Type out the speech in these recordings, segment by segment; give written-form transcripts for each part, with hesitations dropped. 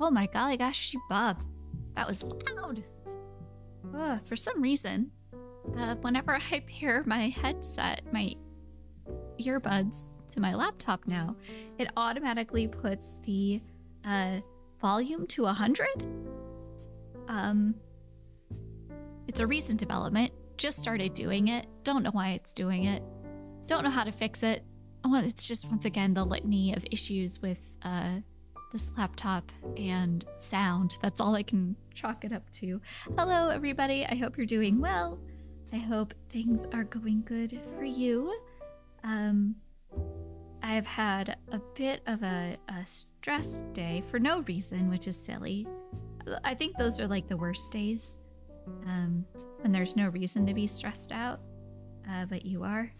Oh my golly gosh, Bob. That was loud. For some reason, whenever I pair my headset, my earbuds to my laptop now, it automatically puts the volume to 100. It's a recent development. Just started doing it. Don't know why it's doing it. Don't know how to fix it. Oh, it's just, once again, the litany of issues with this laptop and sound. That's all I can chalk it up to. Hello, everybody. I hope you're doing well. I hope things are going good for you. I've had a bit of a stress day for no reason, which is silly. I think those are like the worst days, when there's no reason to be stressed out, but you are.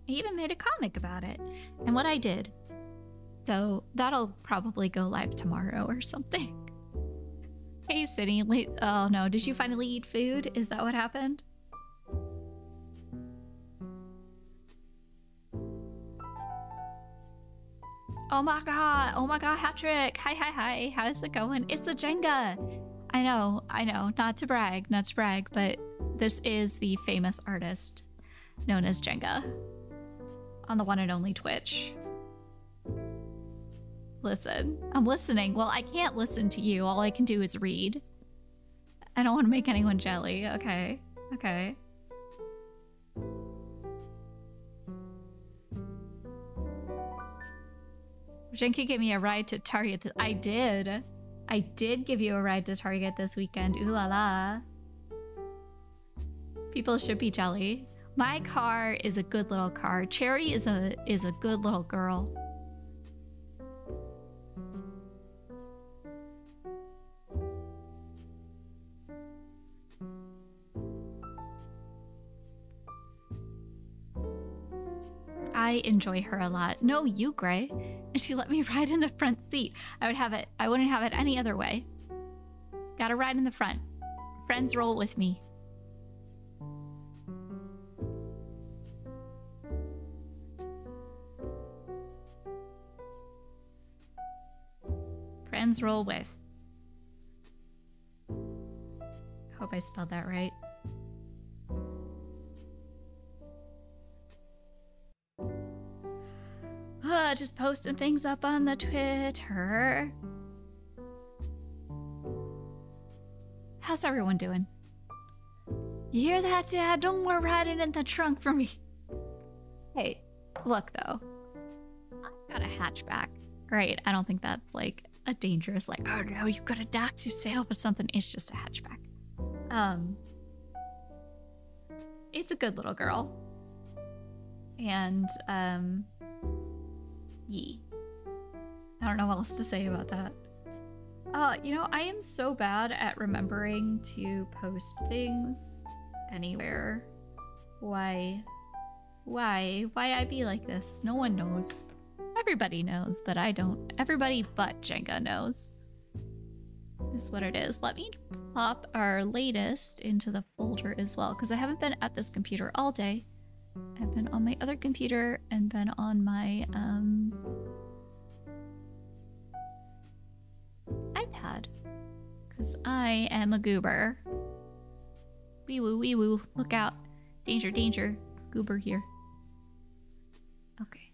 I even made a comic about it and what I did. So that'll probably go live tomorrow or something. Hey, Sydney. Oh no, did you finally eat food? Is that what happened? Oh my god, Patrick. Hi. How's it going? It's the Jenga. I know, not to brag, but this is the famous artist known as Jenga on the one and only Twitch. Listen, I'm listening. Well, I can't listen to you. All I can do is read. I don't want to make anyone jelly. Okay. Jenki gave me a ride to Target. I did give you a ride to Target this weekend. Ooh la la. People should be jelly. My car is a good little car. Cherry is a good little girl. I enjoy her a lot. No, you, Gray. And she let me ride in the front seat. I wouldn't have it any other way. Gotta ride in the front. Friends roll with me. Friends roll with. Hope I spelled that right. Just posting things up on the Twitter. How's everyone doing? You hear that, Dad? No more riding in the trunk for me. Hey, look though. I've got a hatchback. Great. I don't think that's like a dangerous, like, oh no, you've got a dox yourself or something. It's just a hatchback. It's a good little girl. And, yee. I don't know what else to say about that. You know, I am so bad at remembering to post things anywhere. Why I be like this? No one knows. Everybody knows, but I don't. Everybody but Jenga knows. Is what it is. Let me plop our latest into the folder as well, because I haven't been at this computer all day. I've been on my other computer and been on my iPad, because I am a goober. Wee woo, wee woo. Look out. Danger, danger. Goober here. Okay.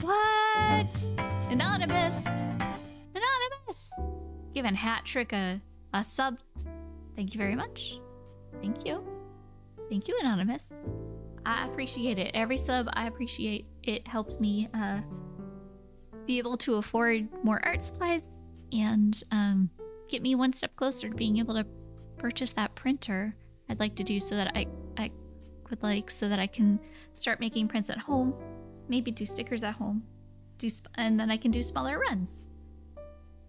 What? Anonymous! Anonymous! Giving Hat Trick a sub. Thank you very much. Thank you. Thank you, Anonymous. I appreciate it. Every sub I appreciate. It helps me be able to afford more art supplies and get me one step closer to being able to purchase that printer I'd like to do, so that I would like, so that I can start making prints at home. Maybe do stickers at home, and then I can do smaller runs.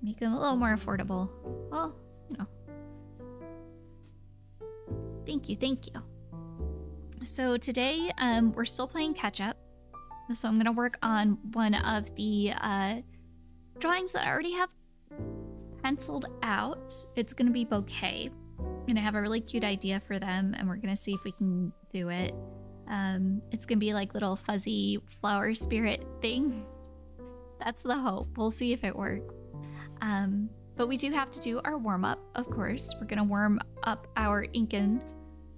Make them a little more affordable. Well, you know. Thank you, thank you. So today, we're still playing catch up. So I'm gonna work on one of the drawings that I already have penciled out. It's gonna be bouquet. I'm gonna have a really cute idea for them, and we're gonna see if we can do it. It's gonna be like little fuzzy flower spirit things. That's the hope. We'll see if it works. But we do have to do our warm-up, of course. We're gonna warm up our Incan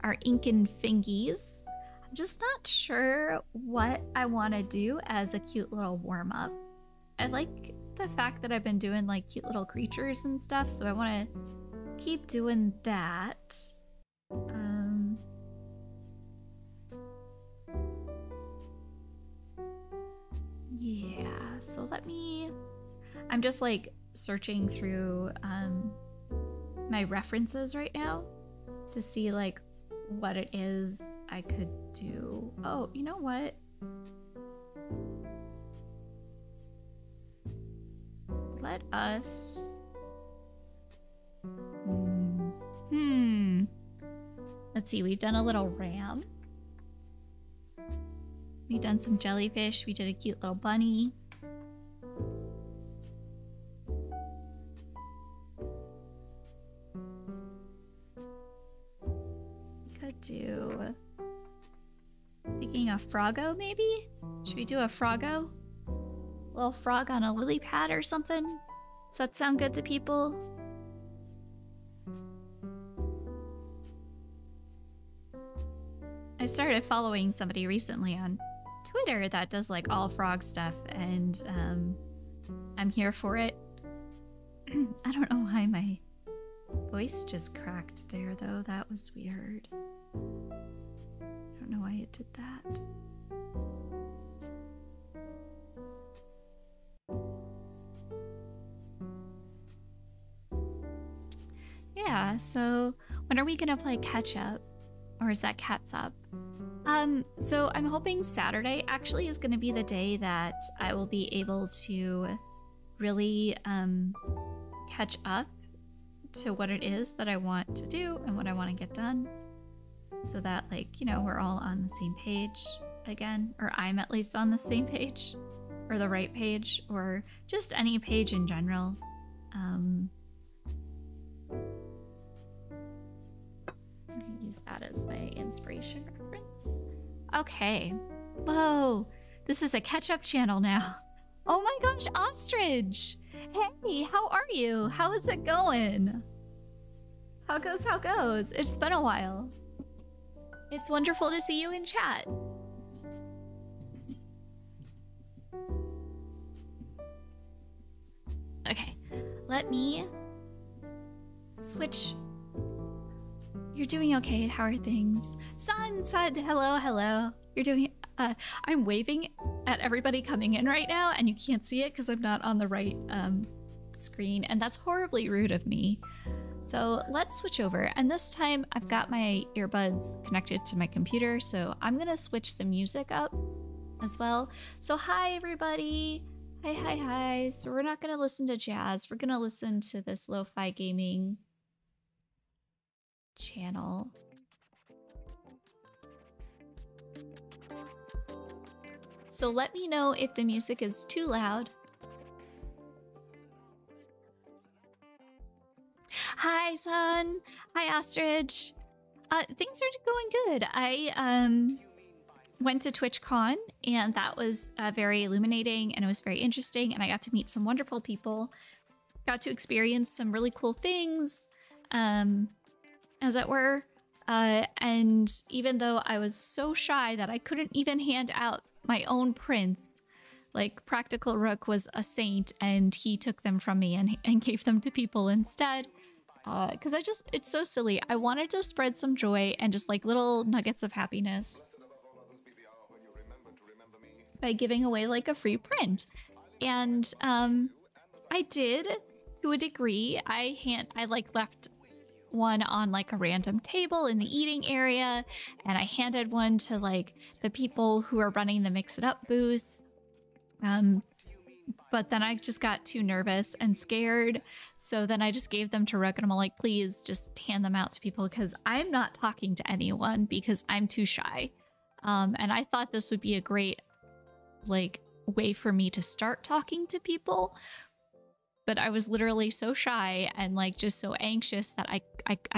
fingies. I'm just not sure what I want to do as a cute little warm-up. I like the fact that I've been doing like cute little creatures and stuff, so I want to keep doing that. Yeah, so I'm just like searching through my references right now to see like what it is I could do. Oh, you know what? Let us... Let's see, we've done a little ram. We've done some jellyfish. We did a cute little bunny. Could do... Thinking a froggo, maybe? Should we do a froggo? Little frog on a lily pad or something? Does that sound good to people? I started following somebody recently on Twitter that does like all frog stuff, and I'm here for it. I don't know why my voice just cracked there though. That was weird. I don't know why it did that. Yeah, so when are we gonna play catch up? Or is that cat's up? So I'm hoping Saturday actually is gonna be the day that I will be able to really catch up to what it is that I want to do and what I want to get done, so that, like, you know, we're all on the same page again, or I'm at least on the same page, or the right page, or just any page in general. I'm gonna use that as my inspiration reference. Okay. Whoa, this is a catch-up channel now. Oh my gosh, Ostrich! Hey, how are you? How is it going? How goes? It's been a while. It's wonderful to see you in chat. Okay, let me switch. You're doing okay. How are things? Sun, hello. You're doing, I'm waving at everybody coming in right now, and you can't see it because I'm not on the right screen, and that's horribly rude of me. So let's switch over, and this time I've got my earbuds connected to my computer, so I'm gonna switch the music up as well. So hi everybody. Hi. So we're not gonna listen to jazz, we're gonna listen to this lo-fi gaming channel. So let me know if the music is too loud. Hi, Sun. Hi, Ostrich. Things are going good. I went to TwitchCon, and that was very illuminating, and it was very interesting, and I got to meet some wonderful people. Got to experience some really cool things, as it were. And even though I was so shy that I couldn't even hand out my own prints, like Practical Rook was a saint, and he took them from me and gave them to people instead. Because it's so silly. I wanted to spread some joy and just like little nuggets of happiness by giving away like a free print. And I did, to a degree. I like left one on like a random table in the eating area, and I handed one to like the people who are running the Mix It Up booth. But then I just got too nervous and scared, so then I just gave them to Rook, and I'm like, please just hand them out to people, because I'm not talking to anyone because I'm too shy. And I thought this would be a great like way for me to start talking to people, but I was literally so shy and like just so anxious that I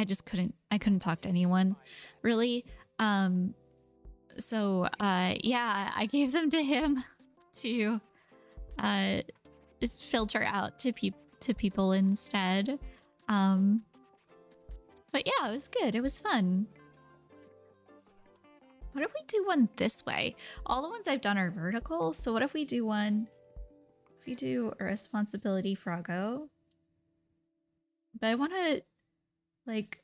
just couldn't talk to anyone really. So yeah, I gave them to him to filter out to people instead. But yeah, it was good. It was fun. What if we do one this way? All the ones I've done are vertical, so what if we do one... If we do a responsibility Froggo... But I want to, like...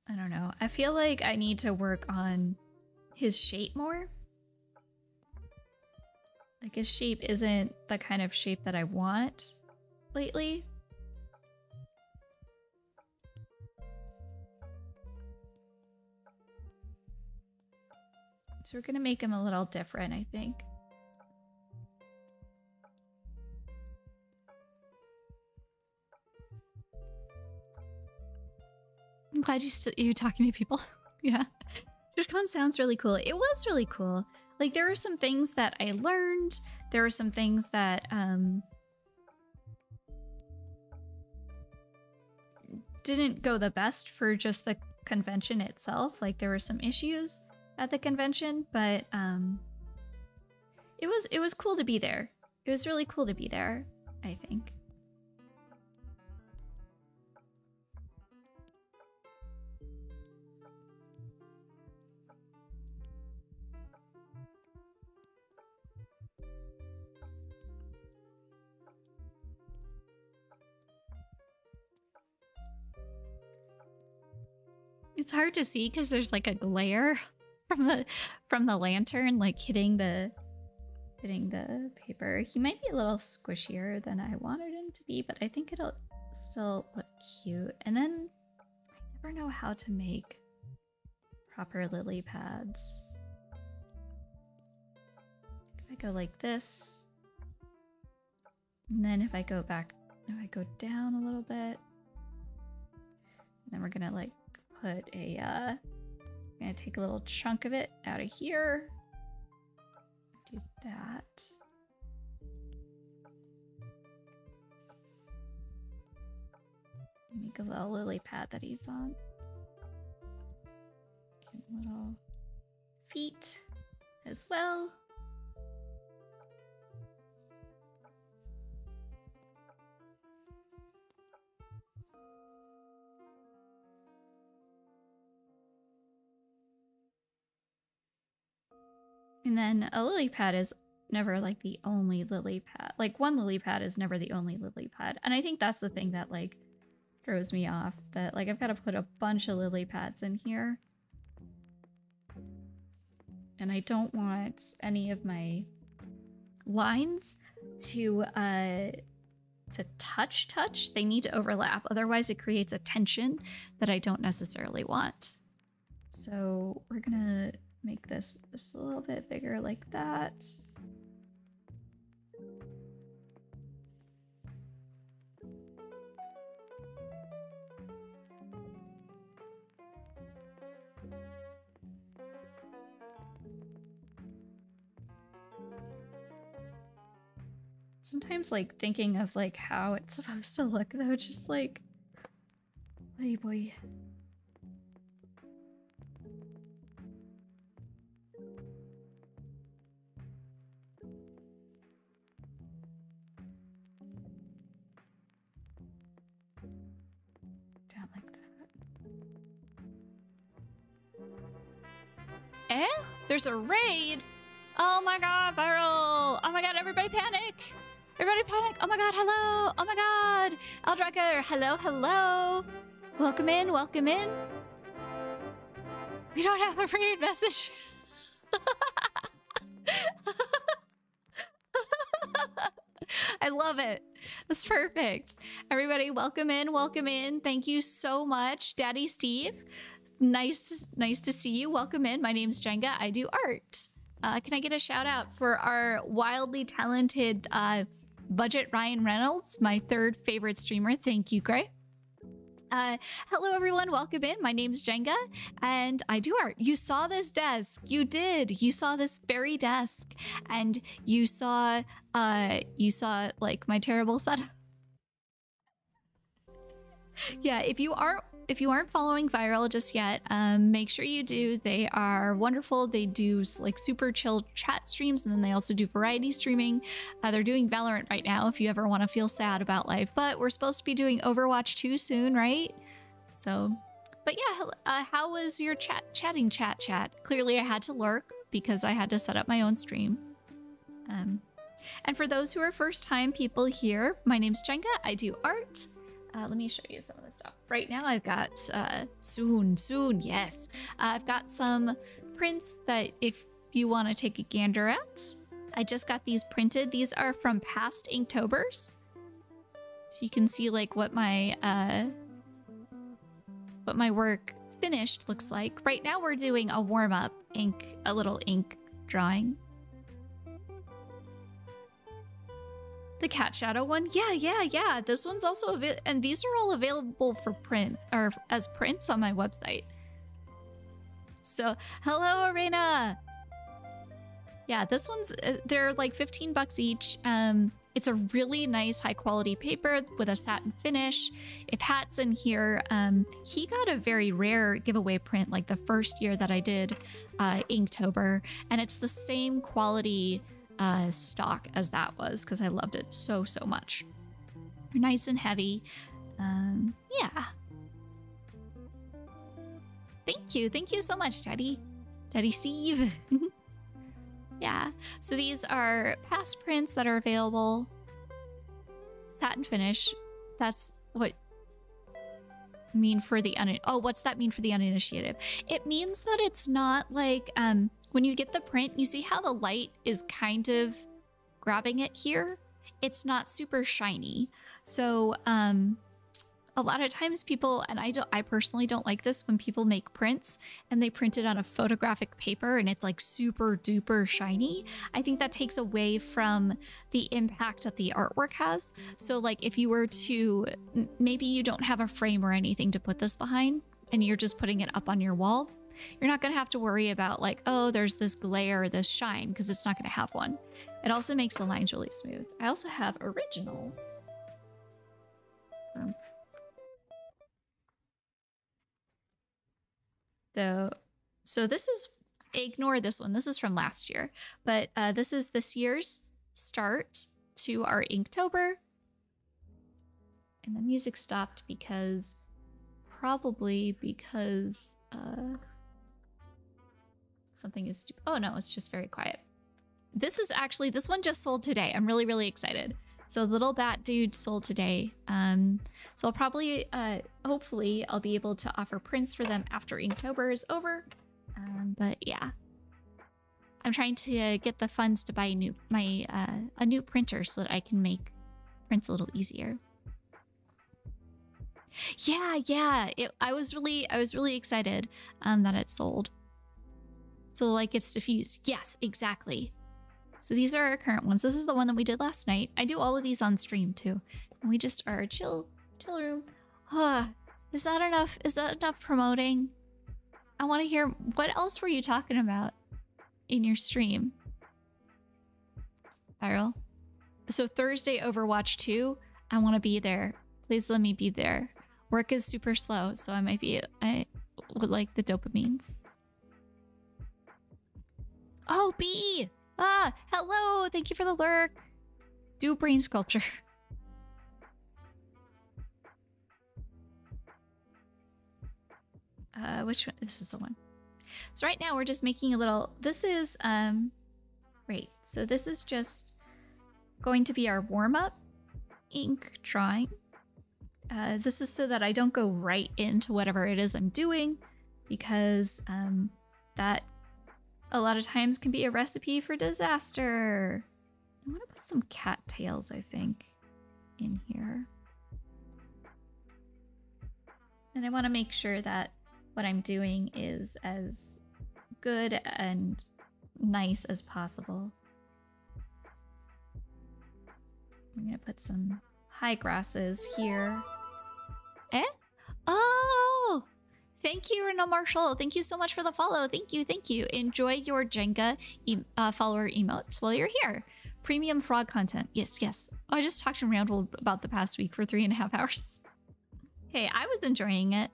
I don't know. I feel like I need to work on his shape more. Like, his shape isn't the kind of shape that I want lately. So we're gonna make him a little different, I think. I'm glad you're talking to people. Yeah. TwitchCon sounds really cool. It was really cool. Like, there were some things that I learned. There were some things that didn't go the best for just the convention itself. Like, there were some issues at the convention, but it was cool to be there. It was really cool to be there, I think. It's hard to see because there's like a glare from the lantern, like hitting the paper. He might be a little squishier than I wanted him to be, but I think it'll still look cute. And then I never know how to make proper lily pads. If I go like this, and then if I go back Now I go down a little bit. And then we're gonna like put a gonna take a little chunk of it out of here. Do that. Make a little lily pad that he's on. Get little feet as well. And then a lily pad is never like the only lily pad. Like one lily pad is never the only lily pad. And I think that's the thing that like throws me off, that like I've got to put a bunch of lily pads in here. And I don't want any of my lines to touch. They need to overlap. Otherwise it creates a tension that I don't necessarily want. So we're gonna make this just a little bit bigger like that. Sometimes like thinking of like how it's supposed to look though, just like, hey boy. Down like that. Eh? There's a raid? Oh my god, viral! Oh my god, everybody panic! Everybody panic! Oh my god, hello! Oh my god! Eldraker, hello, hello! Welcome in, welcome in. We don't have a raid message. I love it. That's perfect. Everybody, welcome in, welcome in. Thank you so much, Daddy Steve. Nice to see you. Welcome in. My name's Jenga. I do art. Can I get a shout out for our wildly talented Budget Ryan Reynolds, my third favorite streamer? Thank you, Gray. Hello everyone, welcome in. My name's Jenga and I do art. You saw this desk. You did. You saw this very desk and you saw like my terrible setup. Yeah, if you aren't following Viral just yet, make sure you do. They are wonderful. They do like super chill chat streams, and then they also do variety streaming. They're doing Valorant right now if you ever want to feel sad about life, but we're supposed to be doing Overwatch 2 soon, right? So, but yeah, how was your chatting chat? Clearly I had to lurk because I had to set up my own stream. And for those who are first time people here, my name's Jenga. I do art. Let me show you some of the stuff. Right now I've got, soon, yes. I've got some prints that if you want to take a gander at. I just got these printed. These are from past Inktober's. So you can see like what my work finished looks like. Right now we're doing a warm-up ink, a little ink drawing. The Cat Shadow one? Yeah. This one's also and these are all available for print or as prints on my website. So, hello Arena. Yeah, this one's they're like 15 bucks each. It's a really nice high quality paper with a satin finish. If Hat's in here, he got a very rare giveaway print like the first year that I did Inktober, and it's the same quality stock as that was because I loved it so much. Nice and heavy. Yeah. Thank you so much, Daddy Steve. Yeah, so these are past prints that are available. Satin finish. That's what mean for the what's that mean for the uninitiated? It means that it's not like when you get the print, you see how the light is kind of grabbing it here? It's not super shiny. So a lot of times people, and I personally don't like this when people make prints and they print it on a photographic paper and it's like super duper shiny. I think that takes away from the impact that the artwork has. So like if you were to, maybe you don't have a frame or anything to put this behind and you're just putting it up on your wall, you're not going to have to worry about like, oh, there's this glare, this shine, because it's not going to have one. It also makes the lines really smooth. I also have originals. So this is, ignore this one. This is from last year, but this is this year's start to our Inktober. And the music stopped because, probably because something is, oh no, it's just very quiet. This is actually, this one just sold today. I'm really, really excited. So Little Bat Dude sold today. So I'll probably, hopefully I'll be able to offer prints for them after Inktober is over. But yeah, I'm trying to get the funds to buy a new printer so that I can make prints a little easier. Yeah. I was really excited that it sold. So like it's diffused. Yes, exactly. So these are our current ones. This is the one that we did last night. I do all of these on stream too. And we just are chill room. Is that enough? Is that enough promoting? I want to hear, what else were you talking about in your stream? Viral. So Thursday Overwatch 2, I want to be there. Please let me be there. Work is super slow, so I would like the dopamines. Oh, B! Hello! Thank you for the lurk. Do brain sculpture. Which one? This is the one. So right now we're just making a little, this is, great. So this is just going to be our warm-up ink drawing. This is so that I don't go right into whatever it is I'm doing, because that a lot of times can be a recipe for disaster. I want to put some cattails, I think, in here. And I want to make sure that what I'm doing is as good and nice as possible. I'm going to put some high grasses here. Oh! Thank you, Renault Marshall. Thank you so much for the follow. Thank you. Enjoy your Jenga follower emotes while you're here. Premium frog content. Yes. Oh, I just talked to Randall about the past week for 3.5 hours. Hey, I was enjoying it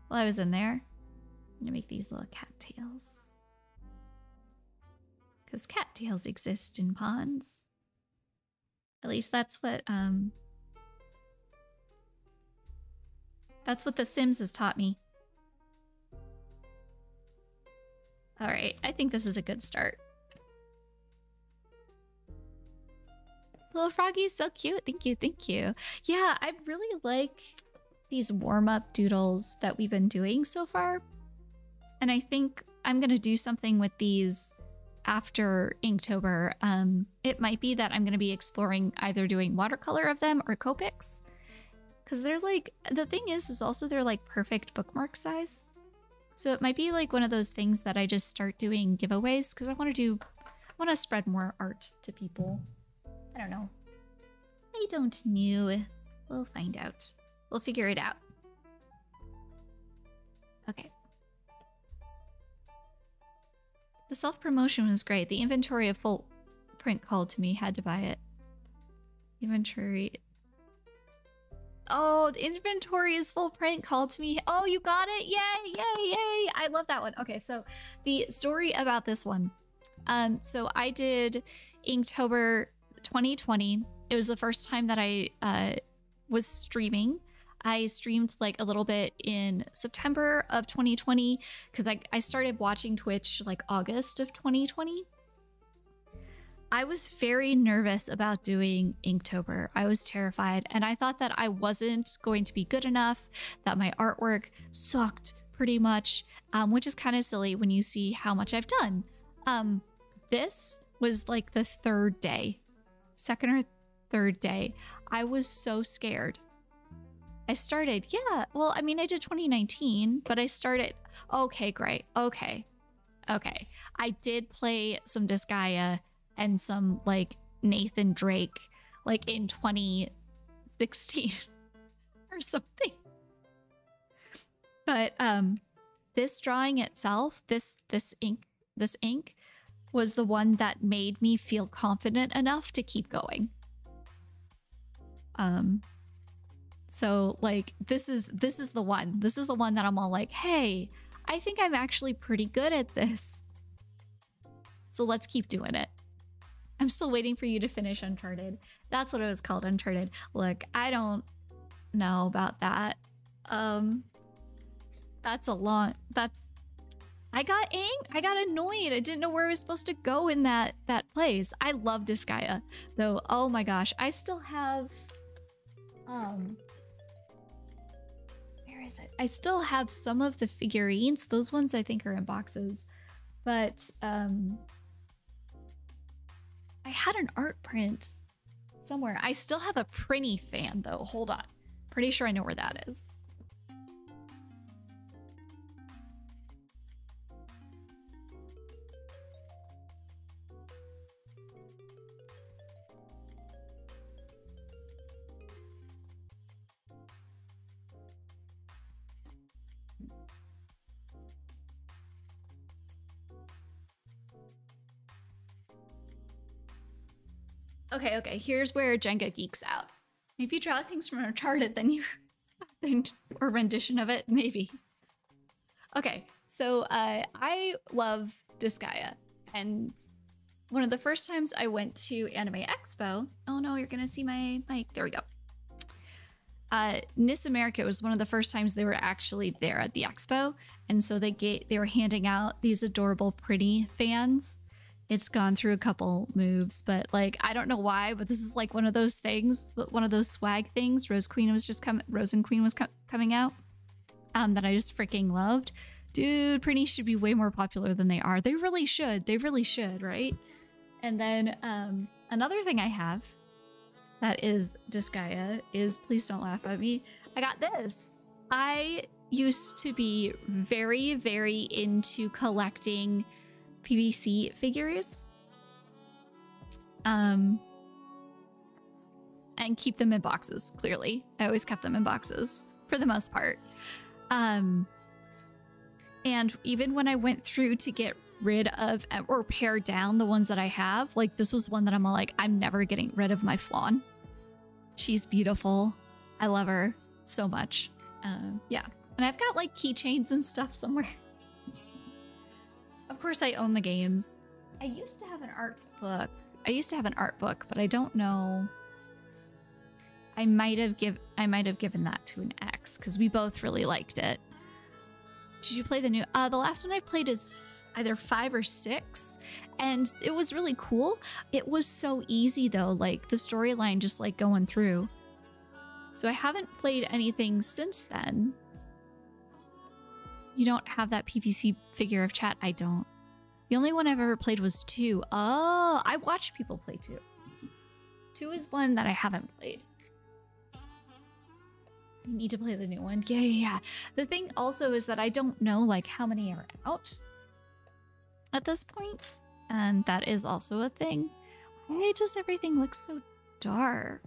while I was in there. I'm gonna make these little cattails. Because cattails exist in ponds. At least that's what The Sims has taught me. All right, I think this is a good start. Little froggy's so cute. Thank you. Yeah, I really like these warm-up doodles that we've been doing so far. And I think I'm gonna do something with these after Inktober. It might be that I'm gonna be exploring either doing watercolor of them or Copics. Because they're like, the thing is also they're like perfect bookmark size. So it might be like one of those things that I just start doing giveaways, because I want to spread more art to people. I don't know. I don't know. We'll find out. We'll figure it out. Okay. The self-promotion was great. The inventory of full print called to me, had to buy it. Inventory. Oh, the inventory is full print called to me. Oh, you got it. Yay. I love that one. Okay, so the story about this one. So I did Inktober 2020. It was the first time that I was streaming. I streamed like a little bit in September of 2020 because I started watching Twitch like August of 2020. I was very nervous about doing Inktober. I was terrified, and I thought that I wasn't going to be good enough, that my artwork sucked pretty much, which is kind of silly when you see how much I've done. This was like the third day, second or third day. I was so scared. I started, yeah. Well, I mean, I did 2019, but I started. Okay, great. Okay. I did play some Disgaea and some like Nathan Drake like in 2016 or something. But this drawing itself, this ink was the one that made me feel confident enough to keep going. So like this is the one. This is the one that I'm all like, hey, I think I'm actually pretty good at this. So let's keep doing it. I'm still waiting for you to finish Uncharted. That's what it was called, Uncharted. Look, I don't know about that. That's a long, I got annoyed. I didn't know where I was supposed to go in that place. I love Disgaea, though. Oh my gosh, I still have, where is it? I still have some of the figurines. Those ones I think are in boxes, but I had an art print somewhere. I still have a Prinny fan though. Hold on. Pretty sure I know where that is. Okay, here's where Jenga geeks out. If you draw things from Uncharted, then you or rendition of it, maybe. Okay, so I love Disgaea, and one of the first times I went to Anime Expo, oh no, you're gonna see my mic, there we go. NIS America was one of the first times they were actually there at the expo, and so they were handing out these adorable pretty fans. It's gone through a couple moves, but like I don't know why, but this is like one of those things, one of those swag things. Rose and Queen was coming out, that I just freaking loved. Dude, pretty should be way more popular than they are. They really should. They really should, right? And then another thing I have that is Disgaea is, please don't laugh at me, I got this. I used to be very, very into collecting PVC figures. And keep them in boxes, clearly. I always kept them in boxes for the most part. And even when I went through to get rid of or pare down the ones that I have, like this was one that I'm like, I'm never getting rid of my Flawn. She's beautiful. I love her so much. Yeah. And I've got like keychains and stuff somewhere. Of course I own the games. I used to have an art book. But I don't know. I might have given that to an ex because we both really liked it. Did you play the new? The last one I played is either 5 or 6, and it was really cool. It was so easy though, like the storyline just like going through. So I haven't played anything since then. You don't have that PVC figure of chat? I don't. The only one I've ever played was 2. Oh, I watched people play 2. 2 is one that I haven't played. You need to play the new one. Yeah. The thing also is that I don't know like how many are out at this point, and that is also a thing. Why does everything look so dark?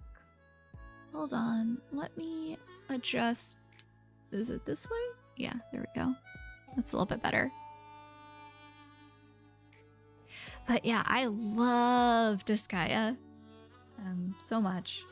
Hold on, let me adjust. Is it this way? Yeah, there we go. That's a little bit better. But yeah, I love Disgaea so much.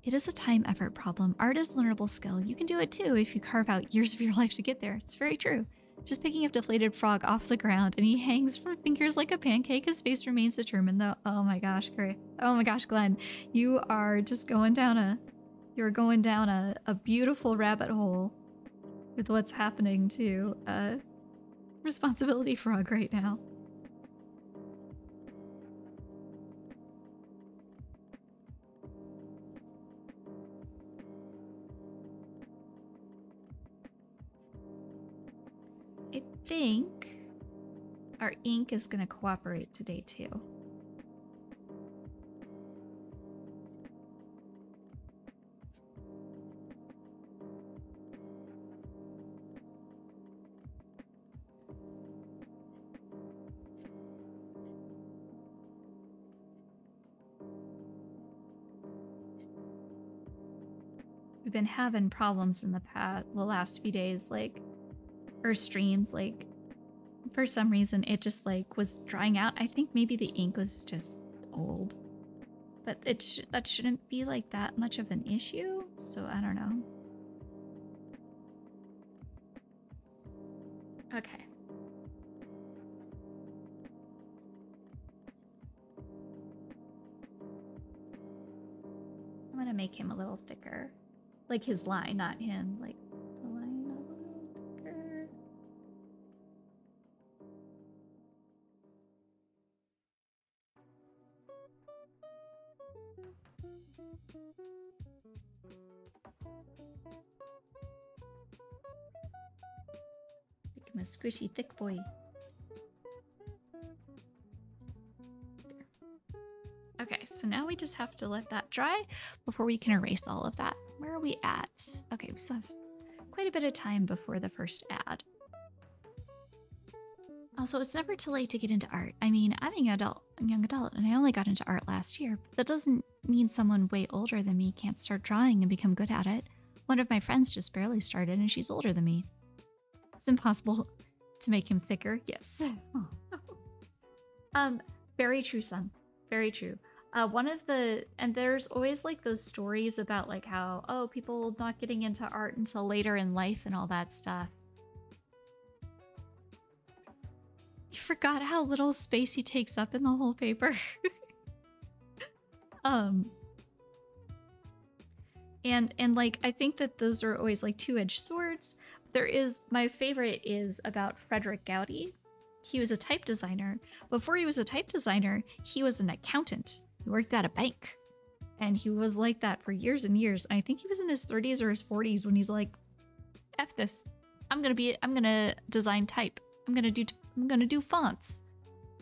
It is a time effort problem. Art is a learnable skill. You can do it too if you carve out years of your life to get there. It's very true. Just picking up deflated frog off the ground and he hangs from fingers like a pancake. His face remains determined though. Oh my gosh, Gray. Oh my gosh, Glenn. You are just going down a beautiful rabbit hole with what's happening to Responsibility Frog right now. I think our ink is going to cooperate today too. We've been having problems in the last few days, like, or streams, like, for some reason it just like was drying out. I think maybe the ink was just old, but that shouldn't be like that much of an issue, so I don't know. Okay. I'm gonna make him a little thicker. Like his line, not him. Like the line a little thicker. Make him a squishy, thick boy. There. Okay, so now we just have to let that dry before we can erase all of that. Where are we at? Okay, we still have quite a bit of time before the first ad. Also, it's never too late to get into art. I mean, I'm a young adult, and I only got into art last year, but that doesn't mean someone way older than me can't start drawing and become good at it. One of my friends just barely started, and she's older than me. It's impossible to make him thicker. Yes. Very true, son. Very true. And there's always like those stories about like how, oh, people not getting into art until later in life and all that stuff. You forgot how little space he takes up in the whole paper. And like, I think that those are always like two-edged swords. My favorite is about Frederick Goudy. He was a type designer. Before he was a type designer, he was an accountant. He worked at a bank, and he was like that for years and years. I think he was in his 30s or his 40s when he's like, F this. I'm gonna design type. I'm gonna do fonts.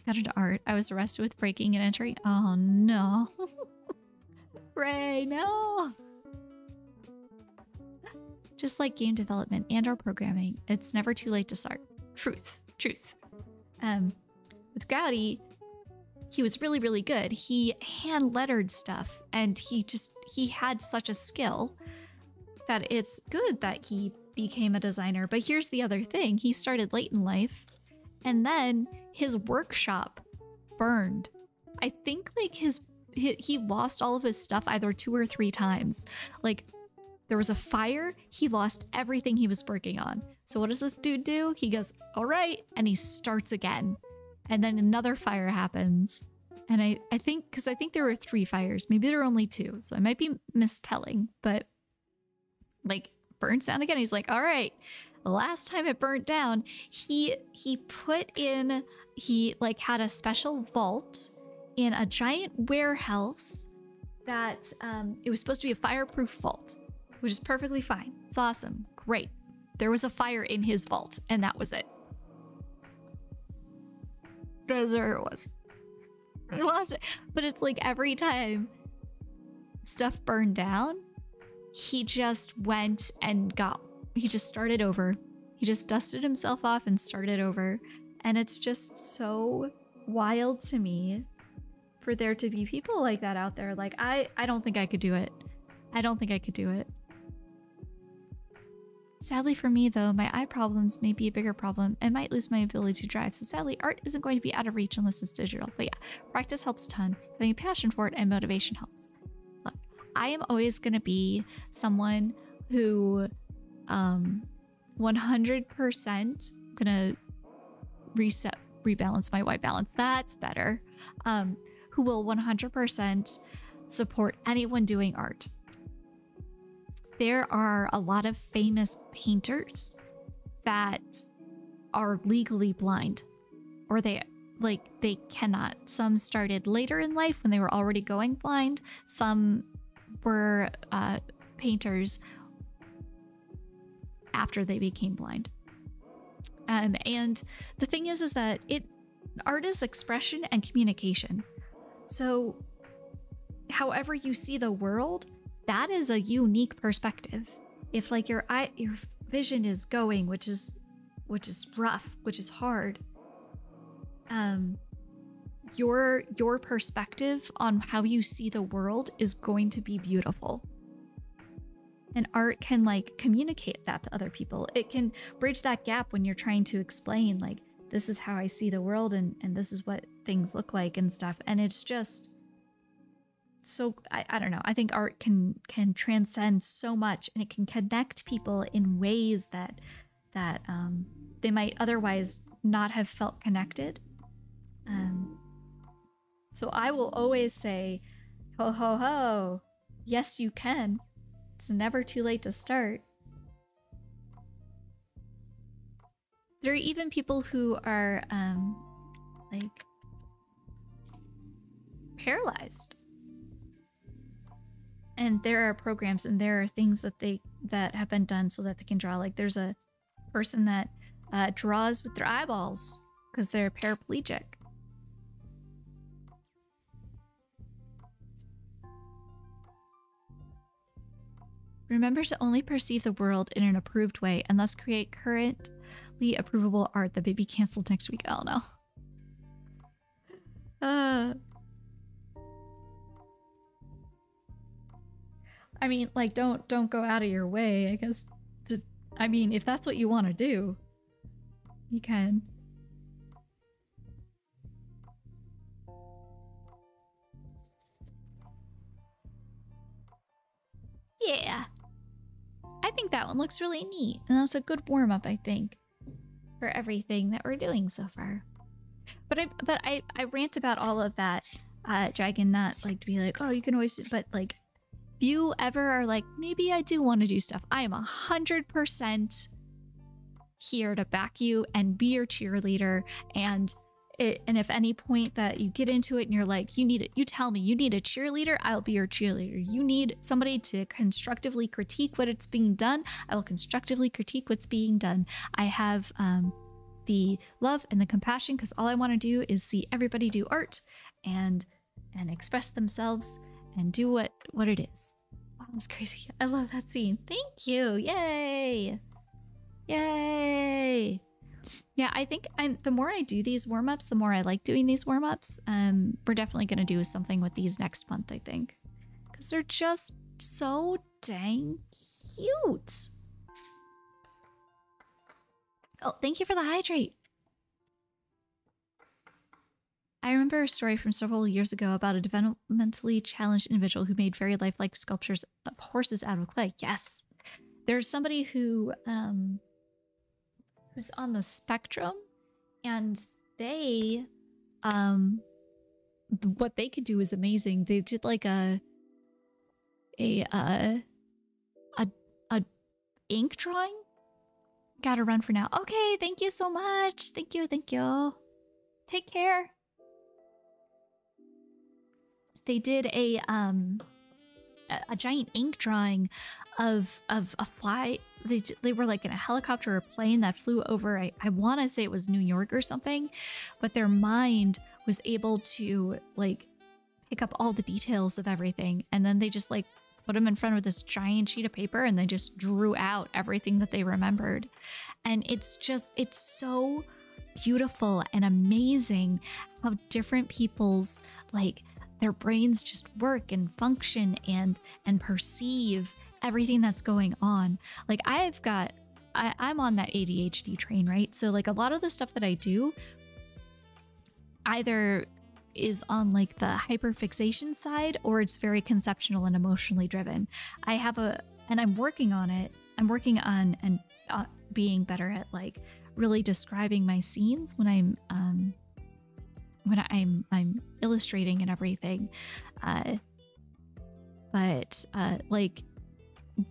Got into art. I was arrested with breaking and entering. Oh no. Ray, no. Just like game development and or programming, it's never too late to start. Truth. With Goudy, he was really, really good. He hand lettered stuff, and he had such a skill that it's good that he became a designer. But here's the other thing. He started late in life, and then his workshop burned. I think like he lost all of his stuff either 2 or 3 times. Like there was a fire, he lost everything he was working on. So what does this dude do? He goes, all right, and he starts again. And then another fire happens. And I think there were 3 fires. Maybe there were only 2. So I might be mistelling, but like burns down again. He's like, all right, the last time it burnt down, he like had a special vault in a giant warehouse that it was supposed to be a fireproof vault, which is perfectly fine. It's awesome. Great. There was a fire in his vault, and that was it. That's where it was. I lost it. But it's like every time stuff burned down, he just went and he just started over. He just dusted himself off and started over. And it's just so wild to me for there to be people like that out there. Like, I don't think I could do it. I don't think I could do it. Sadly for me, though, my eye problems may be a bigger problem and might lose my ability to drive. So sadly, art isn't going to be out of reach unless it's digital. But yeah, practice helps a ton. Having a passion for it and motivation helps. Look, I am always going to be someone who 100% going to rebalance my white balance. That's better. Who will 100% support anyone doing art. There are a lot of famous painters that are legally blind, or they cannot. Some started later in life when they were already going blind. Some were painters after they became blind. And the thing is that art is expression and communication. So however you see the world, that is a unique perspective. If like your vision is going, which is rough, which is hard, your perspective on how you see the world is going to be beautiful. And art can like communicate that to other people. It can bridge that gap when you're trying to explain like, this is how I see the world and this is what things look like and stuff. And it's just so, I don't know. I think art can transcend so much, and it can connect people in ways that they might otherwise not have felt connected. So I will always say, ho, ho, ho. Yes, you can. It's never too late to start. There are even people who are like paralyzed. And there are programs and there are things that have been done so that they can draw. Like there's a person that draws with their eyeballs because they're paraplegic. Remember to only perceive the world in an approved way and thus create currently approvable art that may be canceled next week. I don't know. I mean, like, don't go out of your way, I guess. I mean, if that's what you want to do, you can. Yeah. I think that one looks really neat. And that's a good warm-up, I think, for everything that we're doing so far. But I rant about all of that, Dragon, not like to be like, oh, you can always, but like, if you ever are like, maybe I do want to do stuff, I am 100% here to back you and be your cheerleader. And if any point that you get into it and you're like, you tell me you need a cheerleader, I'll be your cheerleader. You need somebody to constructively critique what it's being done, I will constructively critique what's being done. I have the love and the compassion because all I want to do is see everybody do art and express themselves and do what it is. Wow, that's crazy. I love that scene. Thank you. Yay. Yay. Yeah, I think the more I do these warm-ups, the more I like doing these warm-ups. We're definitely going to do something with these next month, I think. Because they're just so dang cute. Oh, thank you for the hydrate. I remember a story from several years ago about a developmentally challenged individual who made very lifelike sculptures of horses out of clay. Yes. There's somebody who's on the spectrum, and they what they could do is amazing. They did like a ink drawing. Gotta run for now. Okay, thank you so much. Thank you. Take care. They did a giant ink drawing of a fly. They were like in a helicopter or a plane that flew over, I want to say it was New York or something, but their mind was able to like pick up all the details of everything, and then they just like put them in front of this giant sheet of paper and they just drew out everything that they remembered. And it's so beautiful and amazing how different people's like their brains just work and function and perceive everything that's going on. Like I'm on that ADHD train, right? So like a lot of the stuff that I do, either is on like the hyperfixation side, or it's very conceptual and emotionally driven. And I'm working on it. I'm working on and being better at like really describing my scenes when I'm illustrating and everything. But like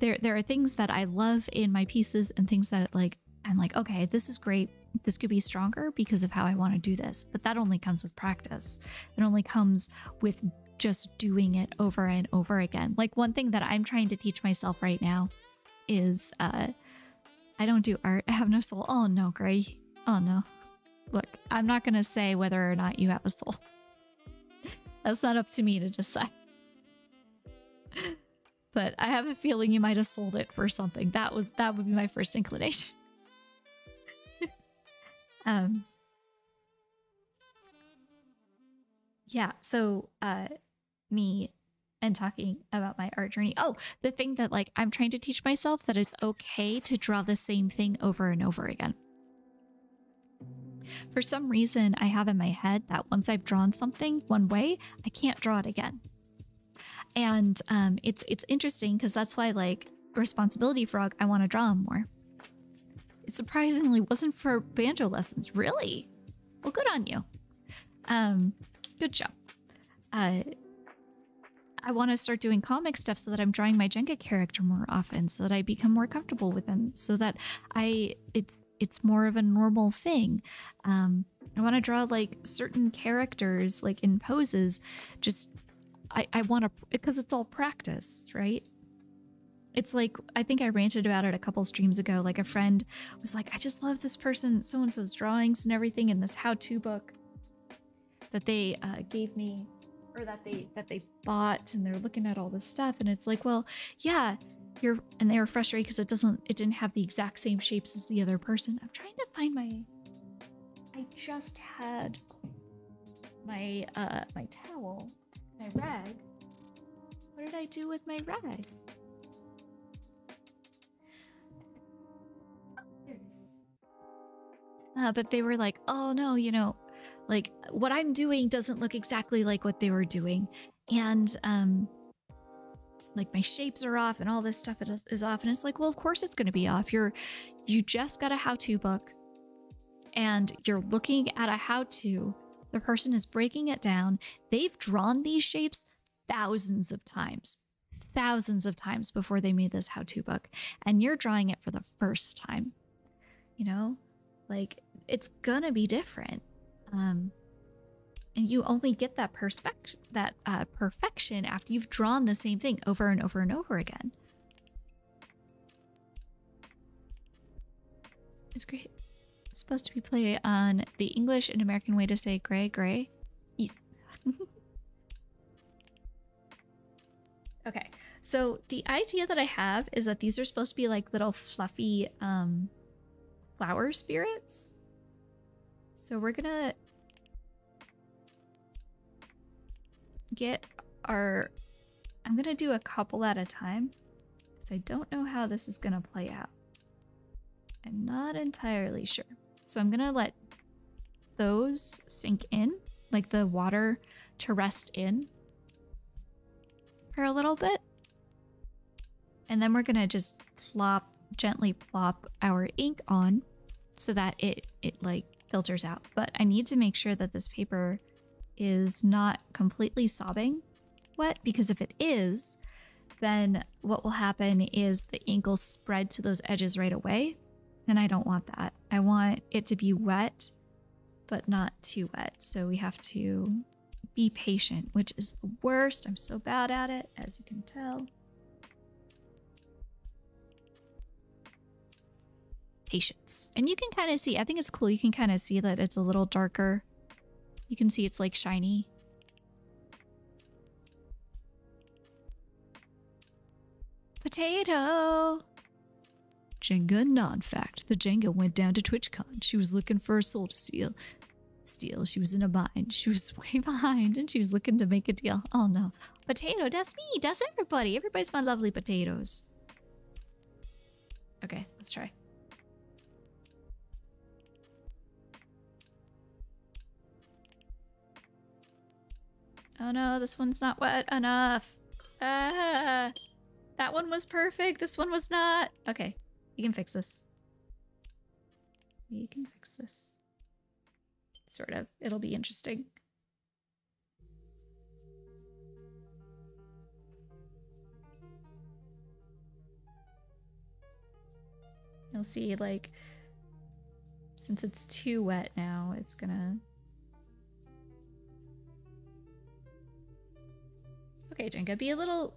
there are things that I love in my pieces and things that like I'm like, okay, this is great. This could be stronger because of how I want to do this. But that only comes with practice. It only comes with just doing it over and over again. Like one thing that I'm trying to teach myself right now is I don't do art. I have no soul. Oh no, Gray. Oh no. Look, I'm not going to say whether or not you have a soul. That's not up to me to decide. But I have a feeling you might have sold it for something. That would be my first inclination. Yeah, so me and talking about my art journey. Oh, the thing that like I'm trying to teach myself that it's okay to draw the same thing over and over again. For some reason, I have in my head that once I've drawn something one way, I can't draw it again. And it's interesting because that's why, like, Responsibility Frog, I want to draw him more. It surprisingly wasn't for banjo lessons. Really? Well, good on you. Good job. I want to start doing comic stuff so that I'm drawing my Jenga character more often, so that I become more comfortable with him, so that it's more of a normal thing. I want to draw like certain characters like in poses. Just I want to, because it's all practice, right? It's like, I think I ranted about it a couple streams ago. Like a friend was like, I just love this person, so-and-so's drawings and everything in this how-to book that they gave me, or that they bought, and they're looking at all this stuff, and it's like, well, yeah, and they were frustrated because it didn't have the exact same shapes as the other person. I'm trying to find I just had my my towel, my rag. What did I do with my rag? But they were like, oh no, you know, like what I'm doing doesn't look exactly like what they were doing. And like my shapes are off and all this stuff is off. And it's like, well, of course it's going to be off. You just got a how-to book and you're looking at a how-to. The person is breaking it down. They've drawn these shapes thousands of times before they made this how-to book. And you're drawing it for the first time, you know, like it's gonna be different. And you only get that perfection after you've drawn the same thing over and over and over again. It's great. It's supposed to be play on the English and American way to say gray, gray. Okay, so the idea that I have is that these are supposed to be like little fluffy flower spirits. So we're gonna get our, I'm gonna do a couple at a time because I don't know how this is gonna play out. I'm not entirely sure. So I'm gonna let those sink in, like the water to rest in for a little bit. And then we're gonna just gently plop our ink on so that it like filters out. But I need to make sure that this paper is not completely sopping wet, because if it is, then what will happen is the ink will spread to those edges right away. And I don't want that. I want it to be wet, but not too wet. So we have to be patient, which is the worst. I'm so bad at it, as you can tell. Patience. And you can kind of see, I think it's cool, you can kind of see that it's a little darker. You can see it's like shiny. Potato! Jenga non-fact. The Jenga went down to TwitchCon. She was looking for a soul to steal. She was in a bind. She was way behind and she was looking to make a deal. Oh no. Potato, that's me. That's everybody. Everybody's my lovely potatoes. Okay, let's try. Oh no, this one's not wet enough. Ah, that one was perfect. This one was not. Okay, you can fix this. We can fix this. Sort of. It'll be interesting. You'll see, like, since it's too wet now, it's gonna... Okay, Jenga, be a little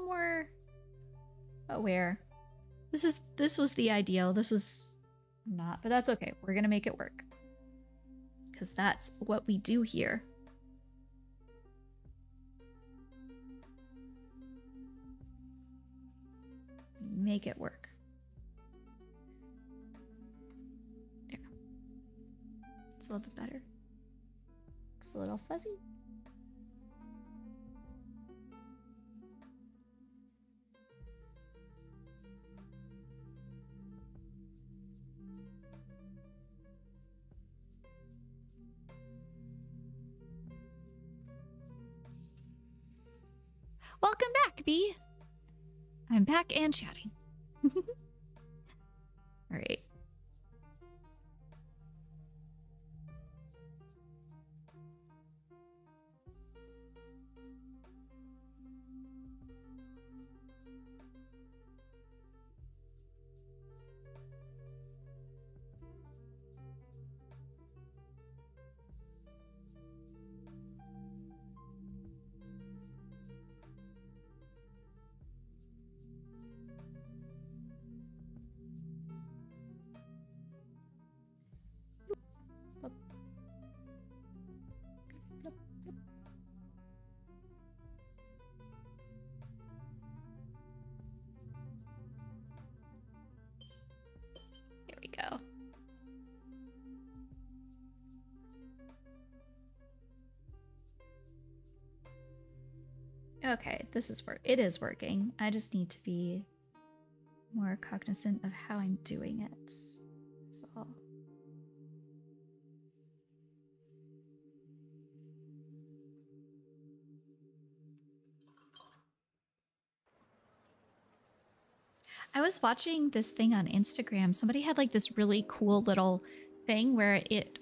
more aware. This was the ideal. This was not, but that's okay. We're gonna make it work. Because that's what we do here. Make it work. There. It's a little bit better. It's a little fuzzy. Welcome back, Bee. I'm back and chatting. All right. Here we go. Okay, this is it is working. I just need to be more cognizant of how I'm doing it. So I was watching this thing on Instagram. Somebody had like this really cool little thing where it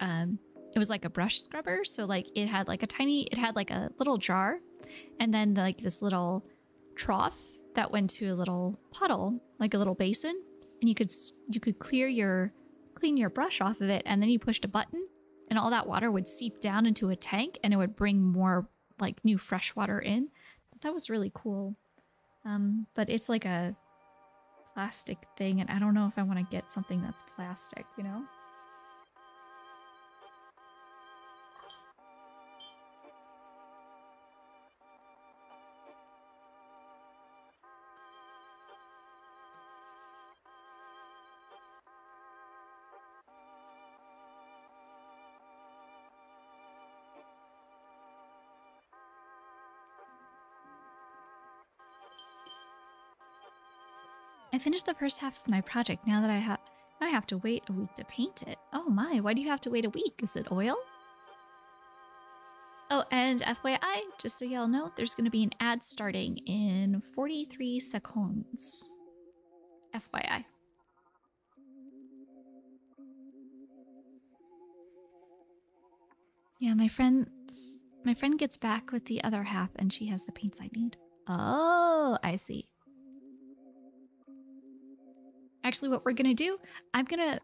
was like a brush scrubber. So like it had like a little jar, and then like this little trough that went to a little puddle, like a little basin, and you could clean your brush off of it, and then you pushed a button and all that water would seep down into a tank and it would bring more like new fresh water in. That was really cool. But it's like a plastic thing, and I don't know if I want to get something that's plastic, you know? I finished the first half of my project. Now I have to wait a week to paint it. Oh my, why do you have to wait a week? Is it oil? Oh, and FYI, just so y'all know, there's going to be an ad starting in 43 seconds. FYI. Yeah, my friend gets back with the other half and she has the paints I need. Oh, I see. Actually, what we're going to do, I'm going to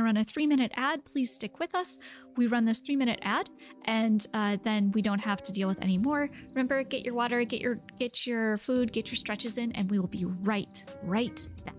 run a 3-minute ad. Please stick with us. We run this 3-minute ad, and then we don't have to deal with any more. Remember, get your water, get your food, get your stretches in, and we will be right back.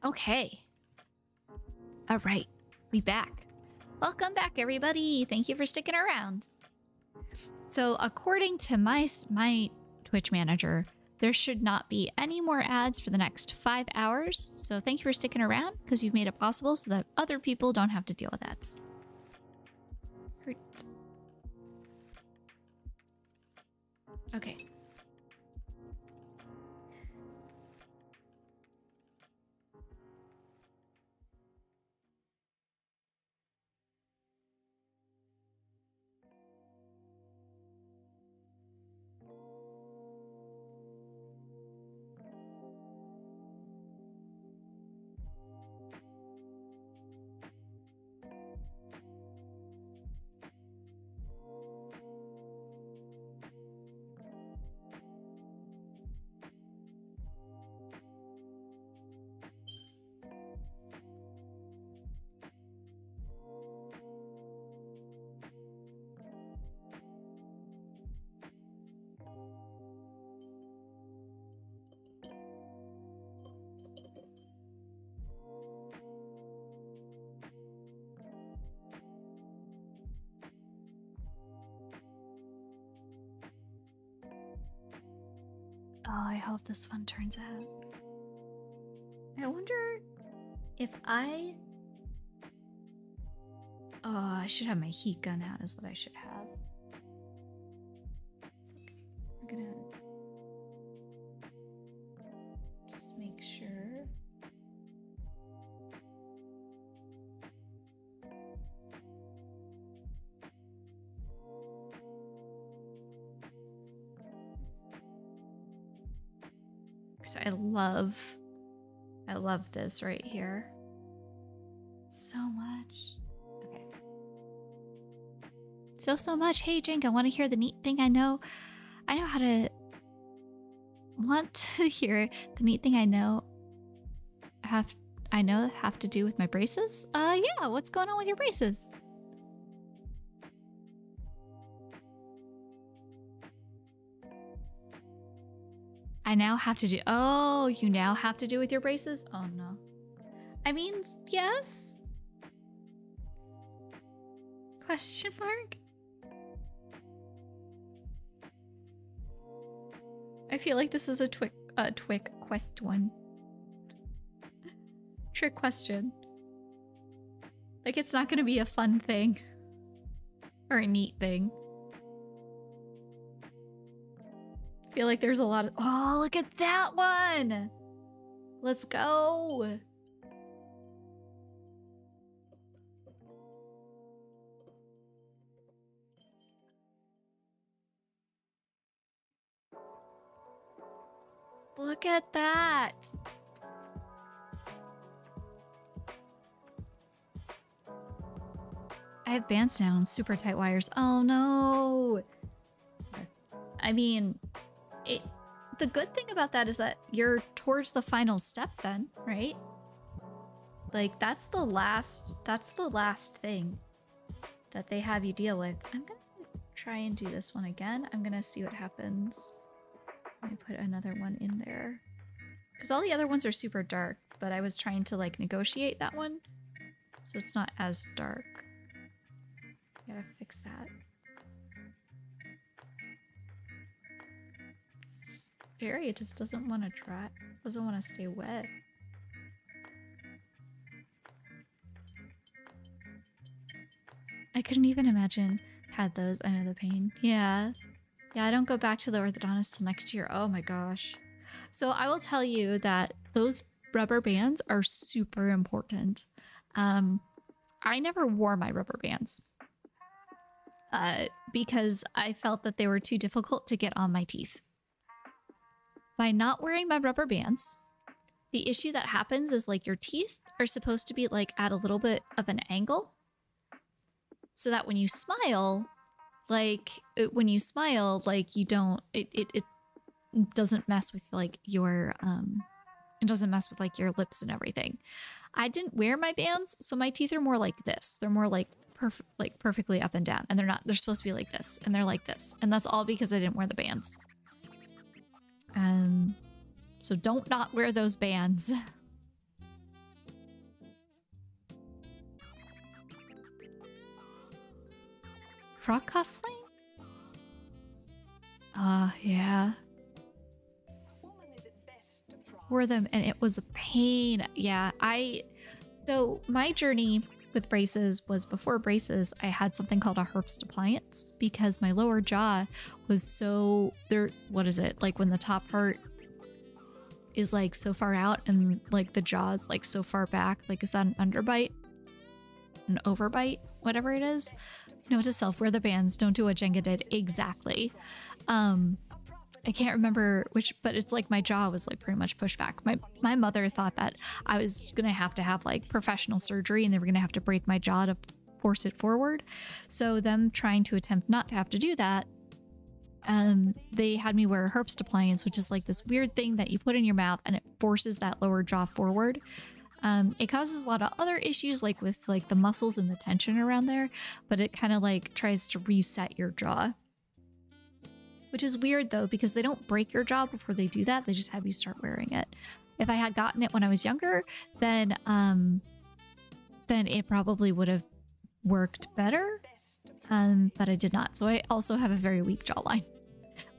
Okay. All right, we back. Welcome back, everybody. Thank you for sticking around. So according to my Twitch manager, there should not be any more ads for the next 5 hours. So thank you for sticking around because you've made it possible so that other people don't have to deal with ads. Great. Okay. Oh, I hope this one turns out. I wonder if I... Oh, I should have my heat gun out is what I should have. It's okay. I'm gonna just make sure. Because I love this right here so much. Okay. So much. Hey, Jink, I want to hear the neat thing I know. I know how to want to hear the neat thing I know have to do with my braces. Yeah, what's going on with your braces? I now have to do... Oh, you now have to do with your braces? Oh, no. I mean, yes? Question mark? I feel like this is a trick question. Trick question. Like, it's not gonna be a fun thing. Or a neat thing. I feel like there's a lot of... Oh, look at that one! Let's go! Look at that! I have bands now and super tight wires. Oh no! I mean, the good thing about that is that you're towards the final step then, right? Like, that's the last thing that they have you deal with. I'm gonna try and do this one again. I'm gonna see what happens. Let me put another one in there. Because all the other ones are super dark, but I was trying to, like, negotiate that one. So it's not as dark. Gotta fix that. This area just doesn't want to dry. Doesn't want to stay wet. I couldn't even imagine had those. I know the pain. Yeah. Yeah, I don't go back to the orthodontist till next year. Oh my gosh. So I will tell you that those rubber bands are super important. I never wore my rubber bands because I felt that they were too difficult to get on my teeth. By not wearing my rubber bands, the issue that happens is, like, your teeth are supposed to be, like, at a little bit of an angle so that when you smile, like, you don't, it doesn't mess with, like, your, it doesn't mess with, like, your lips and everything. I didn't wear my bands, so my teeth are more like this. They're more like perfectly up and down, and they're supposed to be like this, and they're like this. And that's all because I didn't wear the bands. So don't not wear those bands. Frog cosplay? Yeah. Wore them and it was a pain. Yeah, so my journey with braces was before braces, I had something called a Herbst appliance because my lower jaw was so there. What is it? Like when the top part is like so far out and like the jaw is like so far back. Like, is that an underbite? An overbite? Whatever it is. Note to self, wear the bands. Don't do what Jenga did. Exactly. I can't remember which, but it's like my jaw was like pretty much pushed back. My mother thought that I was gonna have to have like professional surgery and they were gonna have to break my jaw to force it forward. So them trying to attempt not to have to do that, they had me wear a Herbst appliance, which is like this weird thing that you put in your mouth and it forces that lower jaw forward. It causes a lot of other issues like with like the muscles and the tension around there, but it kind of like tries to reset your jaw. Which is weird though, because they don't break your jaw before they do that. They just have you start wearing it. If I had gotten it when I was younger, then it probably would have worked better. But I did not. So I also have a very weak jawline.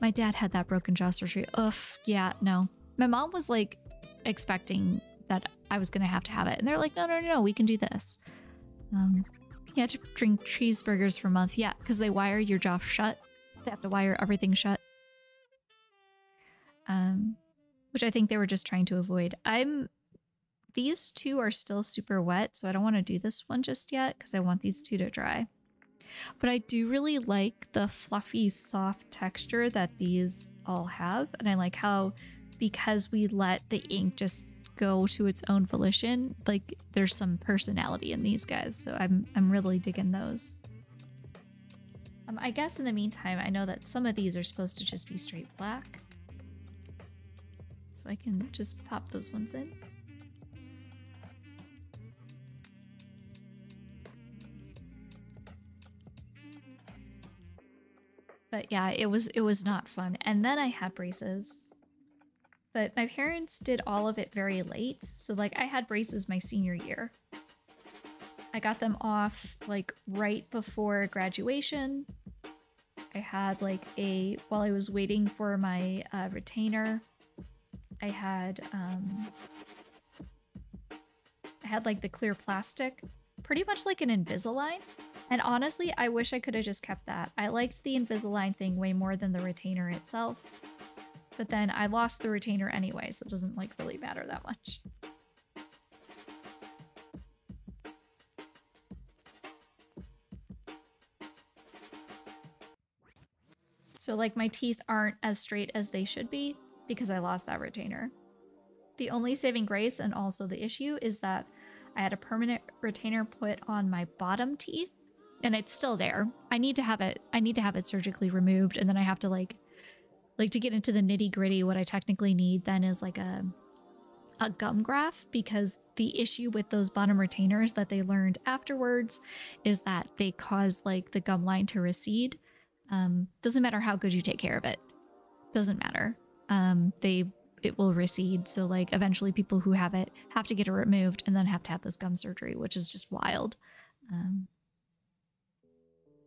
My dad had that broken jaw surgery. Ugh, yeah, no. My mom was like expecting that I was gonna have it. And they're like, no, we can do this. You had to drink cheeseburgers for a month. Yeah, because they wire your jaw shut. They have to wire everything shut. Which I think they were just trying to avoid. These two are still super wet, so I don't want to do this one just yet because I want these two to dry. But I do really like the fluffy, soft texture that these all have. And I like how, because we let the ink just go to its own volition, like there's some personality in these guys. So I'm really digging those. I guess in the meantime, I know that some of these are supposed to just be straight black. So I can just pop those ones in. But yeah, it was not fun. And then I had braces. But my parents did all of it very late. So like I had braces my senior year. I got them off like right before graduation. I had like while I was waiting for my retainer, I had like the clear plastic, pretty much like an Invisalign. And honestly, I wish I could have just kept that. I liked the Invisalign thing way more than the retainer itself. But then I lost the retainer anyway, so it doesn't like really matter that much. So like my teeth aren't as straight as they should be because I lost that retainer. The only saving grace and also the issue is that I had a permanent retainer put on my bottom teeth and it's still there. I need to have it surgically removed, and then I have to like to get into the nitty-gritty, what I technically need then is like a gum graft, because the issue with those bottom retainers that they learned afterwards is that they cause like the gum line to recede. Doesn't matter how good you take care of it. Doesn't matter. It will recede. So like eventually people who have it have to get it removed and then have to have this gum surgery, which is just wild.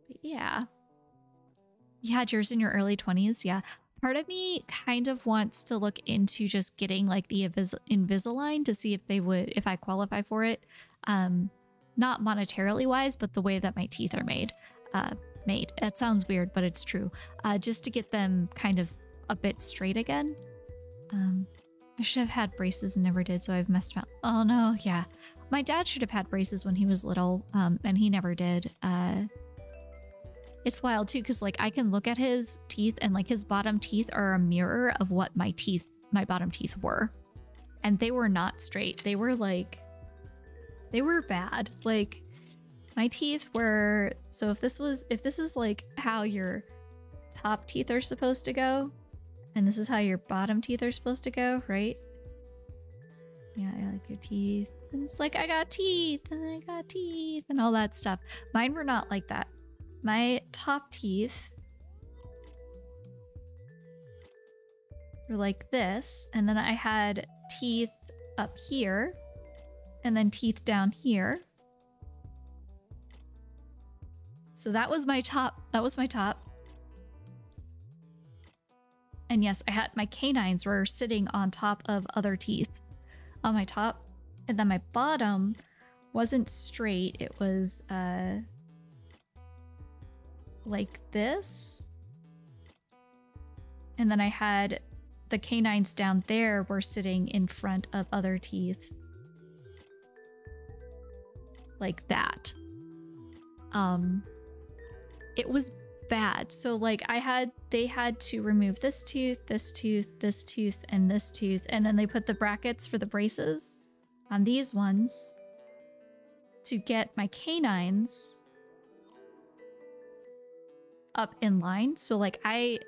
But yeah. You had yours in your early 20s. Yeah. Part of me kind of wants to look into just getting like the Invisalign to see if I qualify for it. Not monetarily wise, but the way that my teeth are made. It sounds weird, but it's true. Just to get them kind of a bit straight again. I should have had braces and never did, so I've messed up. Oh no, yeah. My dad should have had braces when he was little, and he never did. It's wild too, because like I can look at his teeth and like his bottom teeth are a mirror of what my bottom teeth were. And they were not straight. They were bad. Like my teeth were, so if this is like how your top teeth are supposed to go, and this is how your bottom teeth are supposed to go, right? Yeah, I like your teeth. And it's like I got teeth and all that stuff. Mine were not like that. My top teeth were like this, and then I had teeth up here, and then teeth down here. So that was my top. That was my top. And yes, I had my canines were sitting on top of other teeth on my top. And then my bottom wasn't straight. It was like this. And then I had the canines down there were sitting in front of other teeth. Like that. It was bad. So like they had to remove this tooth, this tooth, this tooth, and this tooth, and then they put the brackets for the braces on these ones to get my canines up in line. So like I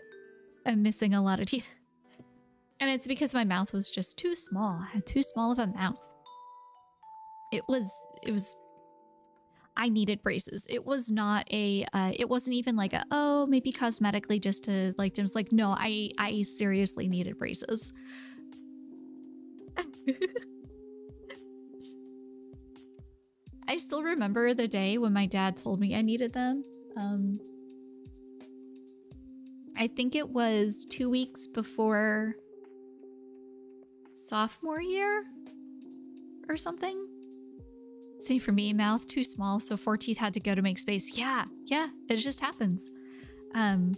am missing a lot of teeth. And it's because my mouth was just too small. I had too small of a mouth. It was I needed braces. It was not a, it wasn't even like a, oh, maybe cosmetically just to like, Jim's like, no, I seriously needed braces. I still remember the day when my dad told me I needed them. I think it was 2 weeks before sophomore year or something. Same for me, mouth too small, so 4 teeth had to go to make space. Yeah, it just happens. And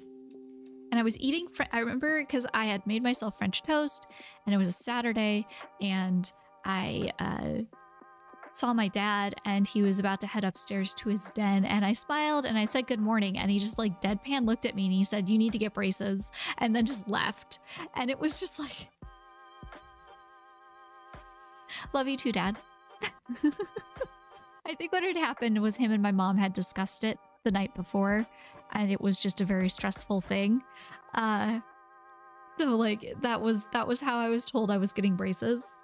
I was eating, I remember because I had made myself French toast and it was a Saturday and I saw my dad and he was about to head upstairs to his den and I smiled and I said good morning and he just like deadpan looked at me and he said, you need to get braces, and then just left. And it was just like, love you too, Dad. I think what had happened was him and my mom had discussed it the night before and it was just a very stressful thing. So like that was how I was told I was getting braces.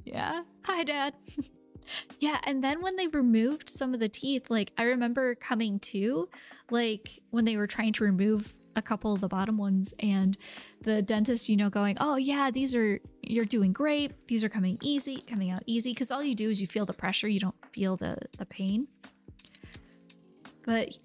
Yeah. Hi, Dad. Yeah, and then when they removed some of the teeth, like I remember coming to, like when they were trying to remove a couple of the bottom ones and the dentist, you know, going, oh yeah, you're doing great. These are coming out easy. Cause all you do is you feel the pressure. You don't feel the pain. But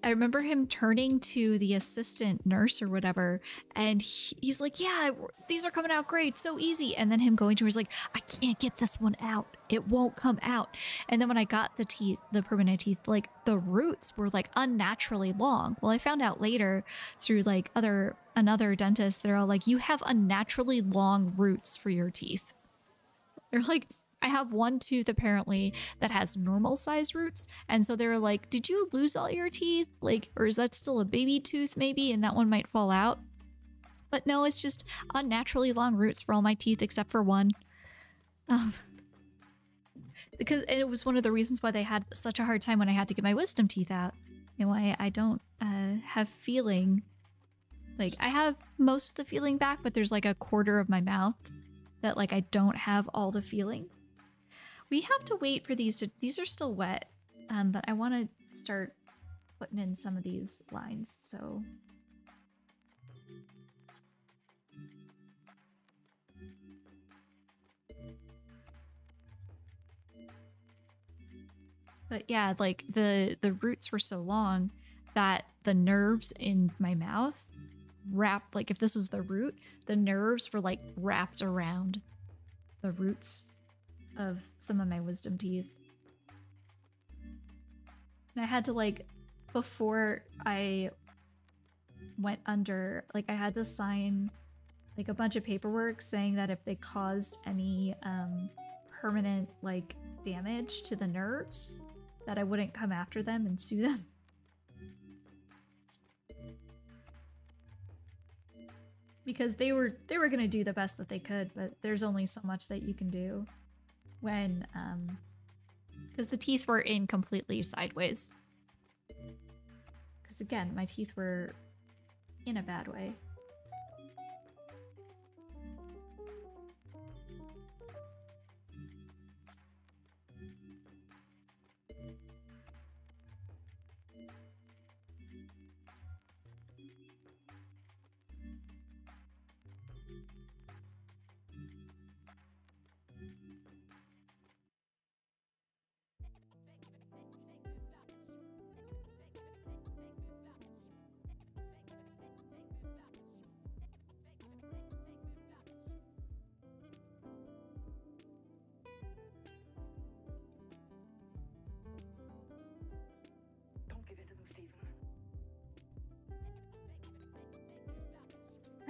I remember him turning to the assistant nurse or whatever, and he's like, yeah, these are coming out great, so easy. And then him going to her, he's like, I can't get this one out. It won't come out. And then when I got the teeth, the permanent teeth, like the roots were like unnaturally long. Well, I found out later through like another dentist, they're all like, you have unnaturally long roots for your teeth. They're like, I have one tooth apparently that has normal size roots. And so they were like, did you lose all your teeth? Like, or is that still a baby tooth maybe? And that one might fall out. But no, it's just unnaturally long roots for all my teeth except for one. Because it was one of the reasons why they had such a hard time when I had to get my wisdom teeth out. And why I don't have feeling. Like, I have most of the feeling back, but there's like a quarter of my mouth that like I don't have all the feeling. We have to wait for these are still wet, but I want to start putting in some of these lines, so. But yeah, like the roots were so long that the nerves in my mouth wrapped, like if this was the root, the nerves were like wrapped around the roots of some of my wisdom teeth. And I had to like, before I went under, like I had to sign like a bunch of paperwork saying that if they caused any permanent like damage to the nerves, that I wouldn't come after them and sue them. Because they were gonna do the best that they could, but there's only so much that you can do when because the teeth were in completely sideways. Because again, my teeth were in a bad way.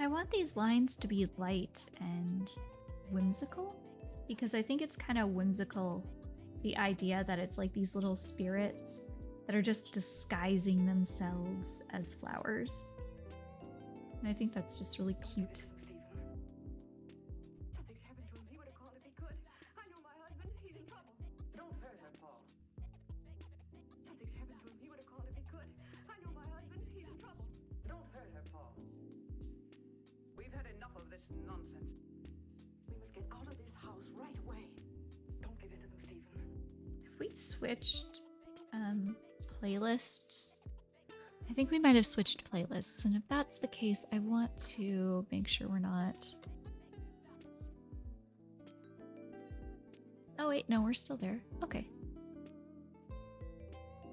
I want these lines to be light and whimsical because I think it's kind of whimsical, the idea that it's like these little spirits that are just disguising themselves as flowers. And I think that's just really cute. Nonsense. We must get out of this house right away. Don't give in to them, Stephen. Have we switched playlists? I think we might have switched playlists, and if that's the case, I want to make sure we're not... Oh wait, no, we're still there. Okay.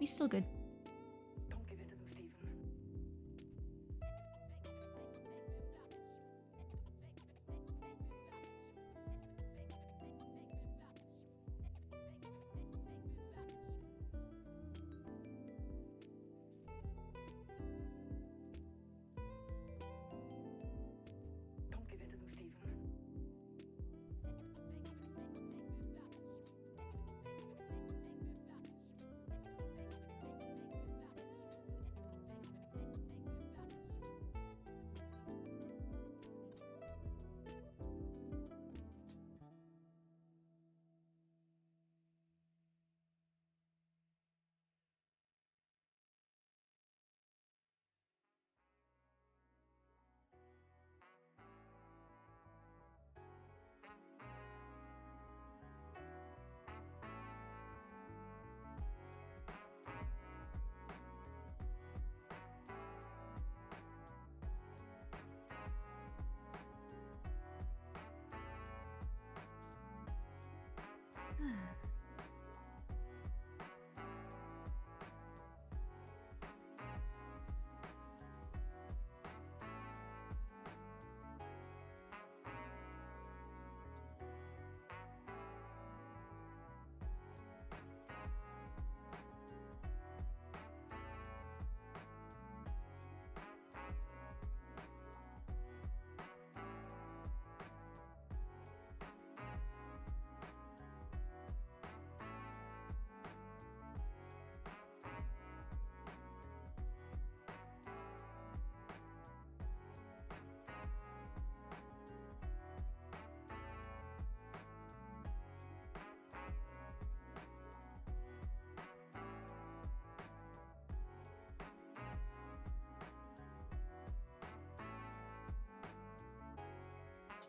We still good. Don't give in to them, Stephen.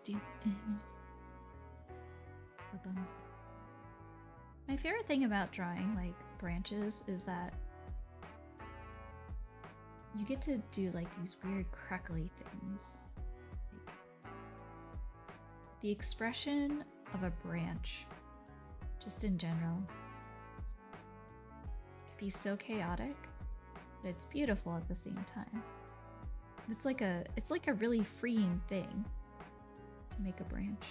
Don't give in to them, Stephen. My favorite thing about drawing like branches is that you get to do like these weird crackly things. Like, the expression of a branch, just in general, could be so chaotic, but it's beautiful at the same time. It's like a really freeing thing to make a branch.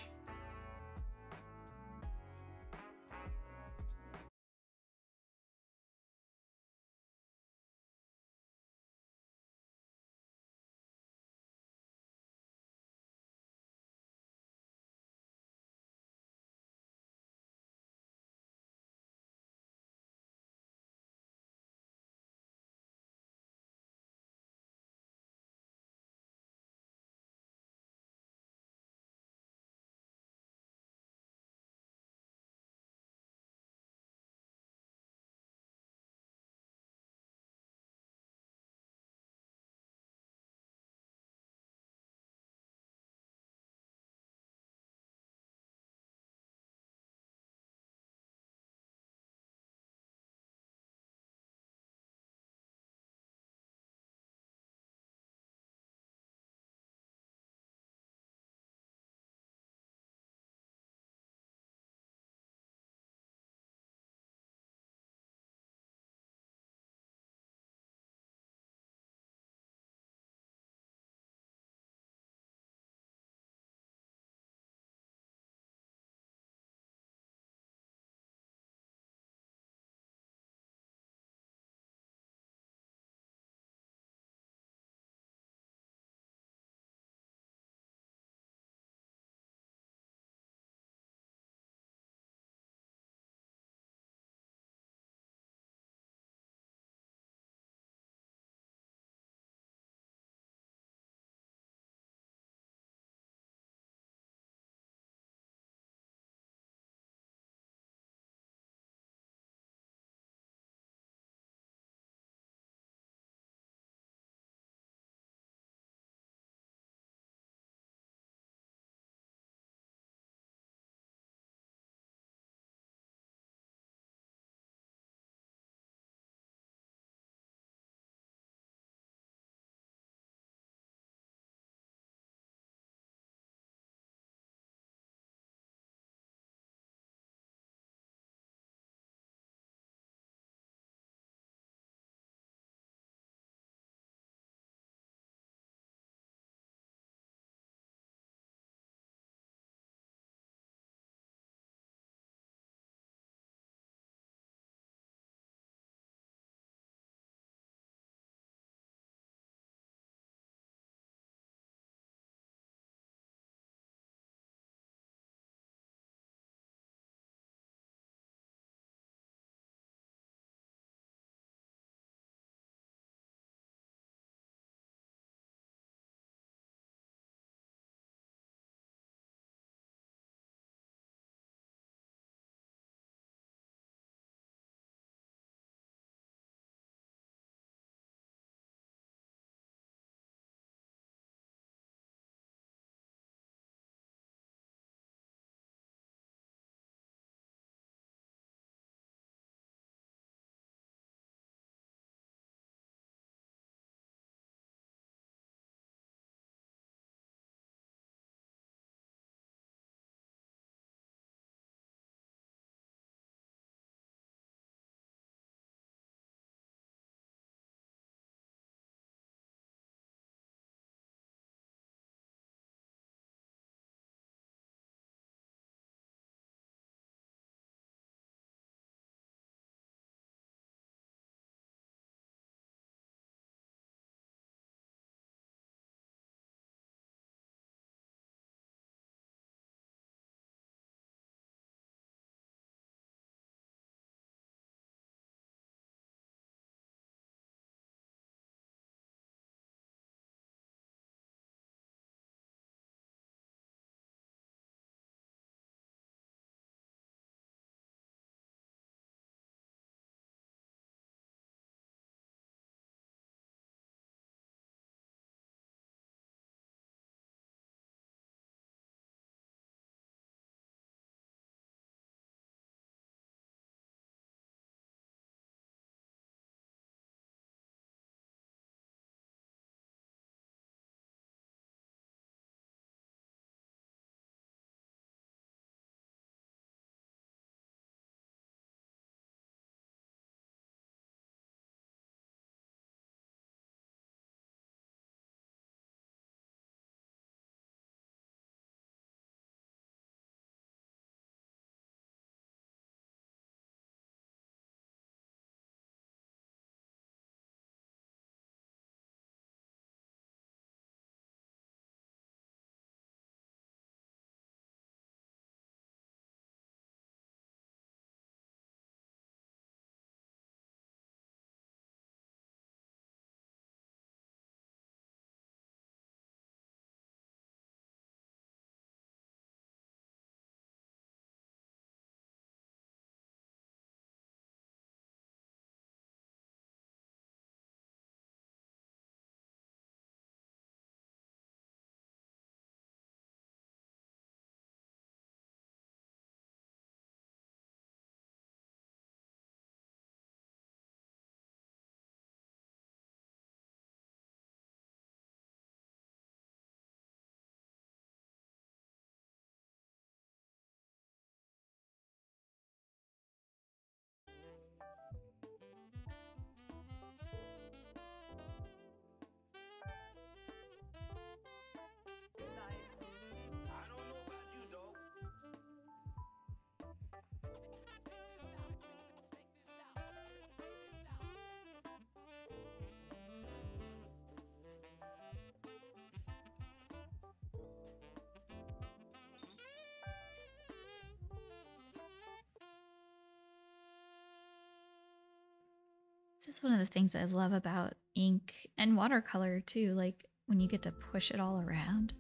This is one of the things I love about ink and watercolor too, like when you get to push it all around.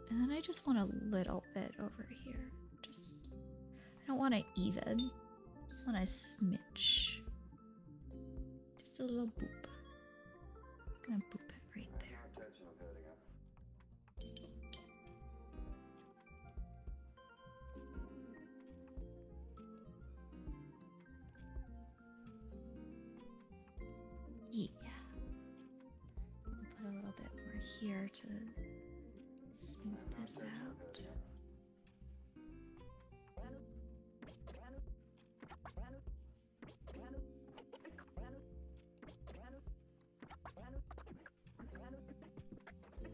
And then I just want a little bit over here. I don't want it even. Just want a smidge. Just a little boop. I'm gonna boop it right there. Yeah. I'll put a little bit more here to smooth this out.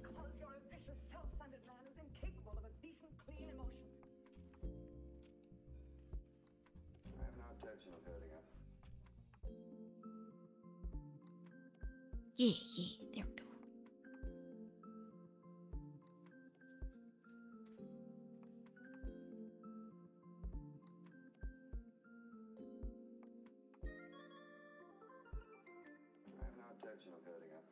Because you're a vicious, self-centered man who's incapable of a decent, clean emotion. I have no intention of hurting her. Yeah, there we go. I have no intention of hurting her.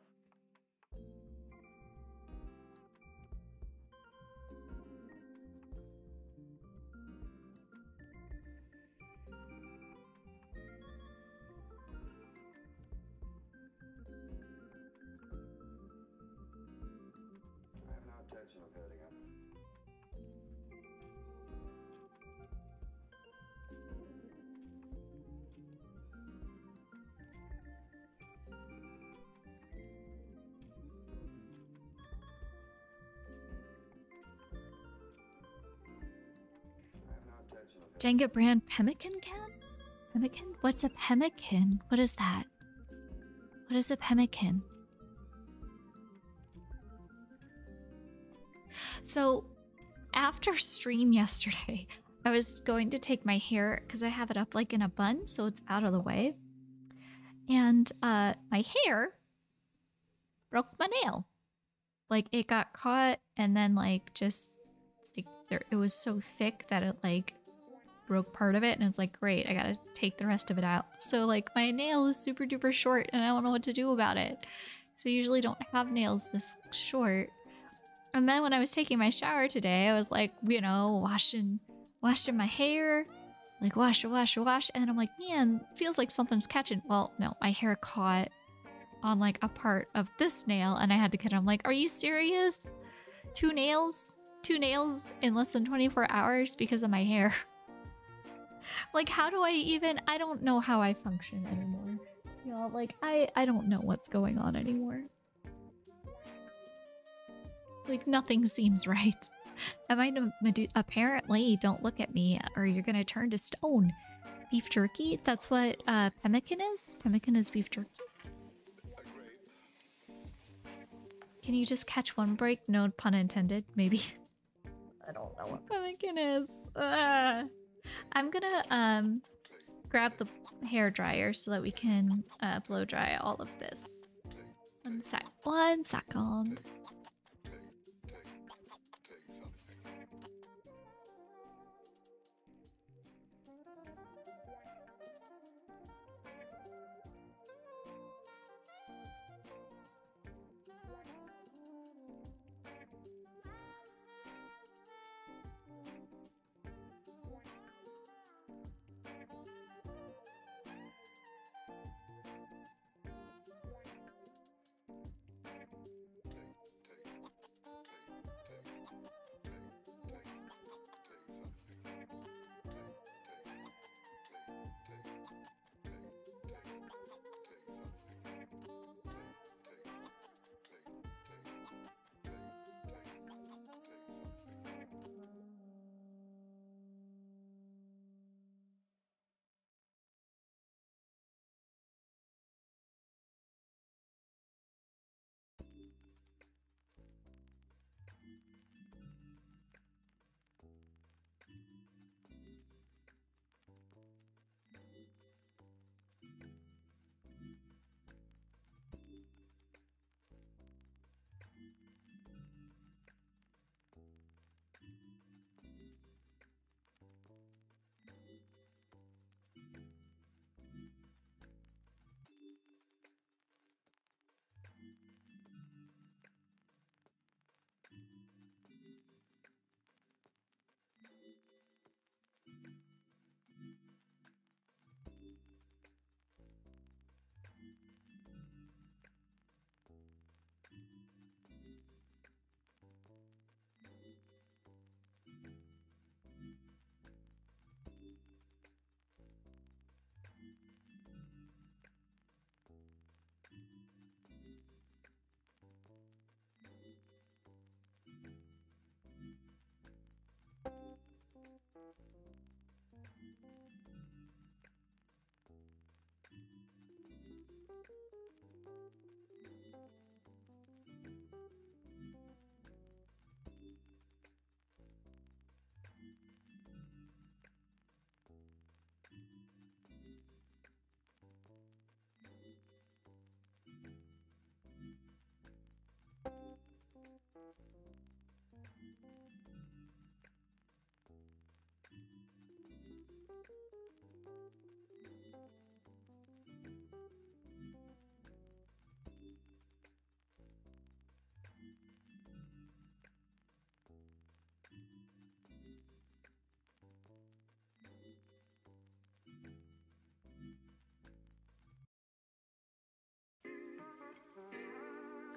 I have no intention of hurting her. I have no intention of hurting Jenga brand pemmican can? Pemmican? What's a pemmican? What is that? What is a pemmican? So, after stream yesterday, I was going to take my hair because I have it up like in a bun, so it's out of the way. And my hair broke my nail. Like it got caught and then like just like it was so thick that it like broke part of it, and it's like, great, I gotta take the rest of it out. So like my nail is super duper short and I don't know what to do about it. So I usually don't have nails this short. And then when I was taking my shower today, I was like, you know, washing my hair, like wash. And I'm like, man, feels like something's catching. Well, no, my hair caught on like a part of this nail and I had to cut it. I'm like, are you serious? Two nails in less than 24 hours because of my hair. Like, how do I don't know how I function anymore. Y'all, like, I don't know what's going on anymore. Like, nothing seems right. Apparently, don't look at me or you're gonna turn to stone. Beef jerky? That's what pemmican is? Pemmican is beef jerky? Can you just catch one break? No pun intended, maybe. I don't know what pemmican is. I'm gonna grab the hair dryer so that we can blow dry all of this. One second.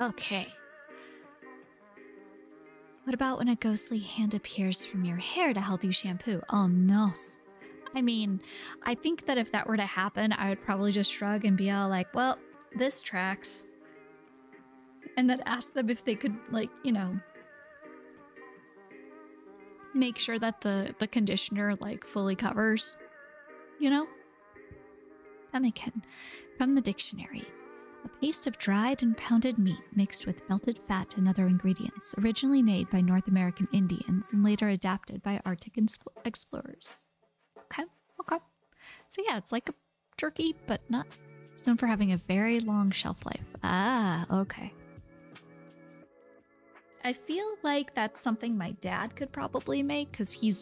Okay. What about when a ghostly hand appears from your hair to help you shampoo? Oh no. I mean, I think that if that were to happen, I would probably just shrug and be all like, well, this tracks. And then ask them if they could, like, you know, make sure that the conditioner, like, fully covers, you know? Pemmican, from the dictionary. A paste of dried and pounded meat mixed with melted fat and other ingredients, originally made by North American Indians and later adapted by Arctic explorers. Okay, okay. So yeah, it's like a jerky, but not. It's known for having a very long shelf life. Ah, okay. I feel like that's something my dad could probably make because he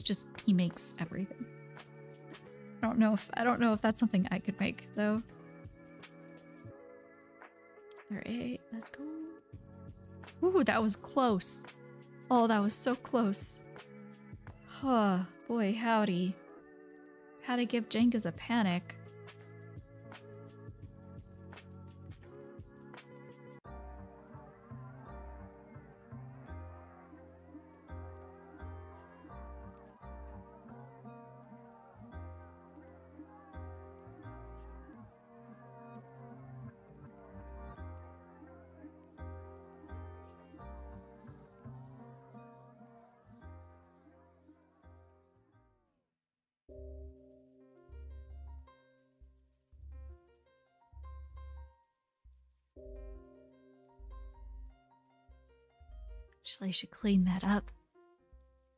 makes everything. I don't know if that's something I could make though. All right, let's go. Ooh, that was close. Oh, that was so close. Huh, boy, howdy. How to give Jenkins a panic. Actually, I should clean that up.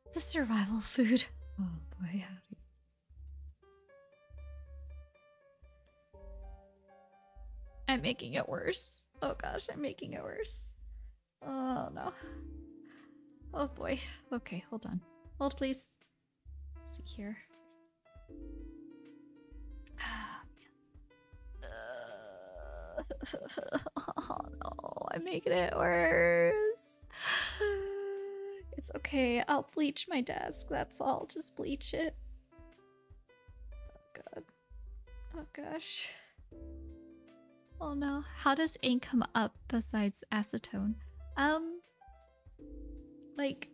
It's a survival food. Oh boy, howdy. I'm making it worse. Oh gosh, I'm making it worse. Oh no. Oh boy. Okay, hold on. Hold please. Let's see here. Oh no, I'm making it worse. It's okay. I'll bleach my desk. That's all. Just bleach it. Oh god. Oh gosh. Oh no. How does ink come up besides acetone? Like,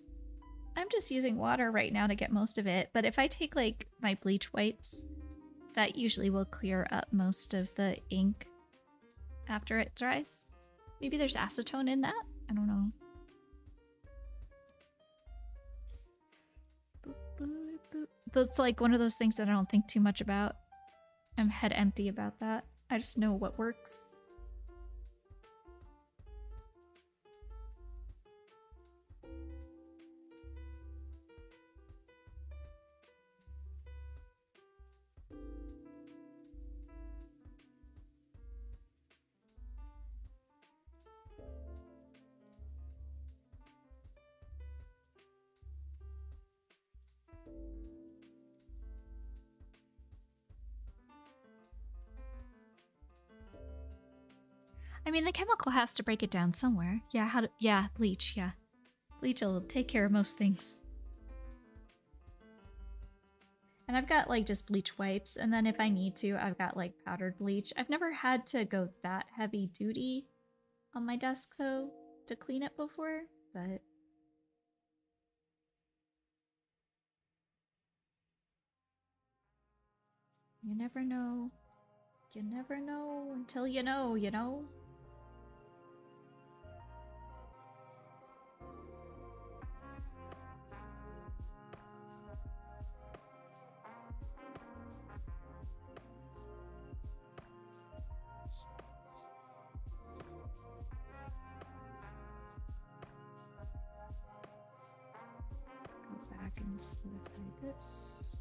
I'm just using water right now to get most of it, but if I take like my bleach wipes, that usually will clear up most of the ink after it dries. Maybe there's acetone in that? I don't know. That's like one of those things that I don't think too much about. I'm head empty about that. I just know what works. I mean, the chemical has to break it down somewhere. Yeah, bleach, yeah. Bleach will take care of most things. And I've got like just bleach wipes, and then if I need to, I've got like powdered bleach. I've never had to go that heavy duty on my desk though to clean it before, but you never know. You never know until you know, you know? Go back and solidify this.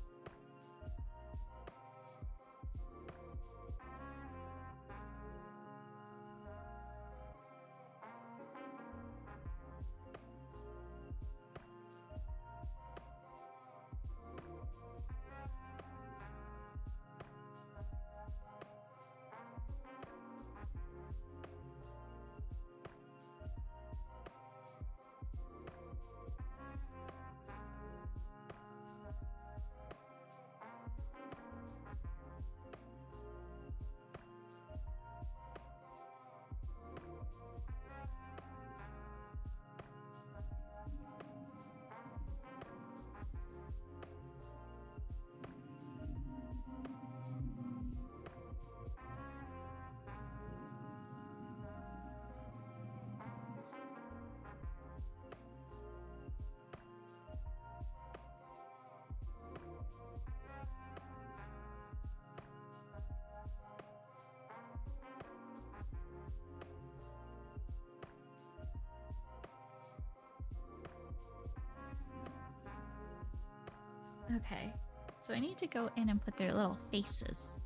Okay, so I need to go in and put their little faces.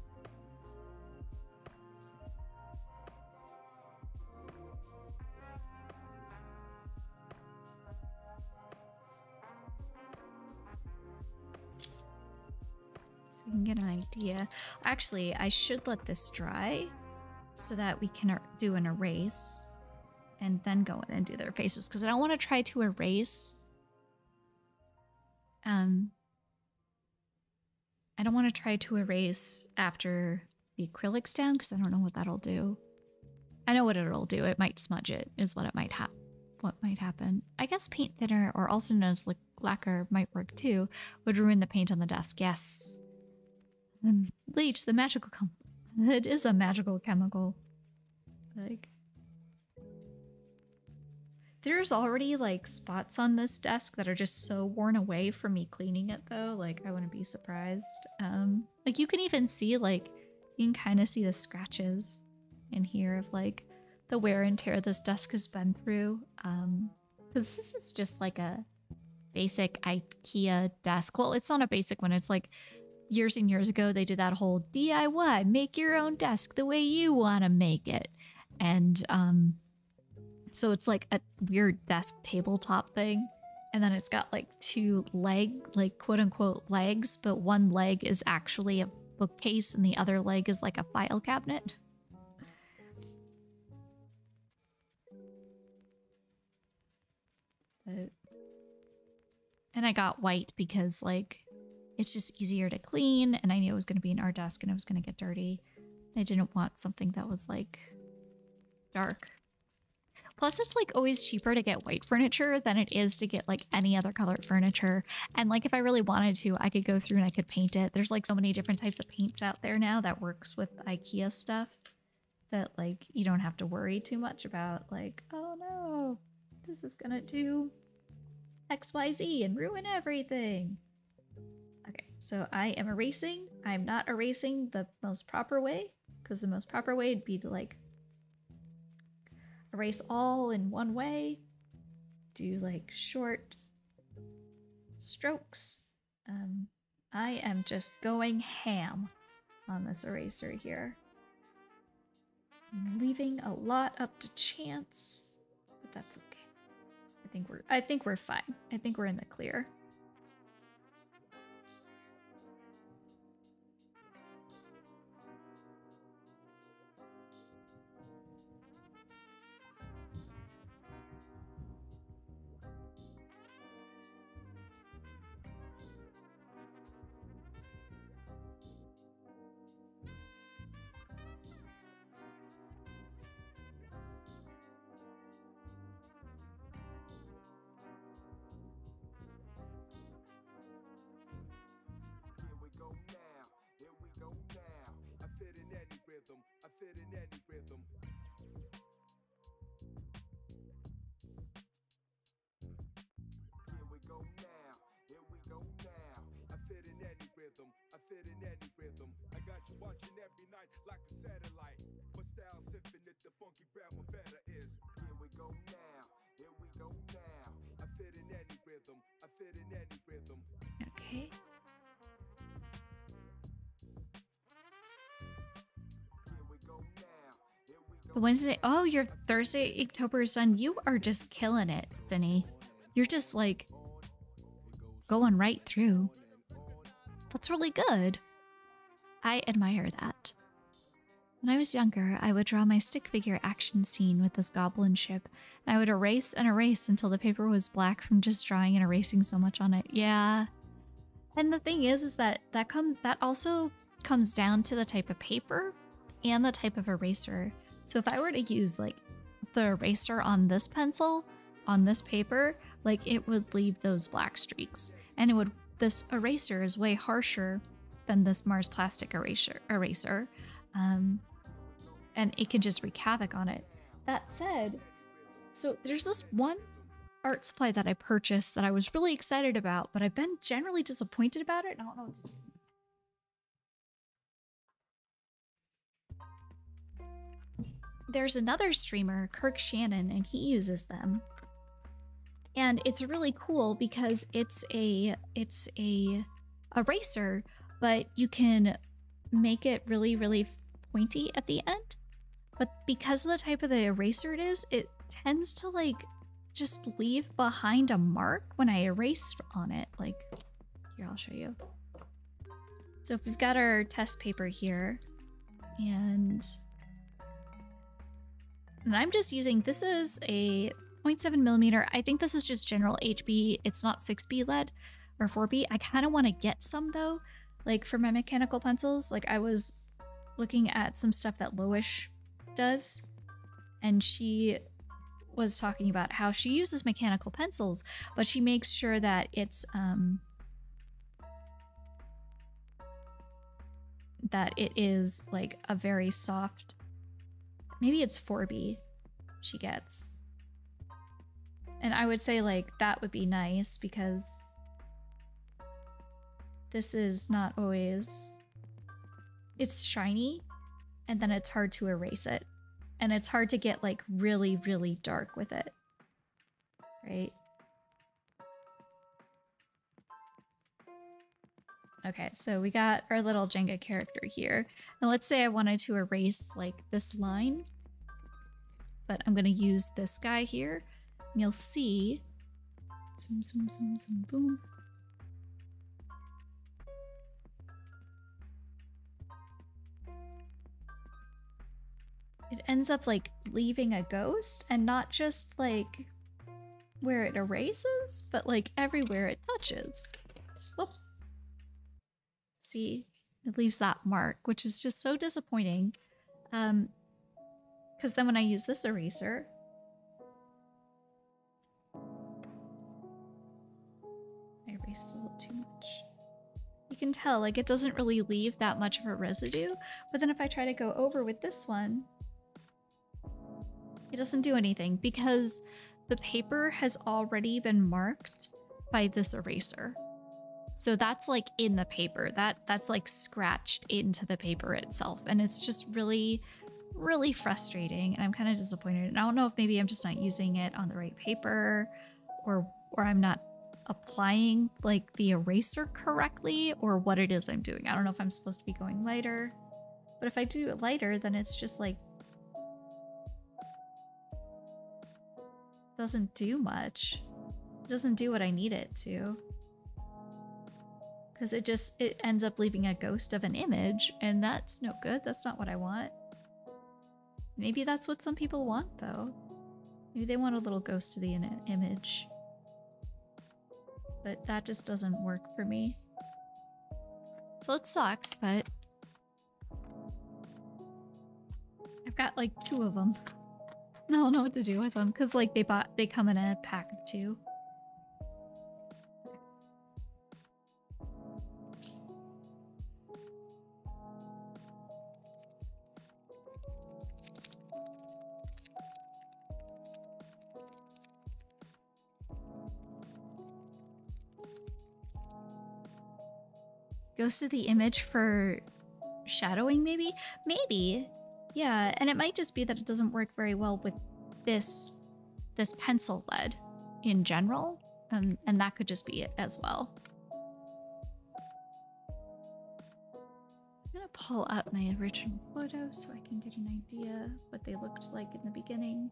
So we can get an idea. Actually, I should let this dry so that we can do an erase and then go in and do their faces, because I don't want to try to erase. I don't want to try to erase after the acrylic's down because I don't know what that'll do. I know what it'll do. It might smudge it, is what it might happen. I guess paint thinner, or also known as lacquer, might work too. Would ruin the paint on the desk. Yes. Bleach, the magical it is a magical chemical. Like, there's already like spots on this desk that are just so worn away from me cleaning it though. Like, I wouldn't be surprised. Like, you can even see, like, you can kind of see the scratches in here of like the wear and tear this desk has been through. Because this is just like a basic IKEA desk. Well, it's not a basic one. It's like years and years ago, they did that whole DIY, make your own desk the way you want to make it. And so it's like a weird desk tabletop thing. And then it's got like two quote unquote legs, but one leg is actually a bookcase and the other leg is like a file cabinet. And I got white because like it's just easier to clean, and I knew it was going to be an art desk and it was going to get dirty. I didn't want something that was like dark. Plus, it's like always cheaper to get white furniture than it is to get like any other colored furniture. And like if I really wanted to, I could go through and I could paint it. There's like so many different types of paints out there now that works with IKEA stuff that like you don't have to worry too much about like, oh no, this is gonna do XYZ and ruin everything. Okay, so I am erasing. I'm not erasing the most proper way, because the most proper way would be to like erase all in one way, do like short strokes. I am just going ham on this eraser here. I'm leaving a lot up to chance, but that's okay. I think we're fine. I think we're in the clear. Okay. The Wednesday. Oh, your Thursday October is done. You are just killing it, Thinny. You're just like going right through. That's really good. I admire that. When I was younger, I would draw my stick figure action scene with this goblin ship, and I would erase and erase until the paper was black from just drawing and erasing so much on it. Yeah. And the thing is that also comes down to the type of paper and the type of eraser. So if I were to use like the eraser on this pencil, on this paper, like it would leave those black streaks. And this eraser is way harsher than this Mars plastic eraser. And it can just wreak havoc on it. That said, so there's this one art supply that I purchased that I was really excited about, but I've been generally disappointed about it. And I don't know what to do. There's another streamer, Kirk Shannon, and he uses them. And it's really cool because it's a eraser, but you can make it really, really pointy at the end. But because of the type of the eraser it is, it tends to like just leave behind a mark when I erase on it. Like, here, I'll show you. So if we've got our test paper here, and I'm just using, this is a 0.7 millimeter. I think this is just general HB. It's not 6B lead or 4B. I kind of want to get some though, like for my mechanical pencils. Like I was looking at some stuff that Loish does, and she was talking about how she uses mechanical pencils, but she makes sure that it's that it is like a very soft, maybe it's 4B she gets. And I would say like that would be nice because this is not always, it's shiny and then it's hard to erase it. And it's hard to get like really, really dark with it, right? Okay, so we got our little Jenga character here. Now let's say I wanted to erase like this line, but I'm gonna use this guy here. And you'll see, zoom, zoom, zoom, zoom, boom. It ends up like leaving a ghost, and not just like where it erases, but like everywhere it touches. Whoop. See, it leaves that mark, which is just so disappointing. Because then when I use this eraser, I erased a little too much. You can tell, like, it doesn't really leave that much of a residue. But then if I try to go over with this one, it doesn't do anything because the paper has already been marked by this eraser. So that's like in the paper, that's like scratched into the paper itself. And it's just really, really frustrating. And I'm kind of disappointed. And I don't know if maybe I'm just not using it on the right paper, or I'm not applying like the eraser correctly, or what it is I'm doing. I don't know if I'm supposed to be going lighter, but if I do it lighter, then it's just like, doesn't do much. It doesn't do what I need it to. Because it ends up leaving a ghost of an image, and that's no good. That's not what I want. Maybe that's what some people want, though. Maybe they want a little ghost to the image. But that just doesn't work for me. So it sucks, but I've got like 2 of them. I don't know what to do with them, because like they come in a pack of 2. Ghost of the image for shadowing, maybe? Maybe. Yeah, and it might just be that it doesn't work very well with this pencil lead in general, and that could just be it as well. I'm gonna pull up my original photos so I can get an idea what they looked like in the beginning.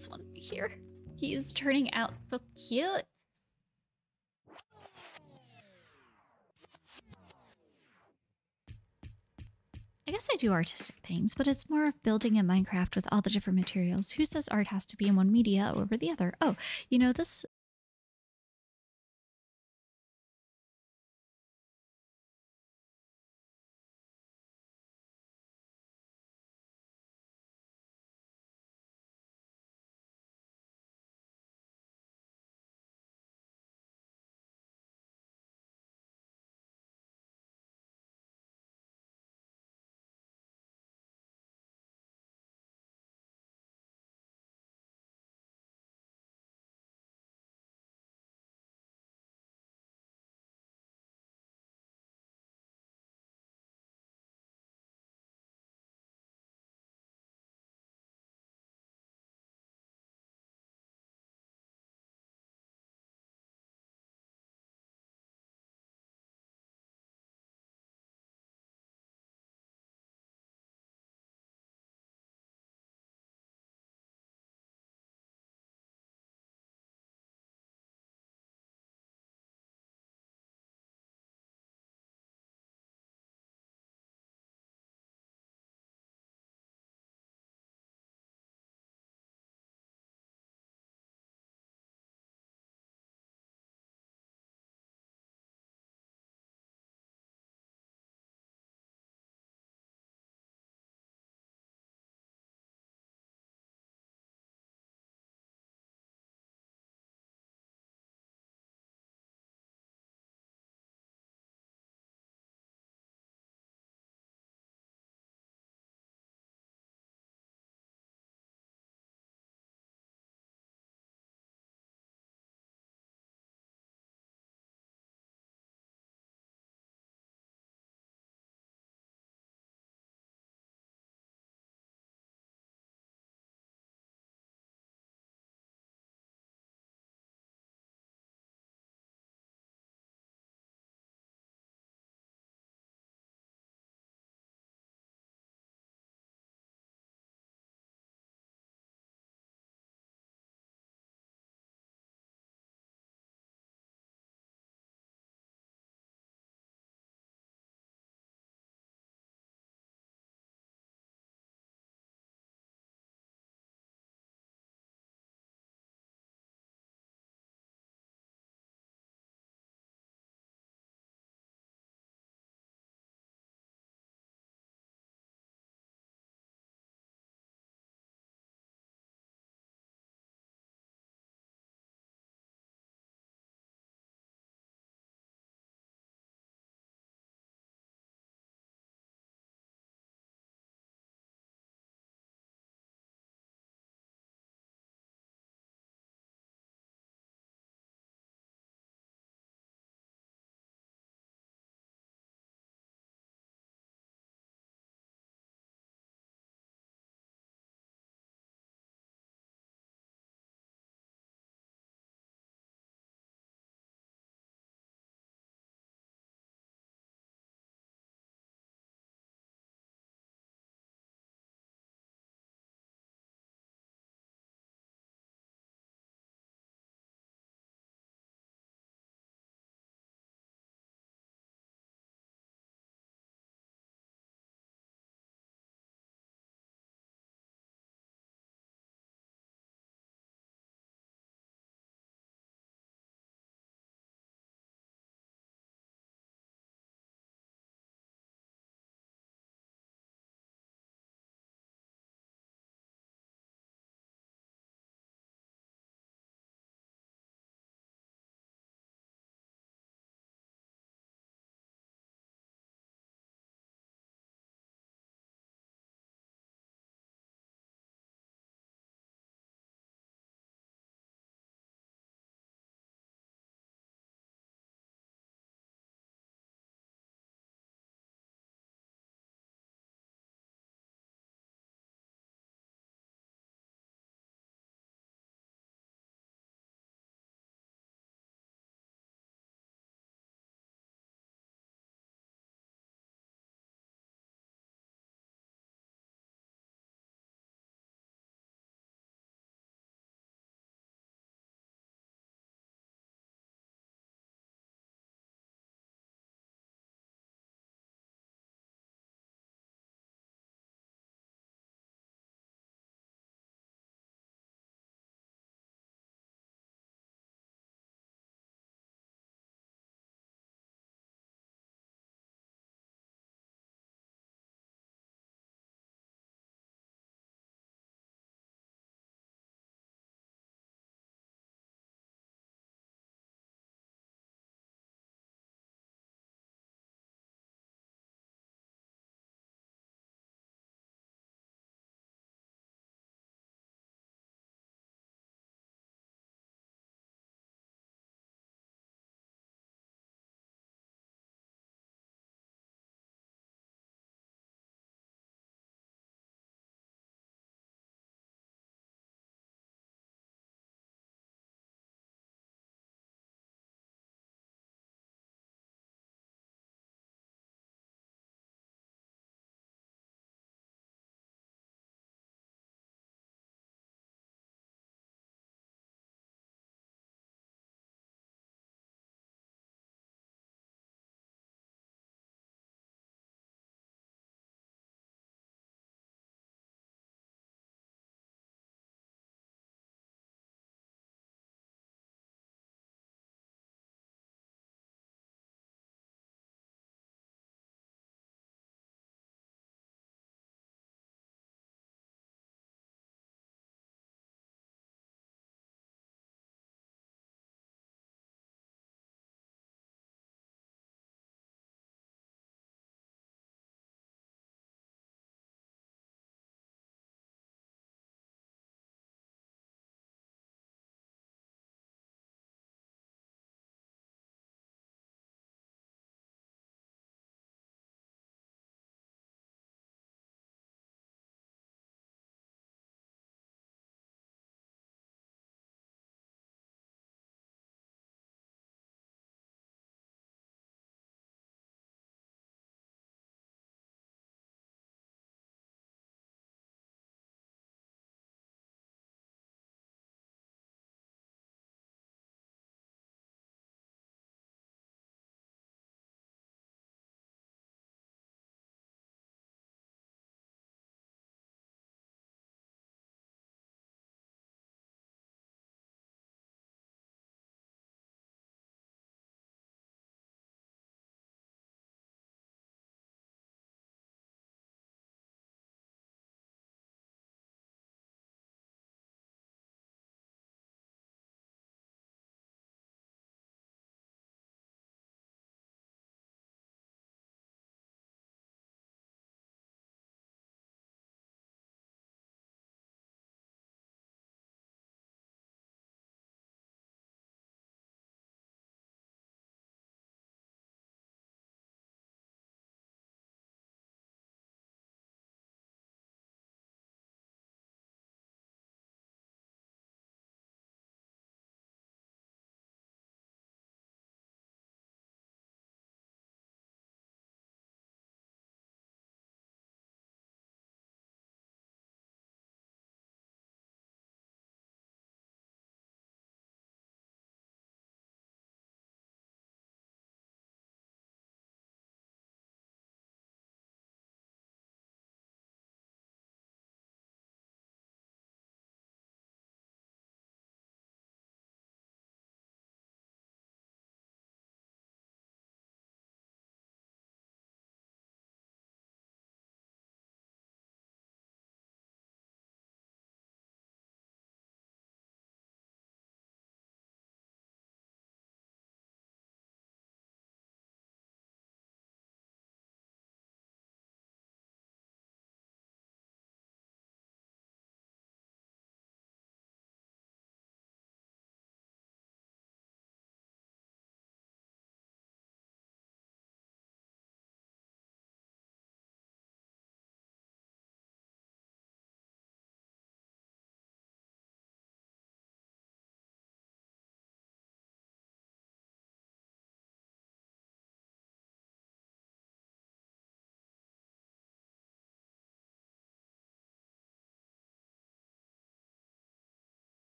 this one here. He's turning out so cute. I guess I do artistic things, but it's more of building in Minecraft with all the different materials. Who says art has to be in one media over the other? Oh, you know, this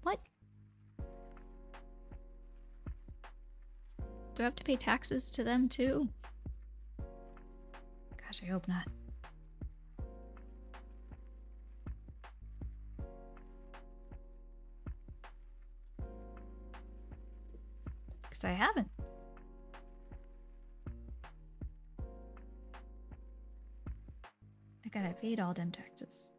What? Do I have to pay taxes to them too? Gosh, I hope not. Because I haven't. I gotta paid all them taxes.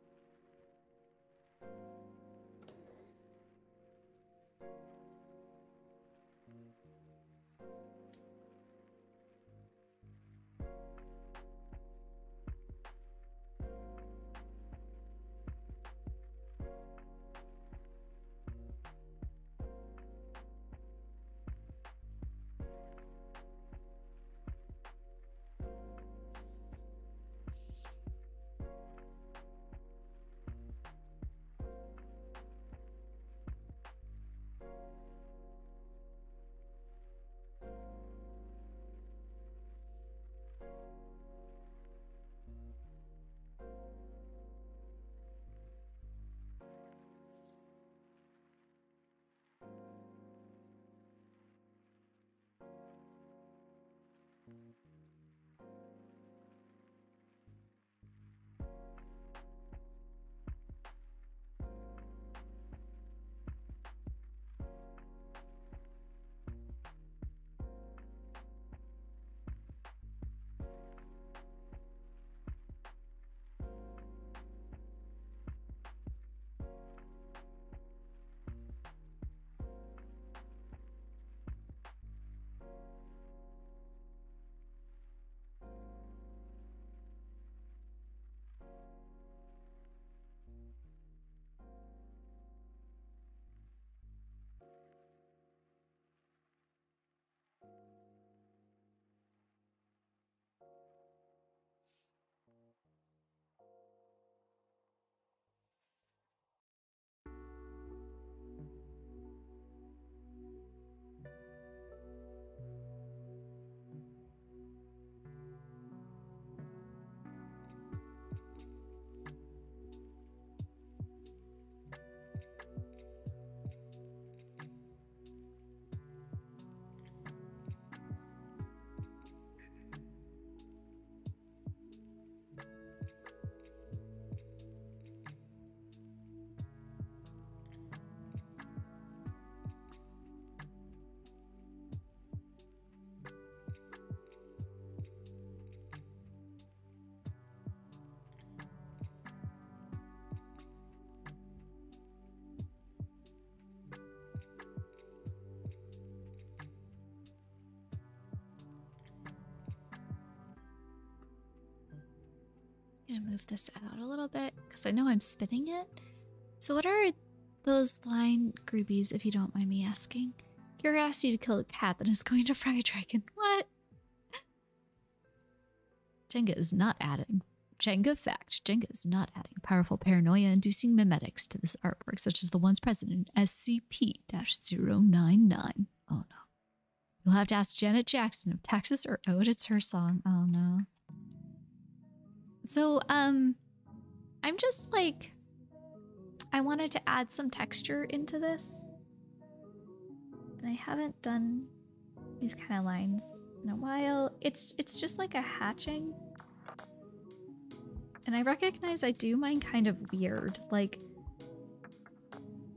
I'm gonna move this out a little bit because I know I'm spinning it. So what are those line groupies, if you don't mind me asking? Curiosity to kill a cat that is going to fry a dragon. What? Jenga is not adding. Jenga fact. Jenga is not adding powerful paranoia-inducing memetics to this artwork, such as the ones present in SCP-099. Oh no. You'll have to ask Janet Jackson if taxes are owed. It's her song. Oh no. So, I'm just like, I wanted to add some texture into this. And I haven't done these kind of lines in a while. It's just like a hatching. And I recognize I do mine kind of weird. Like,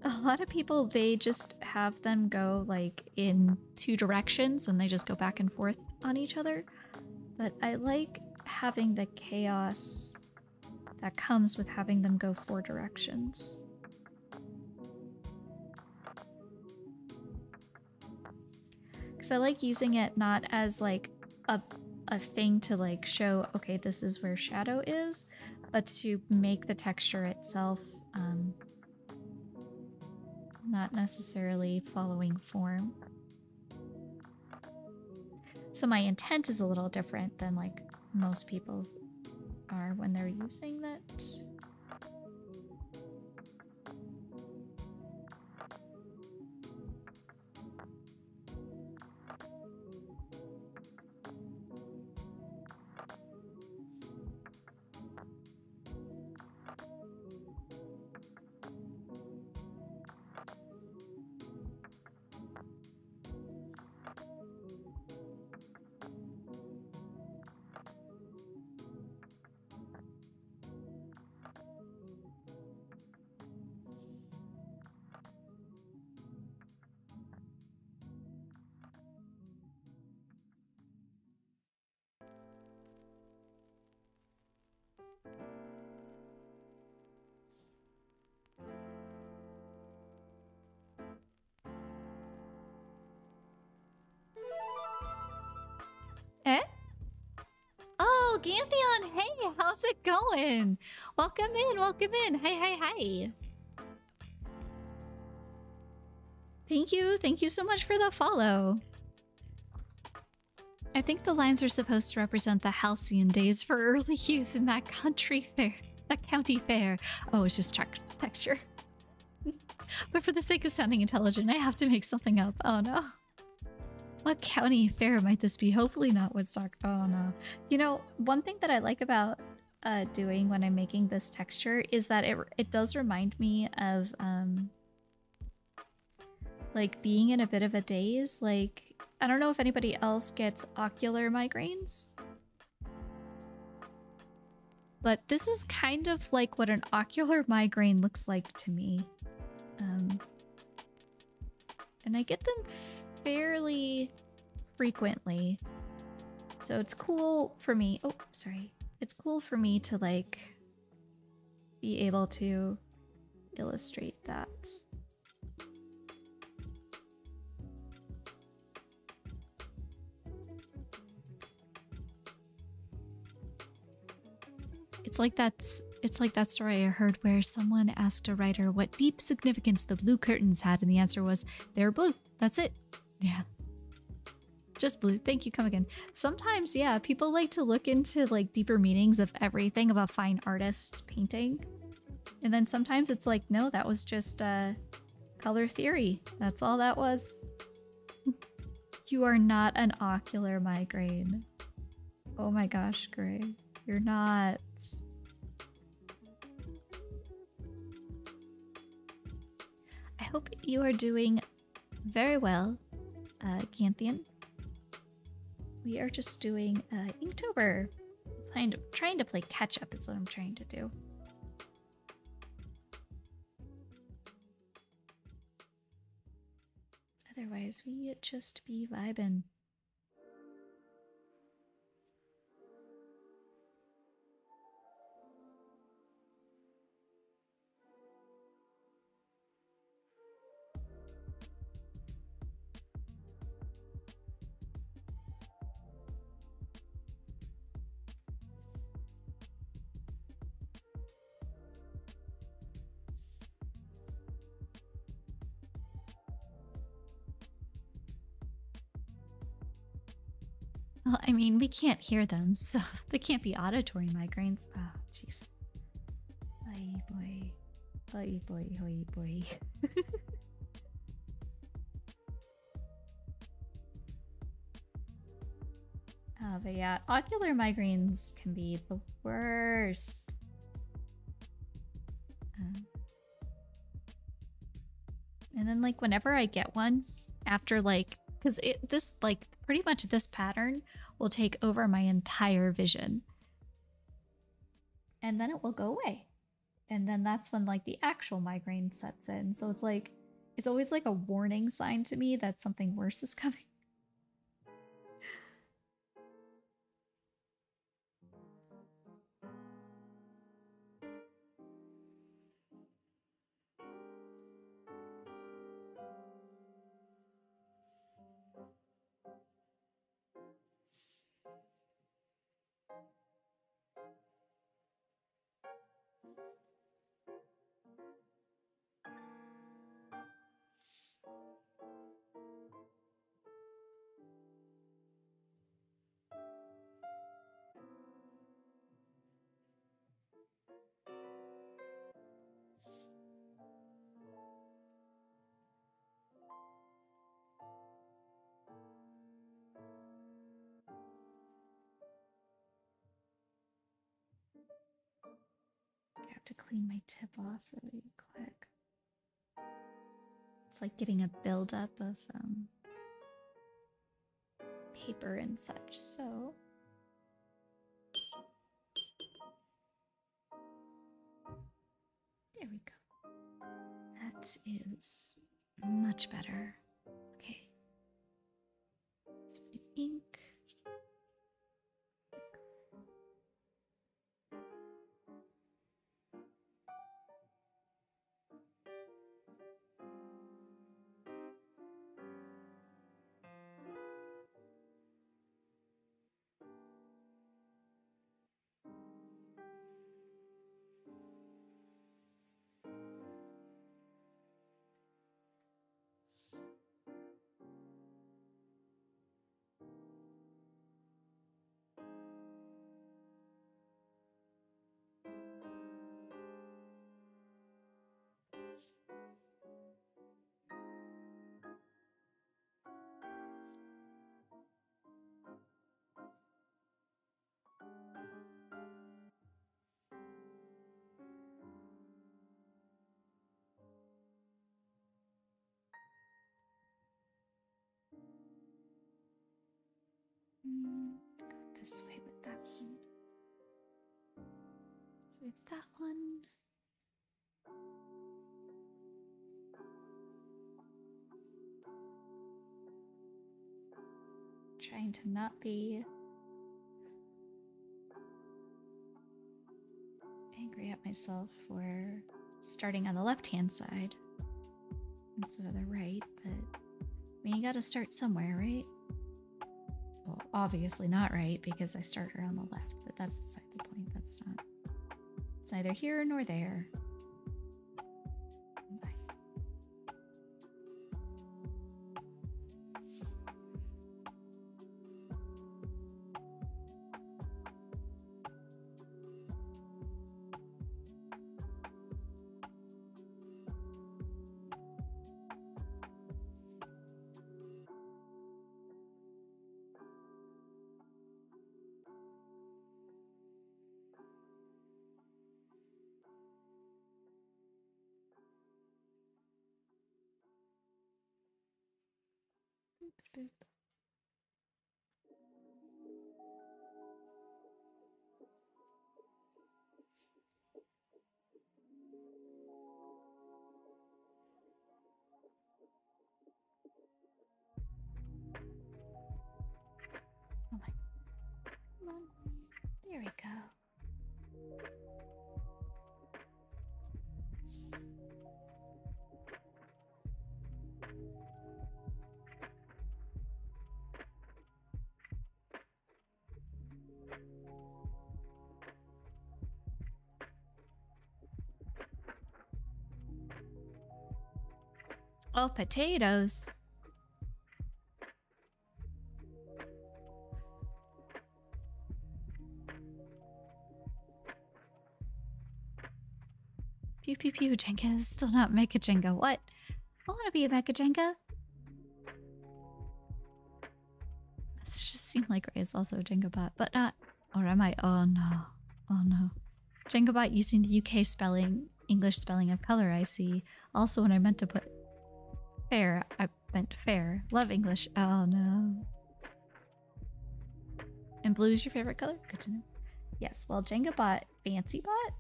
a lot of people, they just have them go like in two directions and they just go back and forth on each other. But I like having the chaos that comes with having them go four directions. Because I like using it not as like a thing to like show, okay, this is where shadow is, but to make the texture itself not necessarily following form. So my intent is a little different than like most people's are when they're using that. Gantheon, hey, how's it going? Welcome in, welcome in. Hi. Thank you so much for the follow. I think the lines are supposed to represent the halcyon days for early youth in that county fair. Oh, it's just texture. But for the sake of sounding intelligent, I have to make something up. Oh no. What county fair might this be? Hopefully not Woodstock. Oh no. You know, one thing that I like about doing when I'm making this texture is that it does remind me of like being in a bit of a daze. Like, I don't know if anybody else gets ocular migraines, but this is kind of like what an ocular migraine looks like to me. And I get them fairly frequently. So it's cool for me. Oh, sorry. It's cool for me to like be able to illustrate that. It's like that story I heard where someone asked a writer what deep significance the blue curtains had, and the answer was, they're blue. That's it. Yeah. Just blue. Thank you. Come again. Sometimes, yeah, people like to look into like deeper meanings of everything of a fine artist's painting. And then sometimes it's like, no, that was just color theory. That's all that was. You are not an ocular migraine. Oh my gosh, Gray. You're not. I hope you are doing very well, Gantheon. We are just doing Inktober. Trying to play catch up is what I'm trying to do. Otherwise, we just be vibing. Well, I mean, we can't hear them, so they can't be auditory migraines. Oh, jeez. Oy boy. Oy boy, oy boy. But yeah, ocular migraines can be the worst. And then, like, whenever I get one, after, like, because this, like, pretty much this pattern will take over my entire vision. And then it will go away. And then that's when, like, the actual migraine sets in. So it's like, it's always like a warning sign to me that something worse is coming. I have to clean my tip off really quick. It's like getting a buildup of paper and such, so. There we go. That is much better. Okay. Some new ink. this way with that one. So we have that one. Trying to not be angry at myself for starting on the left-hand side instead of the right, but I mean, you gotta start somewhere, right? Well, obviously not right because I started on the left, but that's beside the point. That's not, it's neither here nor there. Bye. Boop. Oh my. Come on. There we go. Oh, potatoes. Pew pew pew, Jenga is still not Mecha Jenga. What? I want to be a Mecha Jenga. This just seemed like Ray is also a Jenga bot, but not. Or am I? Oh no. Oh no. Jenga bot using the UK spelling, English spelling of color, I see. Also, when I meant to put fair, I meant fair. Love English. Oh no. And blue is your favorite color? Good to know. Yes, well, Jenga bot, fancy bot?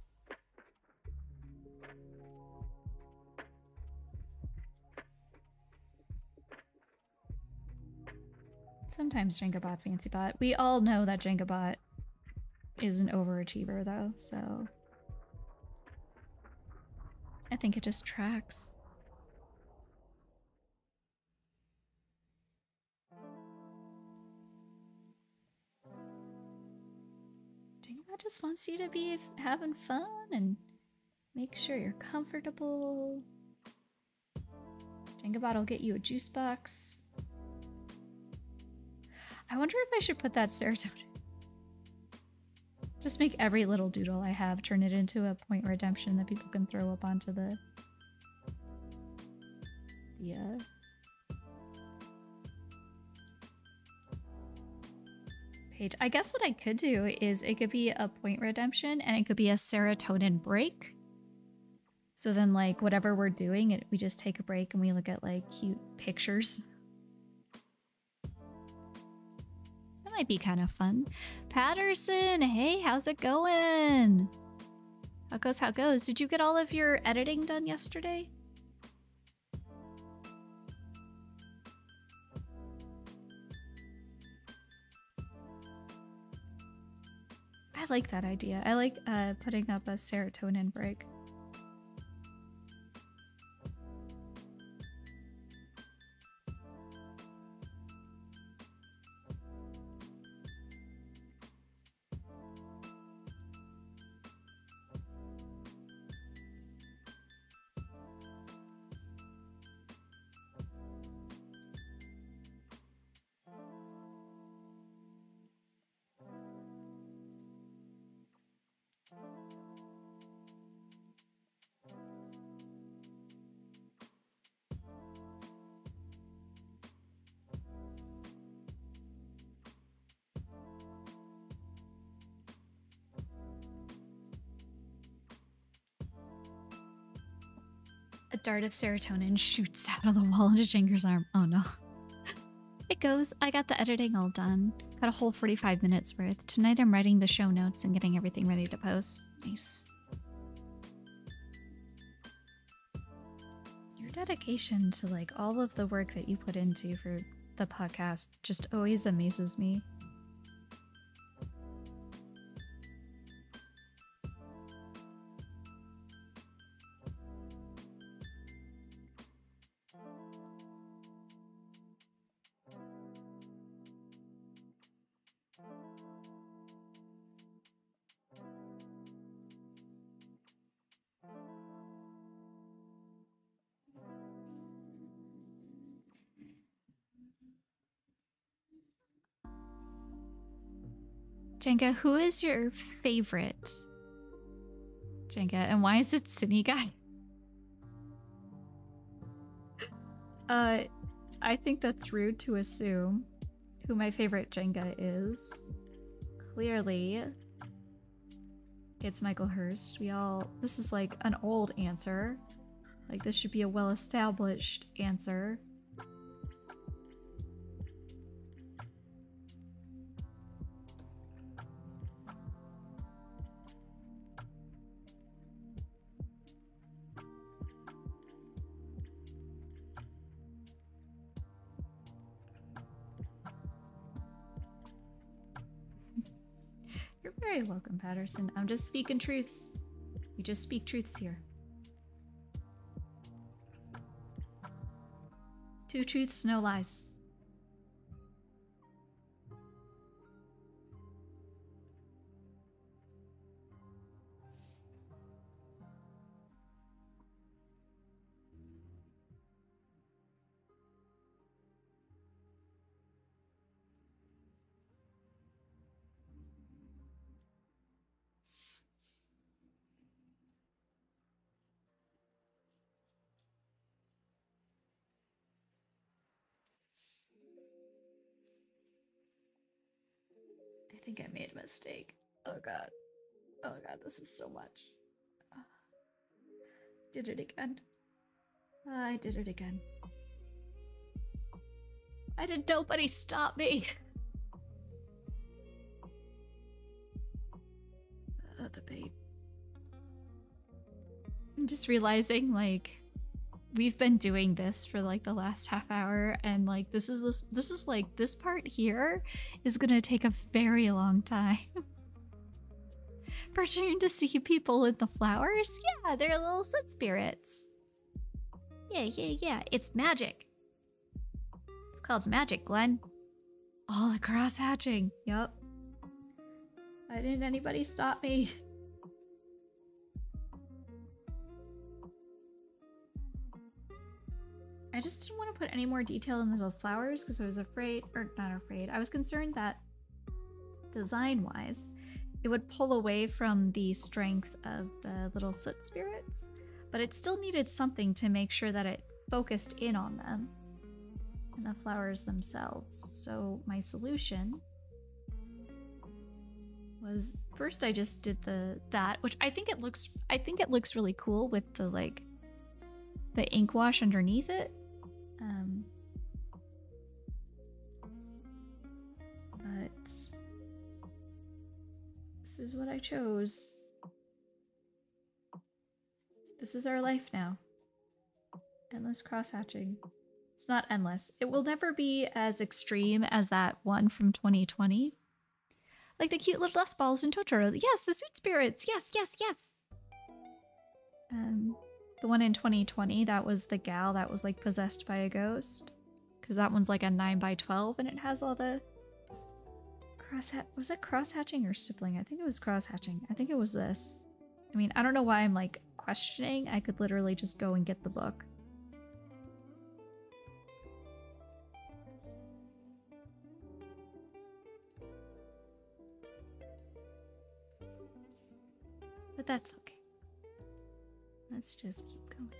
Sometimes Jenga bot, fancy bot. We all know that Jenga bot is an overachiever though, so I think it just tracks. Jenga bot just wants you to be having fun and make sure you're comfortable. Jenga bot will get you a juice box. I wonder if I should put that serotonin. Just make every little doodle I have, turn it into a point redemption that people can throw up onto the page. I guess what I could do is it could be a point redemption and it could be a serotonin break. So then like whatever we're doing, we just take a break and we look at like cute pictures. Might be kind of fun. Patterson, hey, how's it going? How goes, how goes? Did you get all of your editing done yesterday? I like that idea. I like putting up a serotonin break. A dart of serotonin shoots out of the wall into Jenga's arm. Oh no. It goes. I got the editing all done. Got a whole 45 minutes worth. Tonight I'm writing the show notes and getting everything ready to post. Nice. Your dedication to like all of the work that you put into for the podcast just always amazes me. Jenga, who is your favorite Jenga, and why is it Cine Guy? I think that's rude to assume who my favorite Jenga is. Clearly, it's Michael Hurst. This is like an old answer. Like, this should be a well-established answer. You're very welcome, Patterson. I'm just speaking truths. We just speak truths here. 2 truths, no lies. I think I made a mistake. Oh god. Oh god, this is so much. Did it again. I did it again. Why did nobody stop me? The bait. I'm just realizing, like, we've been doing this for like the last half hour, and like this is like this part here is gonna take a very long time. Pretending to see people in the flowers? Yeah, they're little soot spirits. Yeah. It's magic. It's called magic, Glenn. All the cross hatching. Yup. Why didn't anybody stop me? I just didn't want to put any more detail in the little flowers because I was afraid, or not afraid, I was concerned that design-wise, it would pull away from the strength of the little soot spirits, but it still needed something to make sure that it focused in on them and the flowers themselves. So my solution was, first I just did that, which I think it looks really cool with the like the ink wash underneath it. But this is what I chose. This is our life now. Endless cross-hatching. It's not endless. It will never be as extreme as that one from 2020. Like the cute little dust balls in Totoro. Yes, the soot spirits. Yes. The one in 2020, that was the gal that was like possessed by a ghost. Because that one's like a 9x12 and it has all the was it cross-hatching or stippling? I think it was cross-hatching. I think it was this. I mean, I don't know why I'm like questioning. I could literally just go and get the book. But that's okay. Let's just keep going.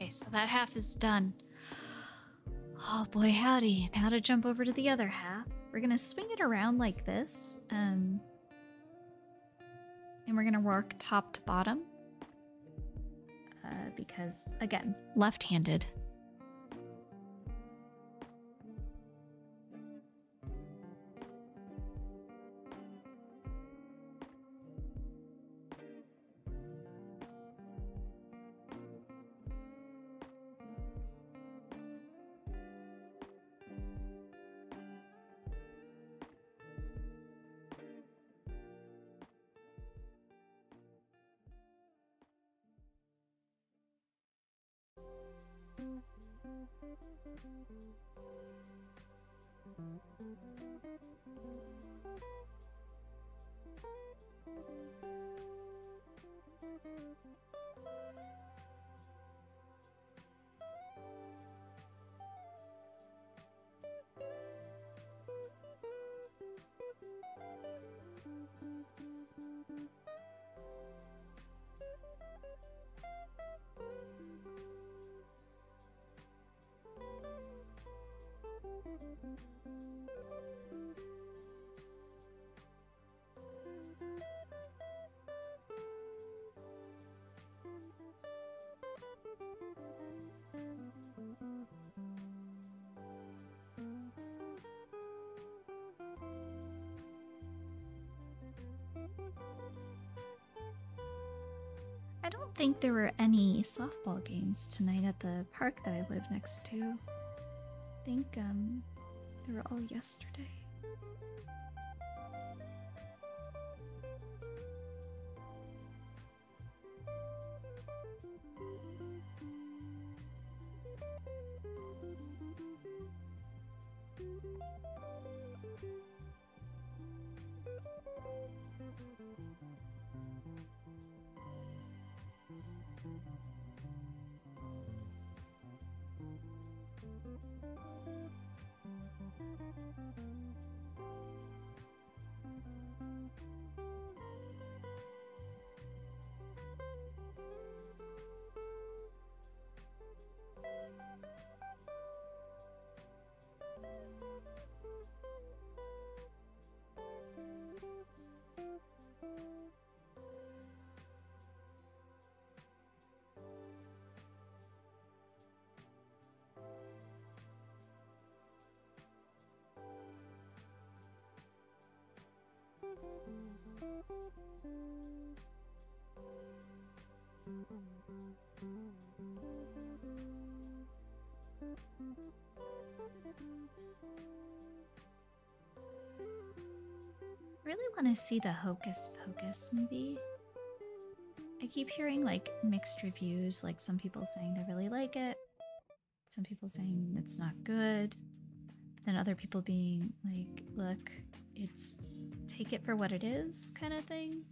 Okay, so that half is done. Oh boy, howdy. Now to jump over to the other half. We're gonna swing it around like this. And we're gonna work top to bottom. Because, again, left-handed. I don't think there were any softball games tonight at the park that I live next to. I think they were all yesterday. I really want to see the Hocus Pocus movie. I keep hearing like mixed reviews, like some people saying they really like it, some people saying it's not good, but then other people being like, look, it's take it for what it is kind of thing.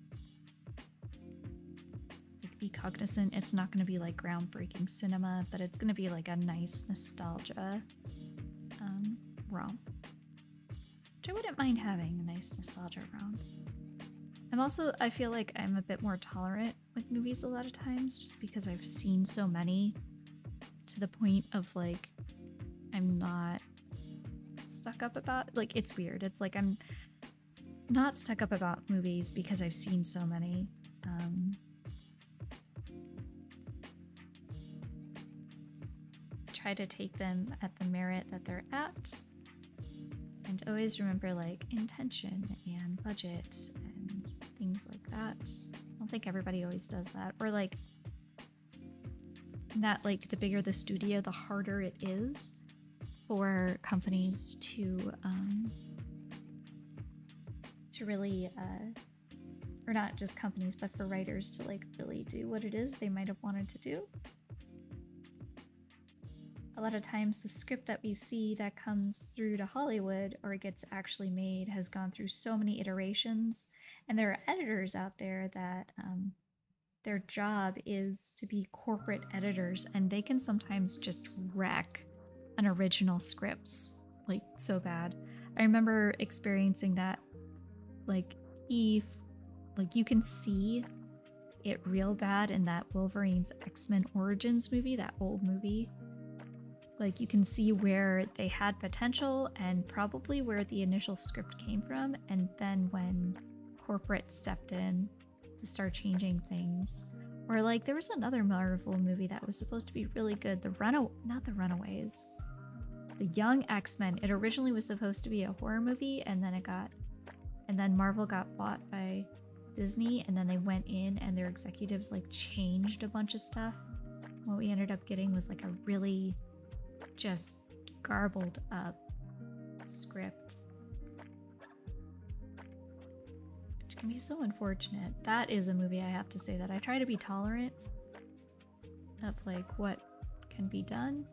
Like, be cognizant it's not going to be like groundbreaking cinema, but it's going to be like a nice nostalgia romp. I wouldn't mind having a nice nostalgia romp. I feel like I'm a bit more tolerant with movies a lot of times just because I've seen so many to the point of like I'm not stuck up about, like, it's weird. It's like I'm not stuck up about movies because I've seen so many. Try to take them at the merit that they're at. And always remember like intention and budget and things like that. I don't think everybody always does that. Or like that, like the bigger the studio, the harder it is for companies to really or not just companies, but for writers to like really do what it is they might have wanted to do. A lot of times the script that we see that comes through to Hollywood or gets actually made has gone through so many iterations, and there are editors out there that their job is to be corporate editors, and they can sometimes just wreck an original scripts like so bad. I remember experiencing that, like Eve, like you can see it real bad in that Wolverine's X-Men Origins movie, that old movie. Like, you can see where they had potential and probably where the initial script came from, and then when corporate stepped in to start changing things. Or like, there was another Marvel movie that was supposed to be really good, not the Runaways, the Young X-Men. It originally was supposed to be a horror movie, and then Marvel got bought by Disney, and then they went in and their executives like changed a bunch of stuff. What we ended up getting was like a really just garbled up script, which can be so unfortunate. That is a movie I have to say that I try to be tolerant of like what can be done,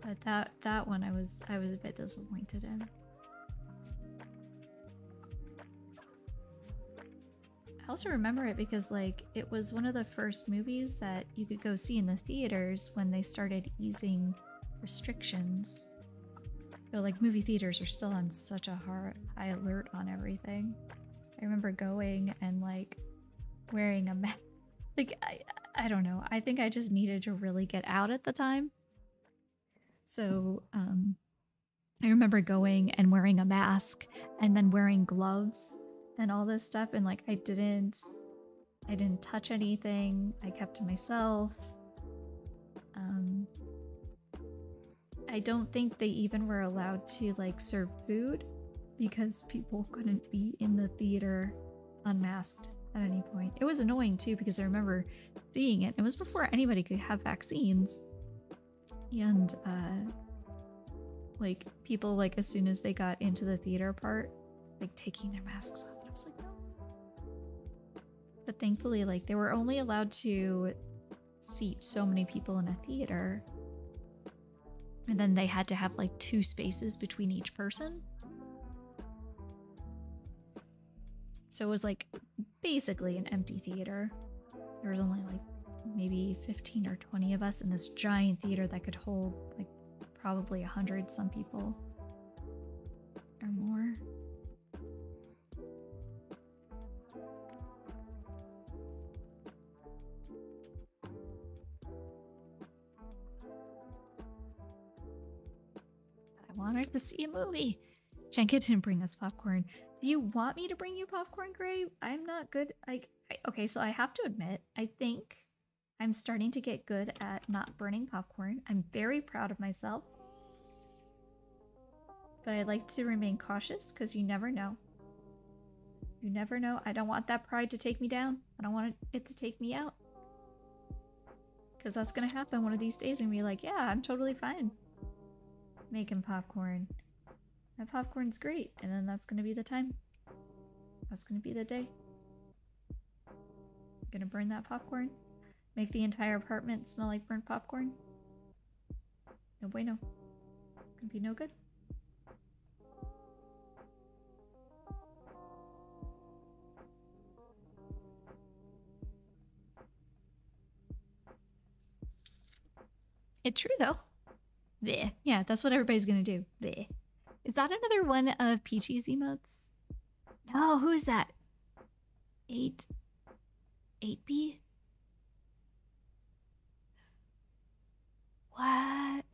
but that one I was a bit disappointed in. I also remember it because like it was one of the first movies that you could go see in the theaters when they started easing restrictions. So like movie theaters are still on such a high alert on everything. I remember going and like wearing a mask. Like I don't know. I think I just needed to really get out at the time. So I remember going and wearing a mask and then wearing gloves and all this stuff, and like I didn't touch anything. I kept to myself. I don't think they even were allowed to like serve food because people couldn't be in the theater unmasked at any point. It was annoying too because I remember seeing it. It was before anybody could have vaccines. And like people, like as soon as they got into the theater part, like taking their masks off, and I was like, no. But thankfully, like they were only allowed to seat so many people in a theater, and then they had to have like 2 spaces between each person. So it was like basically an empty theater. There was only like maybe 15 or 20 of us in this giant theater that could hold like probably 100 some people or more. I wanted to see a movie. Jenka didn't bring us popcorn. Do you want me to bring you popcorn, Gray? I'm not good. Okay, so I have to admit, I think I'm starting to get good at not burning popcorn. I'm very proud of myself. But I like to remain cautious because you never know. You never know. I don't want that pride to take me down. I don't want it to take me out. Because that's going to happen one of these days and be like, yeah, I'm totally fine making popcorn. My popcorn's great. And then that's going to be the time. That's going to be the day. I'm going to burn that popcorn. Make the entire apartment smell like burnt popcorn. No bueno. Could be no good. It's true though. Bleh. Yeah, that's what everybody's gonna do. Bleh. Is that another one of Peachy's emotes? No, who's that? 8B? What?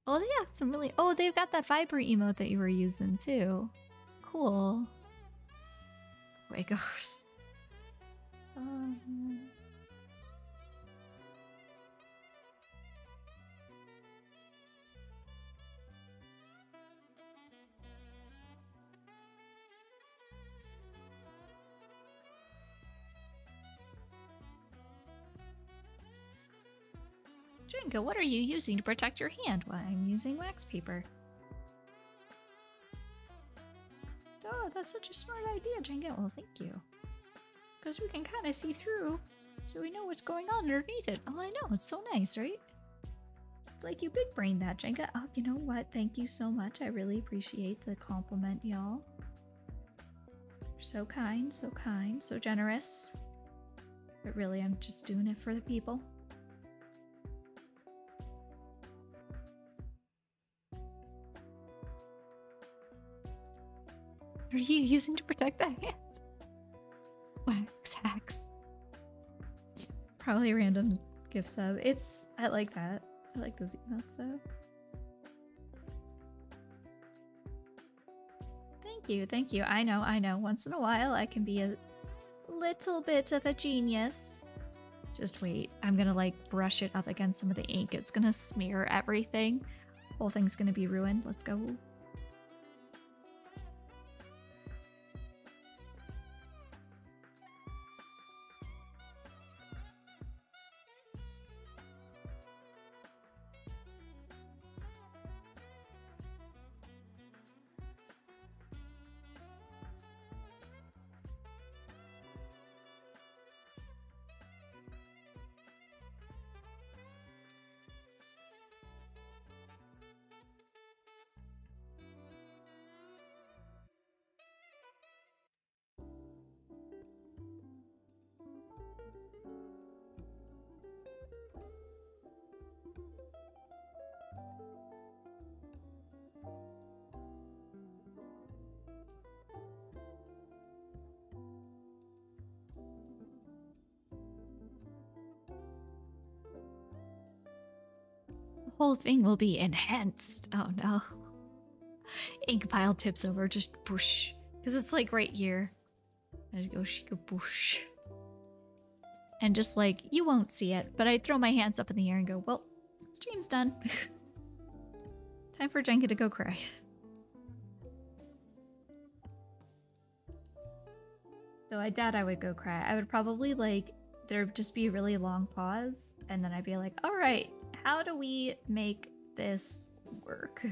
Oh, they got some really... Oh, they've got that Viper emote that you were using too. Cool. Away it goes. Jenka, what are you using to protect your hand? Well, I'm using wax paper. Oh, that's such a smart idea, Jenka. Well, thank you. Because we can kind of see through, so we know what's going on underneath it. Oh, I know. It's so nice, right? It's like you big-brained that, Jenka. Oh, you know what? Thank you so much. I really appreciate the compliment, y'all. So kind, so generous. But really, I'm just doing it for the people. What are you using to protect that hand? Wax hacks. Probably a random gift sub. I like that. I like those emotes though. Thank you. I know. Once in a while I can be a little bit of a genius. Just wait. I'm gonna like brush it up against some of the ink. It's gonna smear everything. Whole thing's gonna be ruined. Let's go. Whole thing will be enhanced. Oh no. Ink pile tips over, just boosh. Because it's like right here. I just go shika boosh. And just like, you won't see it, but I throw my hands up in the air and go, well, stream's done. Time for Jenka to go cry. Though I doubt I would go cry. I would probably like, there'd just be a really long pause, and then I'd be like, all right, how do we make this work?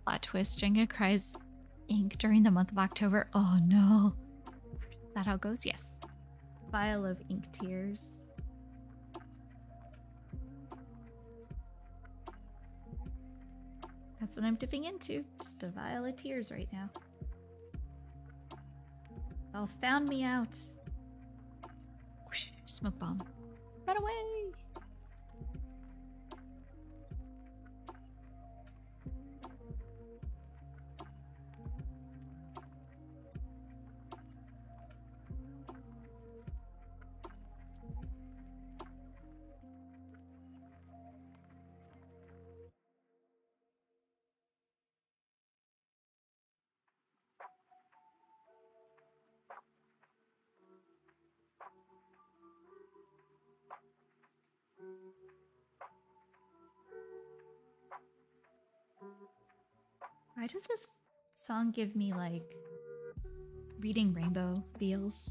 Plot twist, Jenga cries ink during the month of October. Oh no. Is that how it goes? Yes. Vial of ink tears. That's what I'm dipping into. Just a vial of tears right now. Oh, found me out. Whoosh, smoke bomb. Run away! Why does this song give me like Reading Rainbow feels?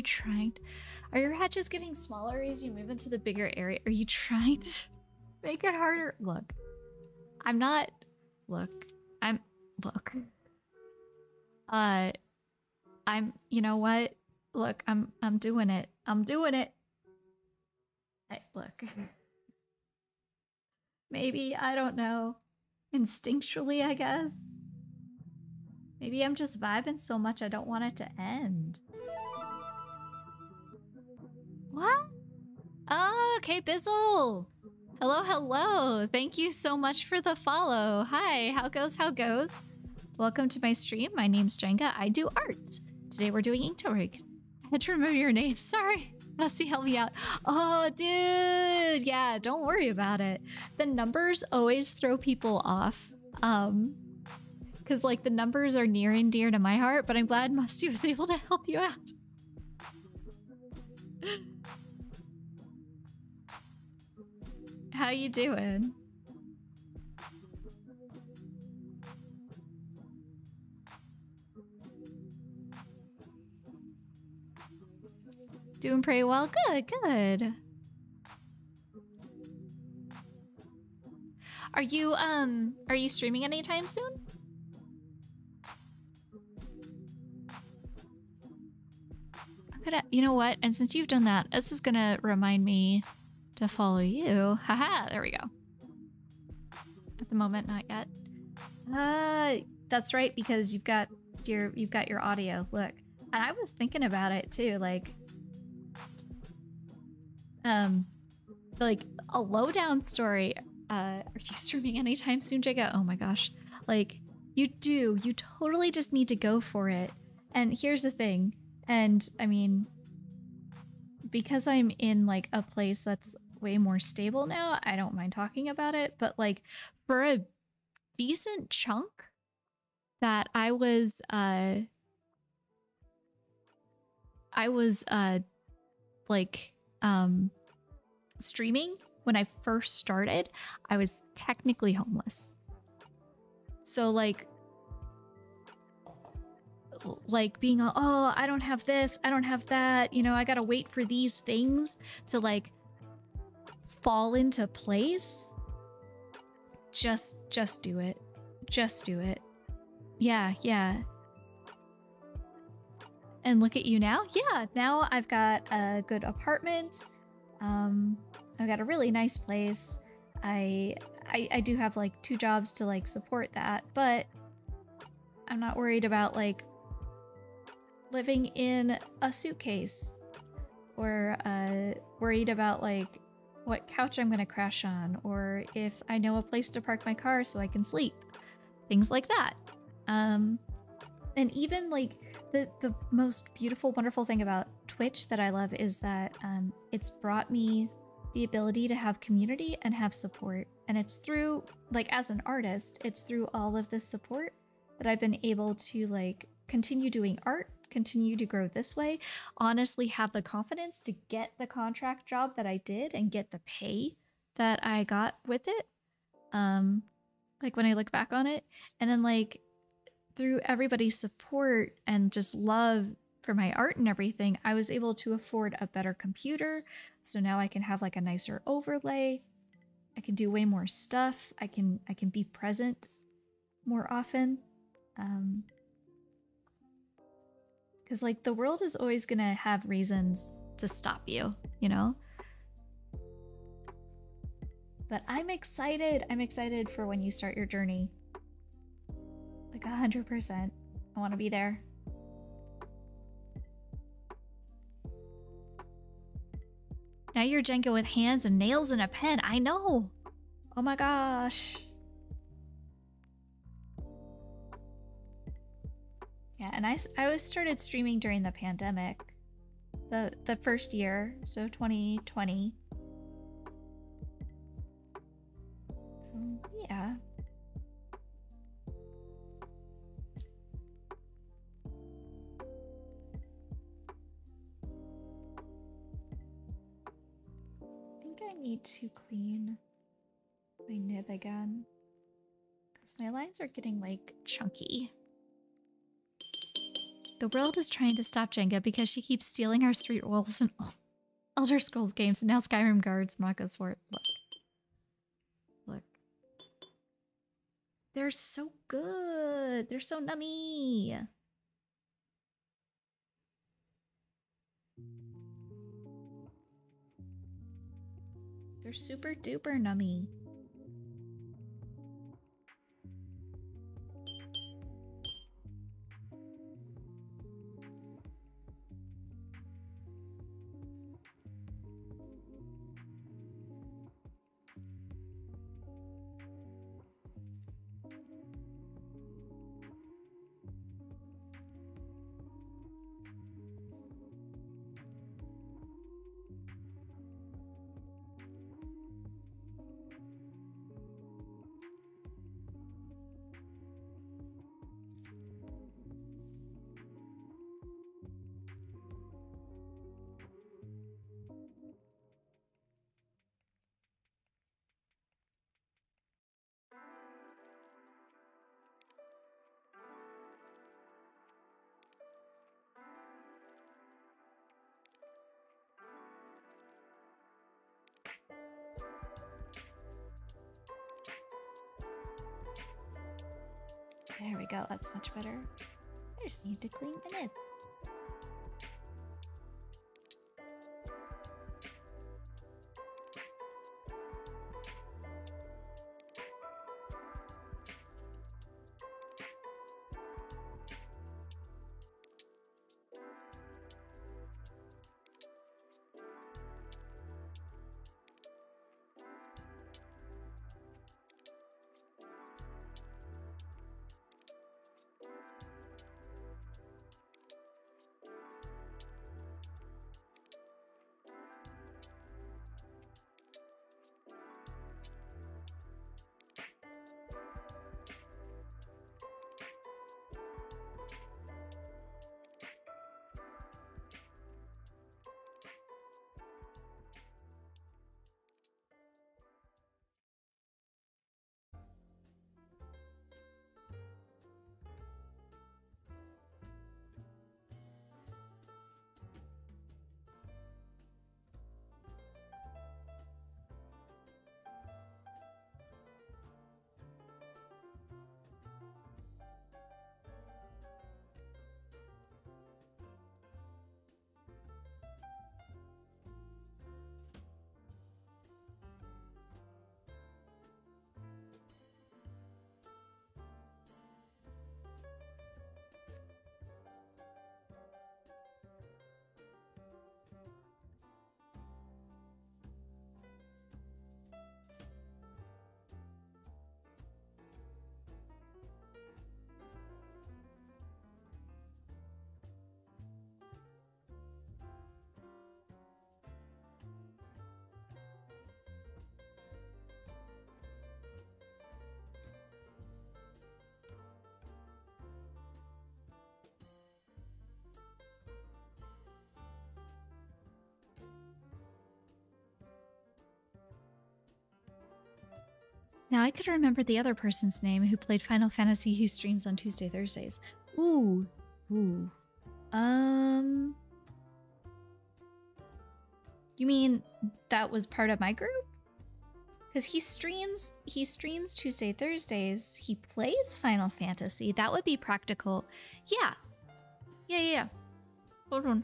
you trying? Are your hatches getting smaller as you move into the bigger area? Are you trying to make it harder? Look, I'm not. Look, look. You know what? Look, I'm doing it. I'm doing it. Hey, look. Maybe, I don't know. Instinctually, I guess. Maybe I'm just vibing so much I don't want it to end. What? Oh, okay, Bizzle. Hello, hello. Thank you so much for the follow. Hi, how goes, how goes? Welcome to my stream. My name's Jenga. I do art. Today we're doing Inktoberg. I had to remember your name. Sorry. Musty, help me out. Oh, dude. Yeah, don't worry about it. The numbers always throw people off. Because, like, the numbers are near and dear to my heart, but I'm glad Musty was able to help you out. How you doing? Doing pretty well. Good, good. Are you streaming anytime soon? I'm gonna, you know what? And since you've done that, this is gonna remind me to follow you. Haha, there we go. At the moment, not yet. That's right, because you've got your audio. Look, and I was thinking about it too, like a lowdown story. Are you streaming anytime soon, Jaga? Oh my gosh. Like, you totally just need to go for it. And here's the thing, and I mean, because I'm in like a place that's way more stable now, I don't mind talking about it, but like for a decent chunk that I was streaming when I first started, I was technically homeless. So like being oh, I don't have this, I don't have that, you know, I gotta wait for these things to like fall into place. Just do it. Just do it. Yeah, yeah. And look at you now. Yeah, now I've got a good apartment. I've got a really nice place. I do have like 2 jobs to like support that, but I'm not worried about like living in a suitcase or worried about like what couch I'm gonna crash on, or if I know a place to park my car so I can sleep. Things like that. And even like the most beautiful, wonderful thing about Twitch that I love is that it's brought me the ability to have community and have support. And it's through, like, as an artist, it's through all of this support that I've been able to like continue doing art, continue to grow this way, honestly have the confidence to get the contract job that I did and get the pay that I got with it. Like when I look back on it, and then like through everybody's support and just love for my art and everything, I was able to afford a better computer. So now I can have like a nicer overlay. I can do way more stuff. I can be present more often. Because like the world is always gonna have reasons to stop you, you know? But I'm excited. I'm excited for when you start your journey. Like 100%. I want to be there. Now you're Jenga with hands and nails and a pen. I know. Oh my gosh. Yeah, and I was started streaming during the pandemic. The first year, so 2020. So, yeah. I need to clean my nib again because my lines are getting like chunky. The world is trying to stop Jenga because she keeps stealing our street rules and Elder Scrolls games, and now Skyrim guards mock us for it. Look. Look. They're so good. They're so nummy. They're super duper nummy. There we go, that's much better. I just need to clean my nib. Now I could remember the other person's name who played Final Fantasy who streams on Tuesday, Thursdays. Ooh. Ooh. You mean that was part of my group? Because he streams Tuesday, Thursdays. He plays Final Fantasy. That would be practical. Yeah. Yeah. Hold on.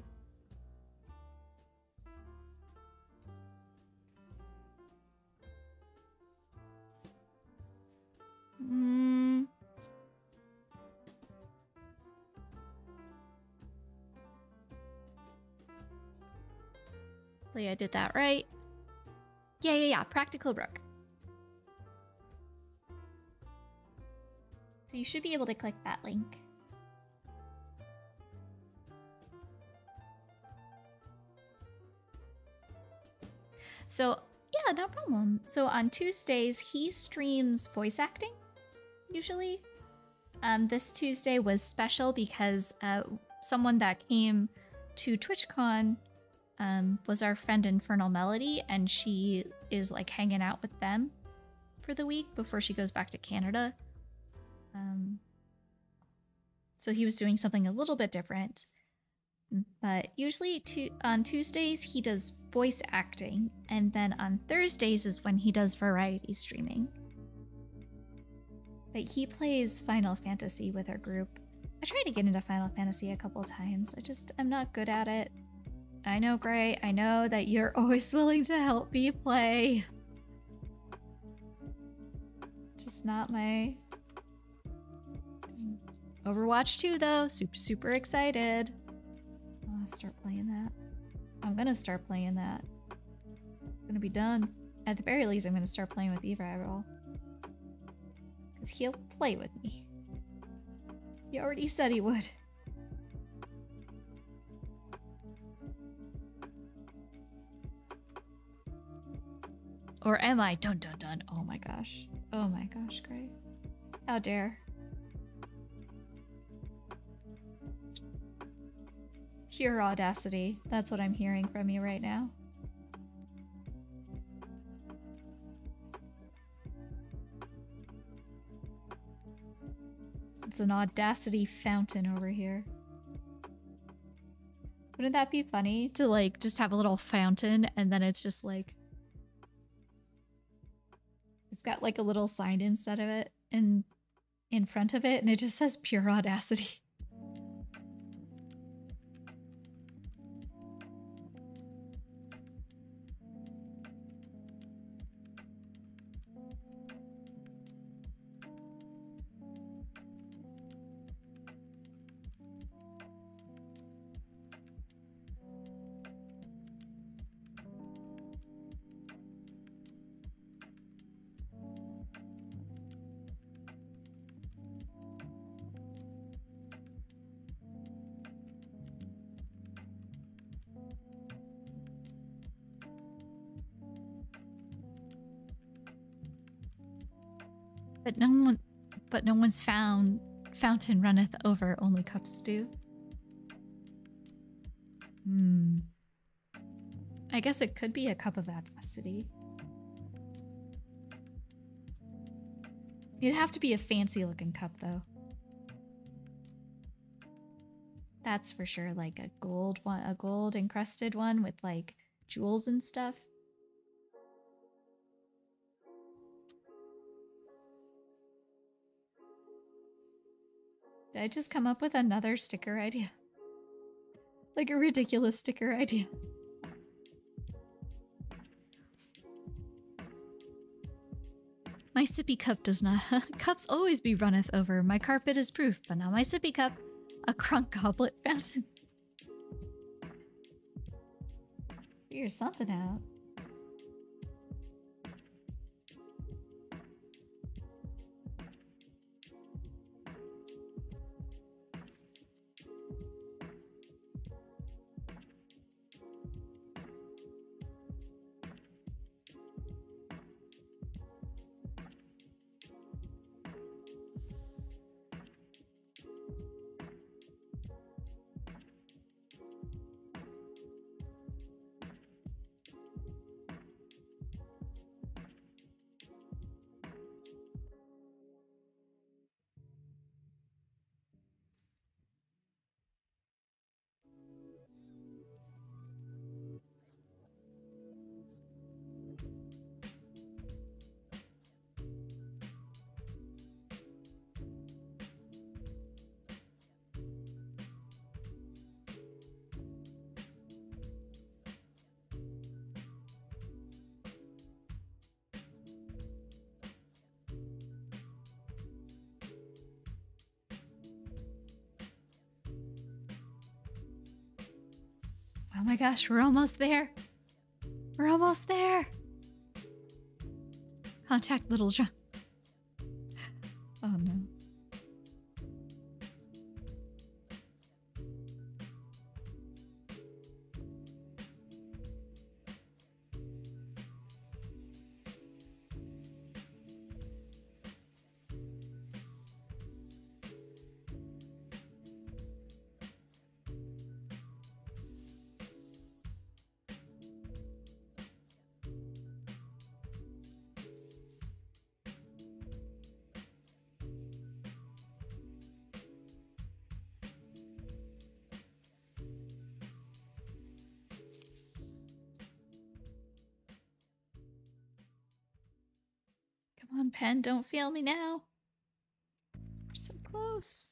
Hopefully I did that right. Yeah. Practical Brook. So you should be able to click that link. So, yeah, no problem. So on Tuesdays, he streams voice acting, usually. This Tuesday was special because someone that came to TwitchCon was our friend Infernal Melody, and she is like hanging out with them for the week before she goes back to Canada. So he was doing something a little bit different. But usually on Tuesdays, he does voice acting. And then on Thursdays is when he does variety streaming. But he plays Final Fantasy with our group. I tried to get into Final Fantasy a couple times. I'm not good at it. I know, Gray. I know that you're always willing to help me play. Just not my... Overwatch 2, though. Super excited. I'll start playing that. I'm gonna start playing that. It's gonna be done. At the very least, I'm gonna start playing with Evil. Because he'll play with me. He already said he would. Or am I? Dun dun dun. Oh my gosh. Oh my gosh, Gray. How dare. Pure audacity. That's what I'm hearing from you right now. It's an audacity fountain over here. Wouldn't that be funny to like just have a little fountain and then it's just like it's got like a little sign instead of it and in front of it and it just says pure audacity. But no one's found fountain runneth over, only cups do. I guess it could be a cup of audacity. It'd have to be a fancy looking cup though. That's for sure, like a gold one, a gold encrusted one with like jewels and stuff. Did I just come up with another sticker idea? Like a ridiculous sticker idea. My sippy cup does not. Cups always be runneth over. My carpet is proof, but now my sippy cup, a crunk goblet fountain. Figure something out. Oh my gosh, we're almost there. We're almost there. Contact Little John. Oh no. on, pen, don't fail me now. We're so close.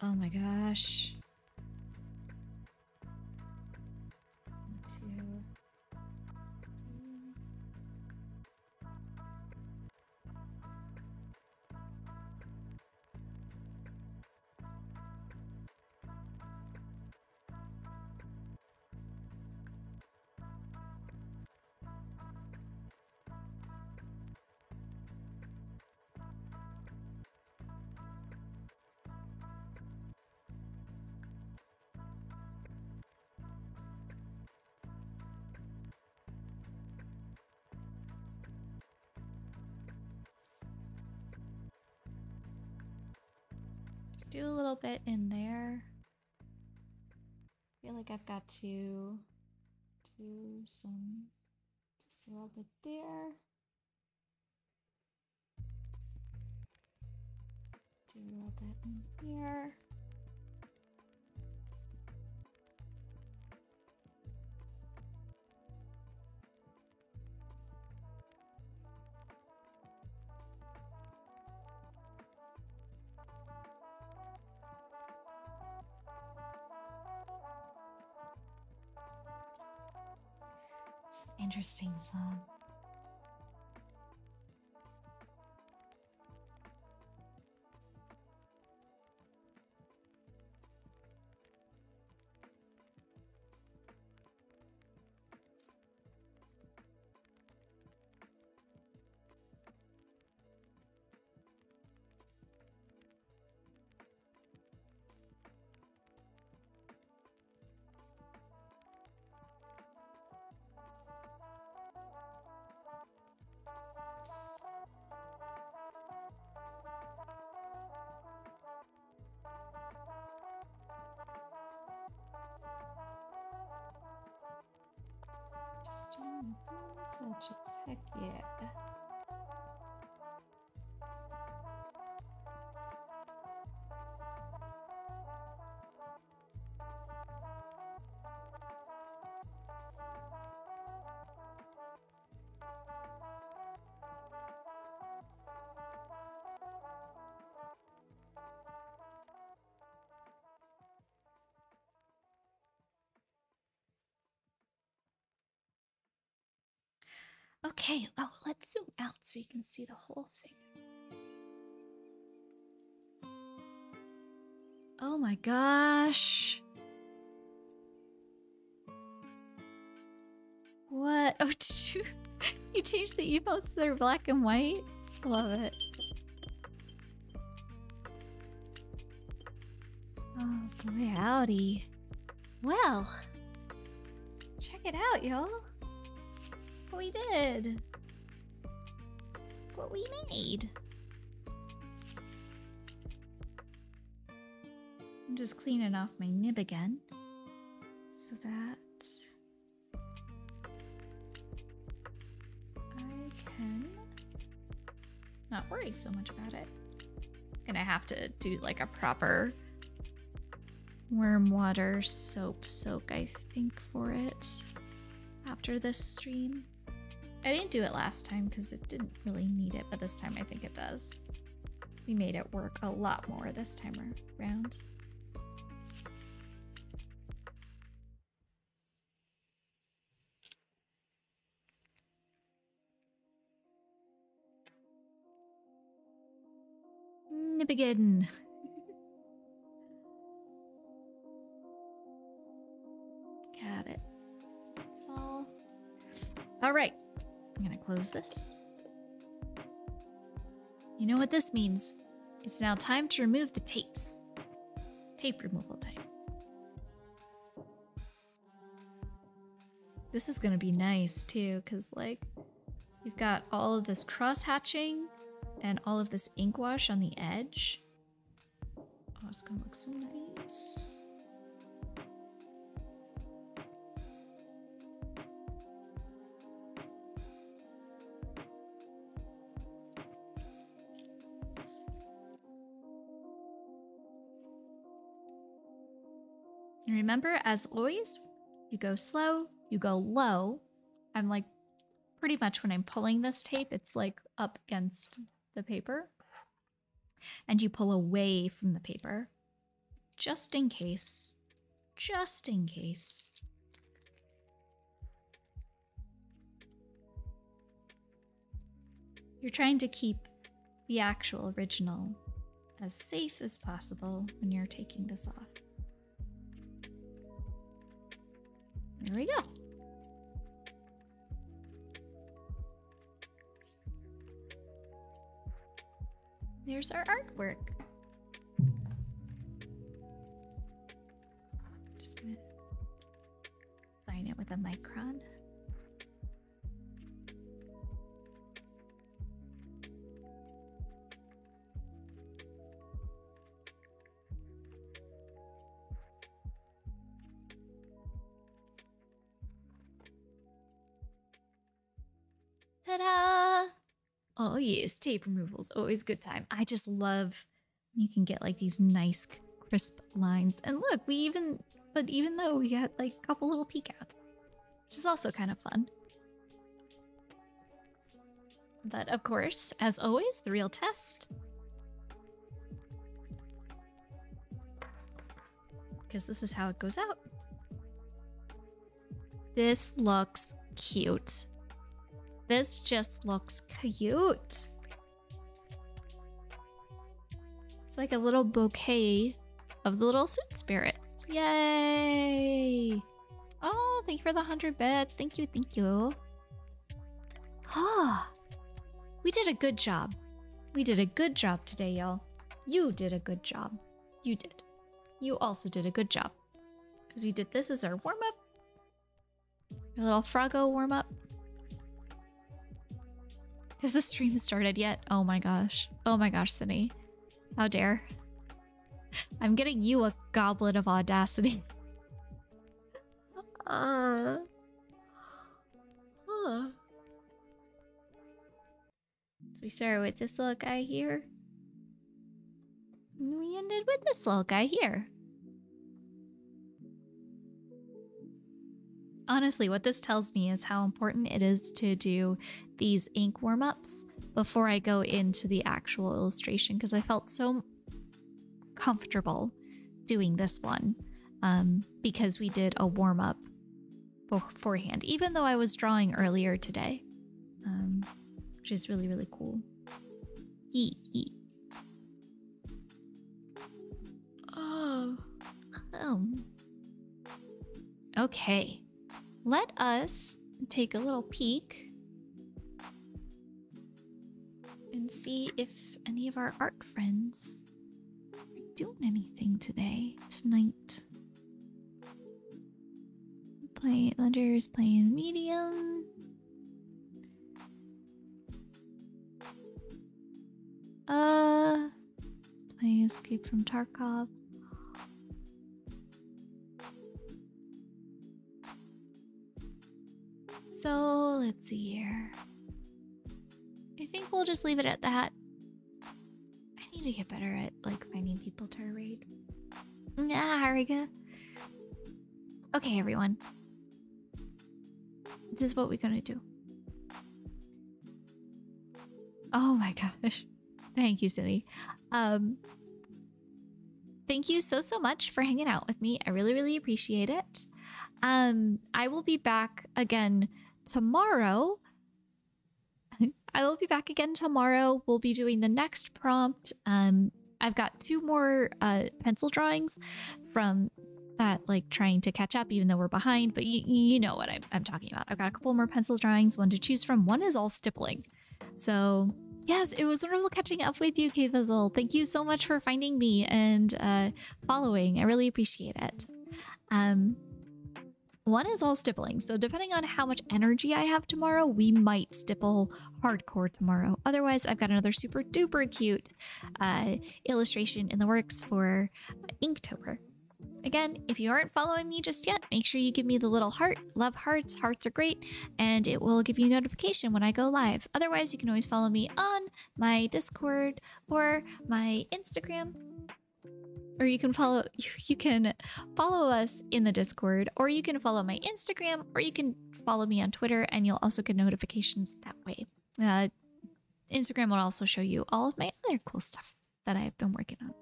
Oh my gosh. 1, 2, 3. Do a little bit in there. I feel like I've got to do some, just a little bit there. Do a little bit in here. It's an interesting song. Just doing little touches. Heck yeah. Okay, oh, let's zoom out so you can see the whole thing. Oh my gosh. What? Oh, did you changed the emotes so they're black and white? Love it. Oh boy, howdy. Well, check it out, y'all. What we did. What we made. I'm just cleaning off my nib again so that I can not worry so much about it. I'm gonna have to do like a proper worm water soap soak, I think, for it after this stream. I didn't do it last time because it didn't really need it, but this time I think it does. We made it work a lot more this time around. Nibbigan. Got it. So, all right. I'm gonna close this. You know what this means? It's now time to remove the tapes. Tape removal time. This is gonna be nice too, because like you've got all of this cross hatching and all of this ink wash on the edge. Oh, it's gonna look so nice. And remember, as always, you go slow, you go low. I'm like, pretty much when I'm pulling this tape, it's like up against the paper. And you pull away from the paper. Just in case. Just in case. You're trying to keep the actual original as safe as possible when you're taking this off. There we go. There's our artwork. Just gonna sign it with a micron. Ta-da! Oh yes, tape removal's always a good time. I just love when you can get like these nice crisp lines. And look, even though we got like a couple little peek outs, which is also kind of fun. But of course, as always, the real test. Because this is how it goes out. This looks cute. This just looks cute. It's like a little bouquet of the little suit spirits. Yay! Oh, thank you for the 100 bits. Thank you, thank you. Ah, we did a good job. We did a good job today, y'all. You did a good job. You did. You also did a good job. Because we did this as our warm-up. Our little Froggo warm-up. Has the stream started yet? Oh my gosh. Oh my gosh, Cindy. How dare. I'm getting you a goblet of audacity. So we started with this little guy here. And we ended with this little guy here. Honestly, what this tells me is how important it is to do these ink warm-ups before I go into the actual illustration, because I felt so comfortable doing this one because we did a warm-up beforehand, even though I was drawing earlier today, which is really, really cool. Yee. Oh. Okay. Let us take a little peek and see if any of our art friends are doing anything tonight. Lender's playing the medium. Playing Escape from Tarkov. So let's see here. I think we'll just leave it at that. I need to get better at like finding people to raid. Yeah, Hariga. Okay, everyone. This is what we're gonna do. Oh my gosh. Thank you, Cindy. Thank you so much for hanging out with me. I really, really appreciate it. I will be back again tomorrow. We'll be doing the next prompt. I've got 2 more pencil drawings from that like trying to catch up even though we're behind, but you know what I'm talking about. I've got a couple more pencil drawings, one to choose from. One is all stippling. So yes, it was wonderful catching up with you, K-Fizzle. Thank you so much for finding me and following. I really appreciate it. One is all stippling, so depending on how much energy I have tomorrow, we might stipple hardcore tomorrow. Otherwise, I've got another super duper cute illustration in the works for Inktober. Again, if you aren't following me just yet, make sure you give me the little heart. Love hearts. Hearts are great, and it will give you a notification when I go live. Otherwise, you can always follow me on my Discord or my Instagram. Or you can follow us in the Discord, or you can follow my Instagram, or you can follow me on Twitter, and you'll also get notifications that way. Instagram will also show you all of my other cool stuff that I've been working on.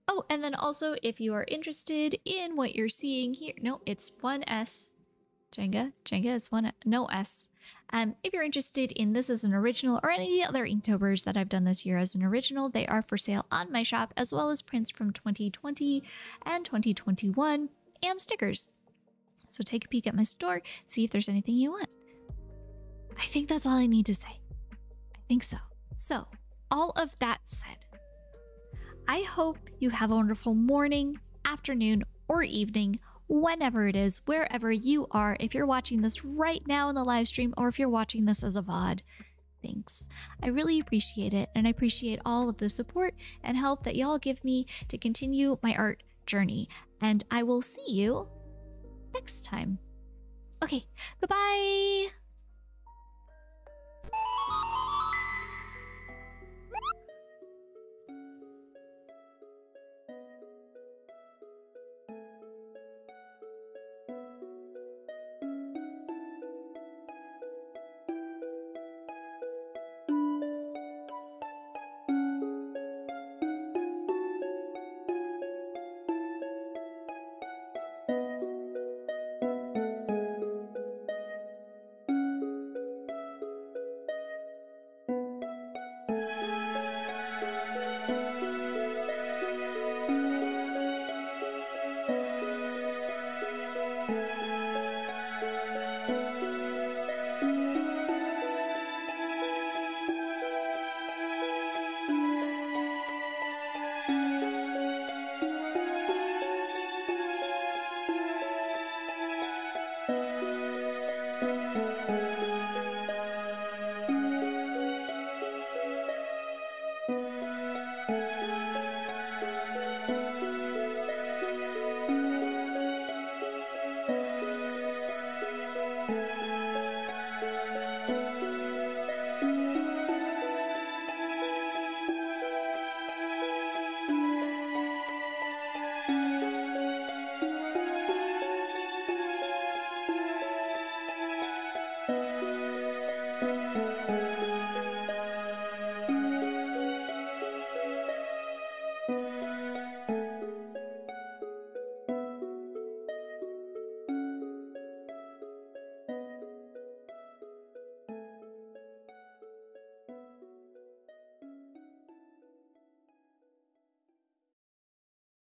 Oh, and then also if you are interested in what you're seeing here, no, it's one S. Jenga is one, no S. If you're interested in this as an original or any of the other Inktobers that I've done this year as an original, they are for sale on my shop, as well as prints from 2020 and 2021 and stickers. So take a peek at my store, see if there's anything you want. I think that's all I need to say. I think so. So, all of that said, I hope you have a wonderful morning, afternoon, or evening, whenever it is, wherever you are. If you're watching this right now in the live stream, or if you're watching this as a VOD, thanks. I really appreciate it, and I appreciate all of the support and help that y'all give me to continue my art journey. And I will see you next time. Okay, goodbye!